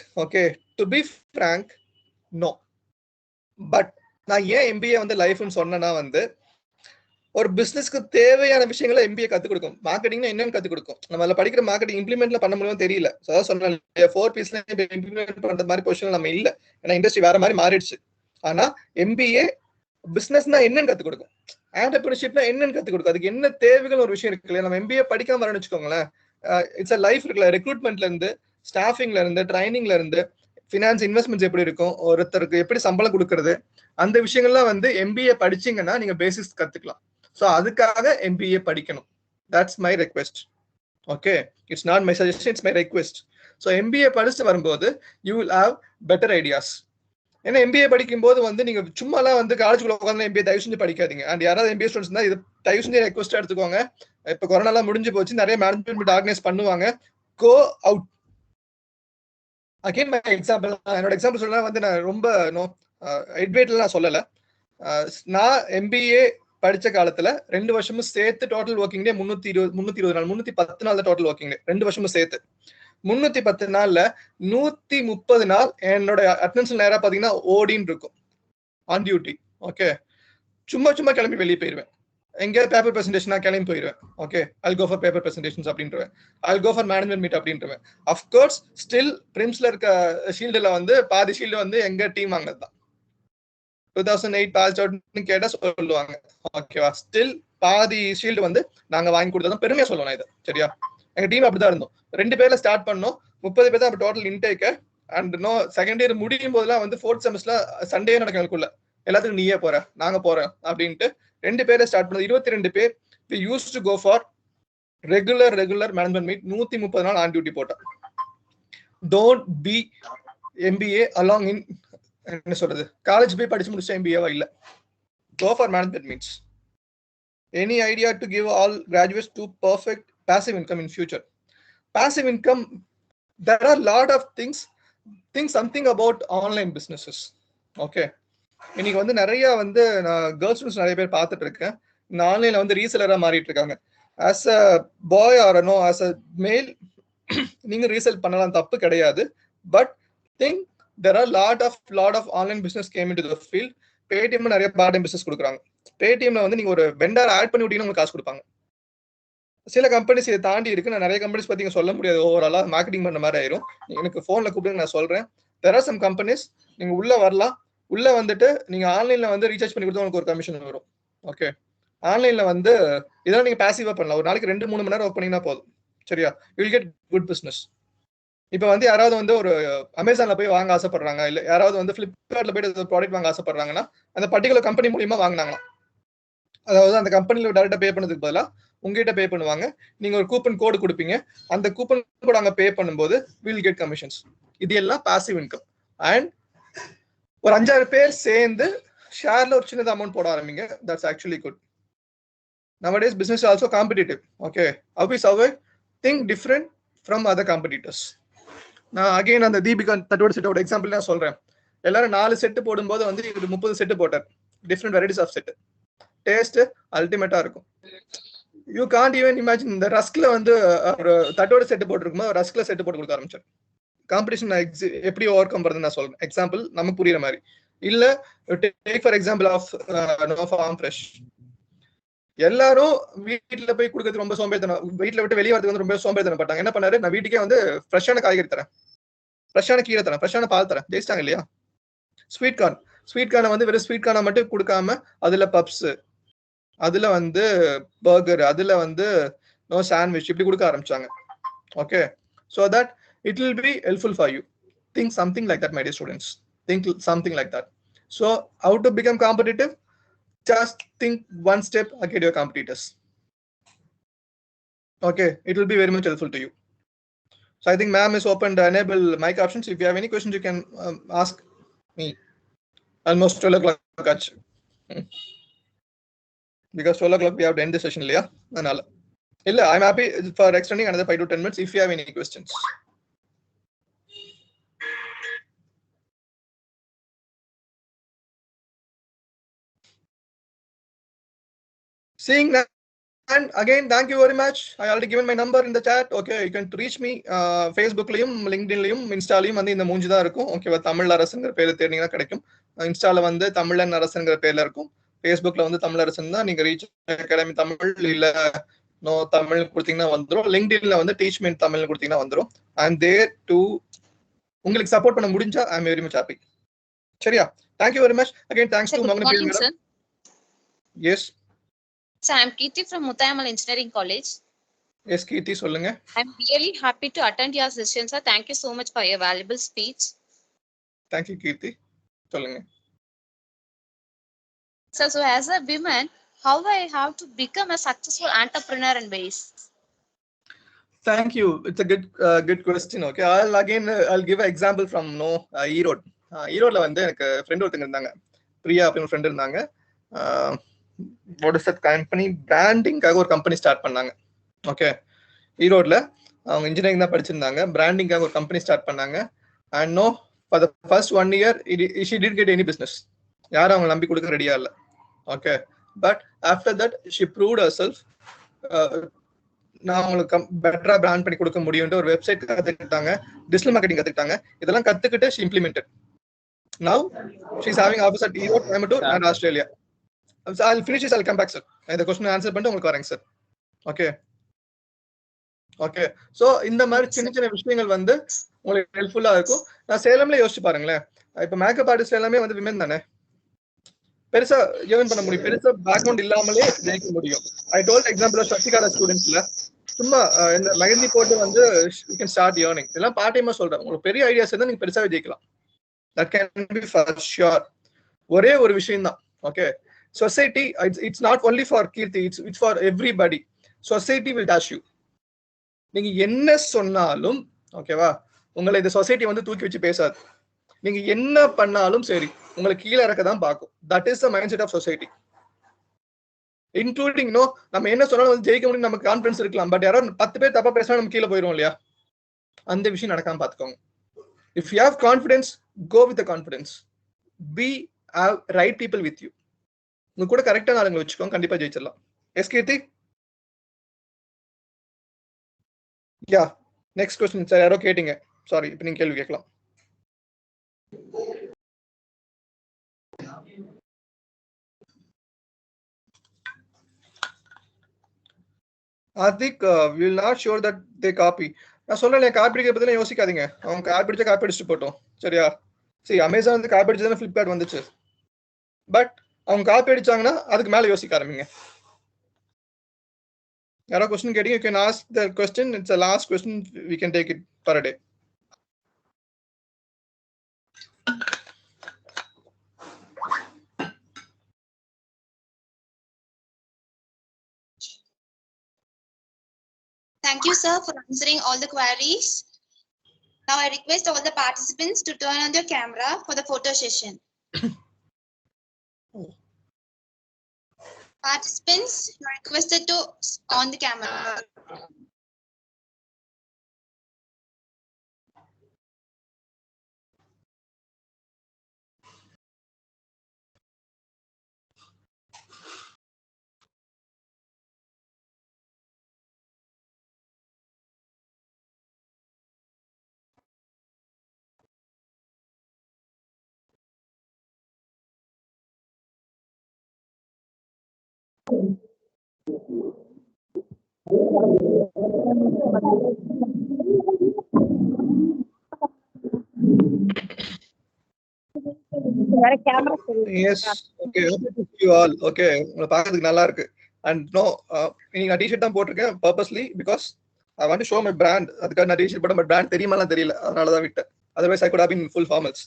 no. But நான் ஏன் MBA வந்து லைஃப்னு சொன்னேன்னா வந்து ஒரு பிசினஸ்க்கு தேவையான விஷயங்களை MBA கற்றுக் கொடுக்கும். மார்க்கெட்டிங்னா என்னன்னு கற்றுக் கொடுக்கும். நம்ம அதில் படிக்கிற மார்க்கெட்டிங் இம்ப்ளிமெண்ட்ல பண்ண முடியுமோ தெரியல. அதான் சொன்னேன் 4 பீஸ்ல இம்ப்ளிமெண்ட் பண்ற மாதிரி பொசிஷன் நம்ம இல்லை. ஏன்னா இண்டஸ்ட்ரி வேற மாதிரி மாறிடுச்சு. ஆனா MBA பிசினஸ்னா என்னன்னு கற்றுக் கொடுக்கும். ஆண்டர்பிரினர்ஷிப்னா என்னன்னு கற்றுக் கொடுக்கும். அதுக்கு என்ன தேவைகள் ஒரு விஷயம் இருக்குல்ல. நம்ம MBA படிக்காம வரணும்னு வச்சுக்கோங்களேன். இட்ஸ் அ லைஃப் இருக்குல்ல. ரெக்ரூட்மெண்ட்ல இருந்து, ஸ்டாஃபிங்ல இருந்து, ட்ரைனிங்ல இருந்து, ஃபினான்ஸ் இன்வெஸ்ட்மெண்ட்ஸ் எப்படி இருக்கும், ஒருத்தருக்கு எப்படி சம்பளம் கொடுக்கறது, அந்த விஷயங்கள்லாம் வந்து MBA படிச்சீங்கன்னா நீங்க பேசிக்ஸ் கத்துக்கலாம். ஸோ அதுக்காக MBA படிக்கணும். That's my request. Okay, it's not my suggestion, it's my request. So MBA படிச்சுட்டு வரும்போது you will have better ideas. ஏன்னா MBA படிக்கும் போது வந்து நீங்க சும்மாலாம் வந்து காலேஜுக்குள்ள உட்காந்து MBA தயவு செஞ்சு படிக்காதீங்க. அண்ட் யாராவது MBA ஸ்டூடெண்ட்ஸ் தான் இது தயவு செஞ்சு ரெக்வெஸ்ட் எடுத்துக்கோங்க. இப்போ கொரோனாலாம் முடிஞ்சு போச்சு, நிறைய மேனேஜ்மெண்ட் ஆர்கனைஸ் பண்ணுவாங்க. Go out. Again my example, என்னோட எக்ஸாம்பிள் சொல்ல வந்து நான் ரொம்ப எட்வேட்ல நான் சொல்லலை. நான் MBA படிச்ச காலத்துல 2 வருஷமும் சேர்த்து டோட்டல் ஒர்க்கிங் டே 320 நாள், 310 நாள் தான் டோட்டல் ஒர்க்கிங் டே. 2 வருஷமும் சேர்த்து 310 நாள்ல 130 நாள் என்னோட அட்டெண்டன்ஸ் நேரா பாத்தீங்கன்னா ஓடின்னு இருக்கும், ஆன் டியூட்டி. ஓகே, சும்மா கிளம்பி வெளியே போயிருவேன். எங்கேயாவது பேப்பர் பிரசன்டேஷனா கிளம்பி போயிருவேன். Okay, I'll go for paper presentations அப்படின்றவேன். I'll go for management meet அப்படின்றவேன். அஃப்கோர்ஸ் ஸ்டில் பிரிம்ஸ்ல இருக்க ஷீல்டுல வந்து பாதி ஷீல்டு வந்து எங்க டீம் வாங்கினது தான். 2008 பாஸ் அவுட்னு கேட்டா சொல்லுவாங்க. ஓகேவா, ஸ்டில் பாதி ஷீல்டு வந்து நாங்க வாங்கி கொடுத்ததும் பெருமையா சொல்லுவோம் இதை. சரியா, எங்க டீம் அப்படிதான் இருந்தோம். 2 பேர்ல ஸ்டார்ட் பண்ணோம், 30 பேர் தான் total intake. And second year முடியும் போதெல்லாம் வந்து 4th செமஸ்டர்ல சண்டே நடக்கும் எங்களுக்குள்ள. எல்லாத்துக்கும் நீயே போற, நாங்க போறேன் அப்படின்ட்டு 2 பேரை ஸ்டார்ட் பண்ணது. 22 பேர் we used to go for regular management meet. 130 நாள் ஆன் டியூட்டி போட்டோம். Don't be MBA along in என்ன சொல்றது, காலேஜ் போய் படிச்சு முடிச்ச MBA இல்ல. Go for management meets. Any idea to give all graduates to perfect passive income in future? Passive income, there are a lot of things. Think something about online businesses. Okay, இன்னைக்கு வந்து நிறைய வந்து நான் girls students நிறைய பேர் பார்த்துட்டு இருக்கேன். இந்த ஆன்லைன்ல வந்து ரீசெலரா மாறிட்டு இருக்காங்க. As a boy or no as a male நீங்க ரீசெல் பண்ணலாம், தப்பு கிடையாது. But think there are lot of online business came into the field. பேடிஎம்ல நிறைய பார்ட் டைம் பிசினஸ் கொடுக்குறாங்க. பேடிஎம்ல வந்து நீங்க ஒரு வெண்டர் ஆட் பண்ணி விட்டீங்கன்னா உங்களுக்கு காசு கொடுப்பாங்க. சில கம்பெனிஸ் இதை தாண்டி இருக்கு. நான் நிறைய கம்பெனிஸ் பத்தி சொல்ல முடியாது, ஓவராலா மார்க்கெட்டிங் பண்ண மாதிரி ஆயிரும். எனக்கு போன்ல கூப்பிட்டு நான் சொல்றேன். there are some companies நீங்க உள்ள வரலாம். உள்ள வந்துட்டு நீங்க ஆன்லைன்ல வந்து ரீசார்ஜ் பண்ணி கொடுத்தா உங்களுக்கு ஒரு கமிஷன் வரும். ஓகே, ஆன்லைன்ல வந்து இதெல்லாம் நீங்க பாசிவா பண்ணலாம். ஒரு நாளைக்கு 2-3 மணி நேரம் ஒர்க் பண்ணீங்கன்னா போதும். சரியா, you will get good business. இப்போ வந்து யாராவது வந்து ஒரு அமேசான்ல போய் வாங்க ஆசைப்படுறாங்க, இல்ல யாராவது வந்து பிளிப்கார்ட்ல போயிட்டு ப்ராடக்ட் வாங்க ஆசைப்படுறாங்கன்னா அந்த பர்டிகுலர் கம்பெனி மூலியமா வாங்கினாங்களாம். அதாவது அந்த கம்பெனில டைரக்டா பே பண்ணதுக்கு பதிலாக உங்ககிட்ட பே பண்ணுவாங்க. நீங்க ஒரு கூப்பன் கோடு கொடுப்பீங்க. அந்த கூப்பன் கோட் அங்க பே பண்ணும்போது வில் கெட் கமிஷன்ஸ். இது எல்லாம் பாசிவ் இன்கம். அண்ட் ஒரு 5-6 பேர் சேர்ந்து ஷேர்ல ஒரு சின்னது அமௌண்ட் போட ஆரம்பிங்க. That's actually good. Nowadays business is also competitive. Okay, how we survive? Think different from other competitors. நான் அகைன் அந்த தீபிகா தட்டோட செட்டோட எக்ஸாம்பிள் நான் சொல்றேன். எல்லாரும் 4 செட்டு போடும்போது வந்து இவர் 30 செட்டு போட்டார். Different varieties of set. Taste அல்டிமேட்டா இருக்கும். You can't even imagine. இந்த ரஸ்க்ல வந்து ஒரு தட்டோட செட்டு போட்டுருக்கும்போது ரஸ்க்ல செட்டு போட்டு கொடுக்க ஆரம்பிச்சார். காம்படிஷன் எப்படி ஓவர் கம் பண்றது நான் சொல்றேன். எக்ஸாம்பிள் நமக்கு புரியுற மாதிரி. இல்ல take for example of no farm fresh. எல்லாரும் வீட்டுல போய் கொடுக்கறது ரொம்ப சோம்பேறித்தனம். வீட்டுல விட்டு வெளியே வரதுக்கு வந்து ரொம்ப சோம்பேறித்தனம் பட்டாங்க. என்ன பண்ணாரு, நான் வீட்டுக்கே வந்து ஃப்ரெஷ்ஷான காய்கறி தரேன், ஃப்ரெஷ்ஷான கீரை தரேன், ஃப்ரெஷ்ஷான பால் தரேன். ஜெயிச்சிட்டாங்க இல்லையா? ஸ்வீட் கார்னை வந்து வெறும் ஸ்வீட் கார்னை மட்டும் கொடுக்காம அதுல பப்ஸ், அதுல வந்து பர்கர், அதுல வந்து நோ சாண்ட்விச் இப்படி கொடுக்க ஆரம்பிச்சாங்க. Okay, so that it will be helpful for you. Think something like that my dear students. Think something like that. So how to become competitive? Just think one step ahead your competitors. Okay, it will be very much helpful to you. So I think ma'am is open to enable mic options. If you have any questions, you can ask me. Almost 12 o'clock. Because 12 o'clock we have to end the session. I'm happy for extending another 5 to 10 minutes if you have any questions. Seeing that, and again, thank you very much. I already given my number in the chat. Okay, you can reach me Facebookலயும், LinkedInலயும், Instaலயும் வந்து இந்த மூஞ்சி தான் இருக்கும். ஓகேவா? தமிழ் அரசுங்கிற பேர்ல தேடினீங்கன்னா கிடைக்கும். இன்ஸ்டால வந்து தமிழன் அரசுங்கிற பேர்ல இருக்கும். Facebookல வந்து தமிழ் அரசுன்னு தான் நீங்க ரீச் அகாடமி தமிழ் இல்ல நோ தமிழ் கொடுத்தீங்கன்னா வந்துடும். LinkedInல வந்து டீச் மீ தமிழ்னு கொடுத்தீங்கன்னா வந்துடும். I am there to உங்களுக்கு சப்போர்ட் பண்ண முடிஞ்சா I am very much happy. சரியா? Thank you very much. Again, thanks to Mohan Priya madam. Yes. So I'm Kirti from Muthayamal Engineering College. Yes, Kirti, சொல்லுங்க. I'm really happy to attend your session, sir. Thank you so much for your valuable speech. Thank you, Kirti. சொல்லுங்க. So as a woman, how I have to become a successful entrepreneur and ways? Thank you. It's a good question. Okay, I'll give an example from Erode. ஈரோட்ல வந்து எனக்கு friend ஒருத்தங்க இருந்தாங்க, பிரியா அப்படின்னு friend இருந்தாங்க. Company பிராண்டிங்காக ஒரு company start பண்ணாங்க. Okay, ஈரோட்ல அவங்க இன்ஜினியரிங் தான் படிச்சிருந்தாங்க. பிராண்டிங்காக ஒரு கம்பெனி ஸ்டார்ட் பண்ணாங்க. And no for the first 1 year she didn't get any business. யாரும் அவங்க நம்பி கொடுக்க ரெடியா இல்லை. Okay, but after that she proved herself. நான் அவங்களுக்கு பெட்டரா பிராண்ட் பண்ணி கொடுக்க முடியும்ட்டு ஒரு வெப்சைட் கத்துக்கிட்டாங்க, டிஜிட்டல் மார்க்கெட்டிங் கத்துக்கிட்டாங்க. இதெல்லாம் கத்துக்கிட்டு she implemented. Now she's having office at Erode, Coimbatore and Australia. So I'll finish this, I'll come back, sir. இந்த கொஸ்டின் ஆன்சர் பண்ணிட்டு உங்களுக்கு வரேங்க சார். ஓகே, ஸோ இந்த மாதிரி சின்ன சின்ன விஷயங்கள் வந்து உங்களுக்கு ஹெல்ப்ஃபுல்லா இருக்கும். நான் சேலம்ல யோசிச்சு பாருங்களேன், இப்போ மேக்கப் ஆர்டிஸ்ட் எல்லாமே வந்து விமன் தானே, பெருசா ஏர்ன் பண்ண முடியும், பெருசா பேக்ரவுண்ட் இல்லாமலே ஜெயிக்க முடியும். ஐ டோல்ட் எக்ஸாம்பிள் ஆஃப் சக்திகாரா ஸ்டூடெண்ட்ஸ்ல சும்மா இந்த மெகந்தி போட்டு வந்து யூ கேன் ஸ்டார்ட் ஏர்னிங். இதெல்லாம் பார்ட் டைமா சொல்றேன். உங்களுக்கு பெரிய ஐடியாஸ் இருந்தால் நீங்க பெருசாவே ஜெயிக்கலாம். That can be for sure. ஒரே ஒரு விஷயம் தான். Okay, society, it's not only for Kirti, it's for everybody. Society will dash you. நீங்க என்ன சொன்னாலும் ஓகேவா, உங்களை இந்த சொசைட்டி வந்து தூக்கி வச்சு பேசாது. நீங்க என்ன பண்ணாலும் சரி உங்களை கீழே இறக்க தான் பார்க்கும். That is the mind set of society. Including நம்ம என்ன சொன்னாலும் வந்து ஜெயிக்க முடியும், நமக்கு கான்ஃபிடன்ஸ் இருக்கலாம். பட் யாராவது 10 பேர் தப்பா பேசினா நம்ம கீழே போயிடும் இல்லையா? அந்த விஷயம் நடக்காம பாத்துக்கோங்க. If you have confidence, go with the confidence. Be have right people with you. உங்க கூட கரெக்டான ஆளுங்களை வச்சுக்கோங்க, கண்டிப்பா ஜெயிச்சிடலாம். Yes Keerthi? Yeah, next question sir. யாரோ கேட்டீங்க, சாரி, இப்போ நீங்க கேள்வி கேட்கலாம். Adik, we will not sure that they copy. நான் சொல்றேன், காப்பி அடிக்கிற பத்தி யோசிக்காதீங்க. அவங்க காப்பி அடிச்சா காப்பி அடிச்சுட்டு போட்டோம், சரியா? சரி, அமேசான் வந்து காப்பி அடிச்சதுன்னா ஃபிளிப்கார்ட் வந்துச்சு. பட் அவங்க காப்பி அடிச்சாங்கன்னா அதுக்கு மேல யோசிக்க ஆரம்பிங்க. யாரோ क्वेश्चन கேட்டீங்க, you can ask the question. It's the last question, we can take it for a day. Thank you, sir, for answering all the queries. Now I request all the participants to turn on their camera for the photo session. Participants, you are requested to on the camera. Yes, okay. Happy to see you all. Okay, உங்களை பார்க்கறதுக்கு நல்லா இருக்கு. And no, நீங்க நான் T shirt தான் போட்டிருக்கேன் purposely because I want to show my brand. அதுக்காக நான் டிஷர்ட் போட்டேன், பட் பிராண்ட் தெரியுமாலாம் தெரியல, அதனால தான் விட்டேன். Otherwise I could have been in full formals.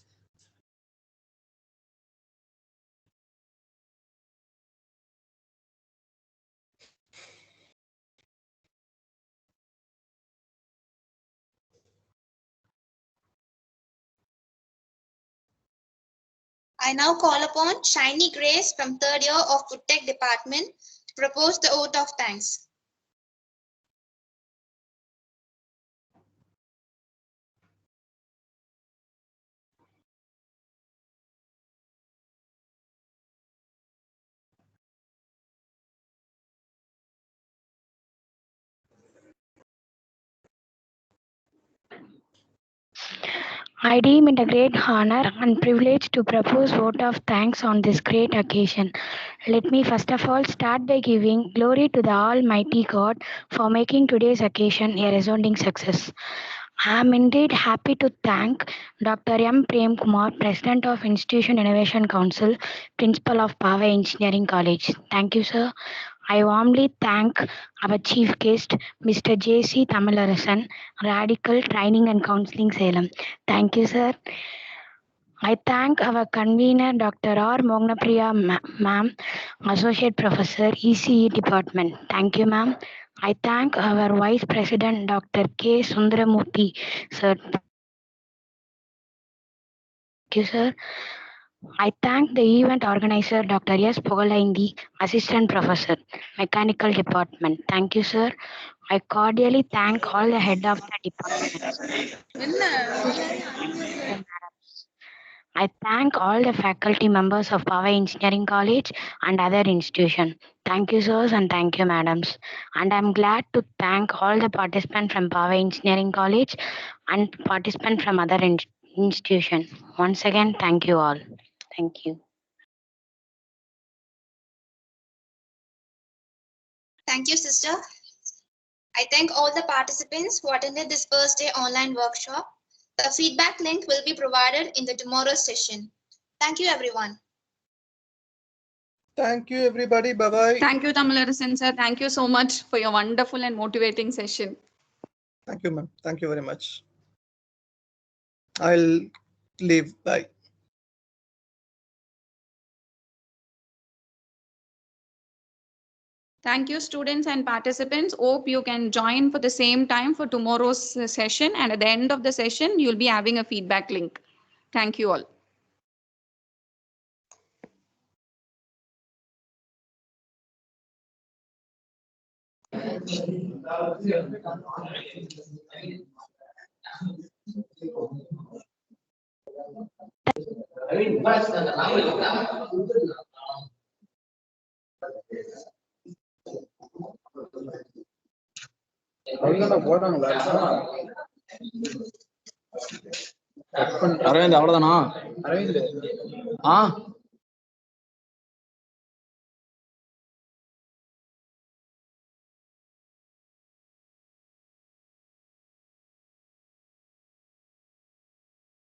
I now call upon Shiny Grace from 3rd year of Food Tech Department to propose the oath of thanks. I deem it a great honor and privilege to propose vote of thanks on this great occasion. Let me first of all start by giving glory to the Almighty God for making today's occasion a resounding success. I am indeed happy to thank Dr. M. Prem Kumar, President of Institution Innovation Council, Principal of Power Engineering College. Thank you, sir. I warmly thank our chief guest, Mr. J.C. Tamilarasan, Radical Training and Counseling Salem. Thank you, sir. I thank our convener, Dr. R. Mognapriya ma'am, Associate Professor, ECE Department. Thank you, ma'am. I thank our Vice President, Dr. K. Sundaramurthy, sir. Thank you, sir. I thank the event organizer, Dr. S. Pogalaindi, Assistant Professor, Mechanical Department. Thank you, sir. I cordially thank all the head of the departments. I thank all the faculty members of Power Engineering College and other institutions. Thank you, sirs, and thank you, madams. And I'm glad to thank all the participants from Power Engineering College and participants from other institutions. Once again, thank you all. Thank you. Thank you, sister. I thank all the participants who attended this first day online workshop. The feedback link will be provided in the tomorrow's session. Thank you, everyone. Thank you, everybody. Bye-bye. Thank you, Tamilarasan, sir. Thank you so much for your wonderful and motivating session. Thank you, ma'am. Thank you very much. I'll leave. Bye. Thank you, students and participants. Hope you can join for the same time for tomorrow's session. And at the end of the session, you'll be having a feedback link. Thank you all. Aravind அவ்வளவுதானா? அரவிந்த்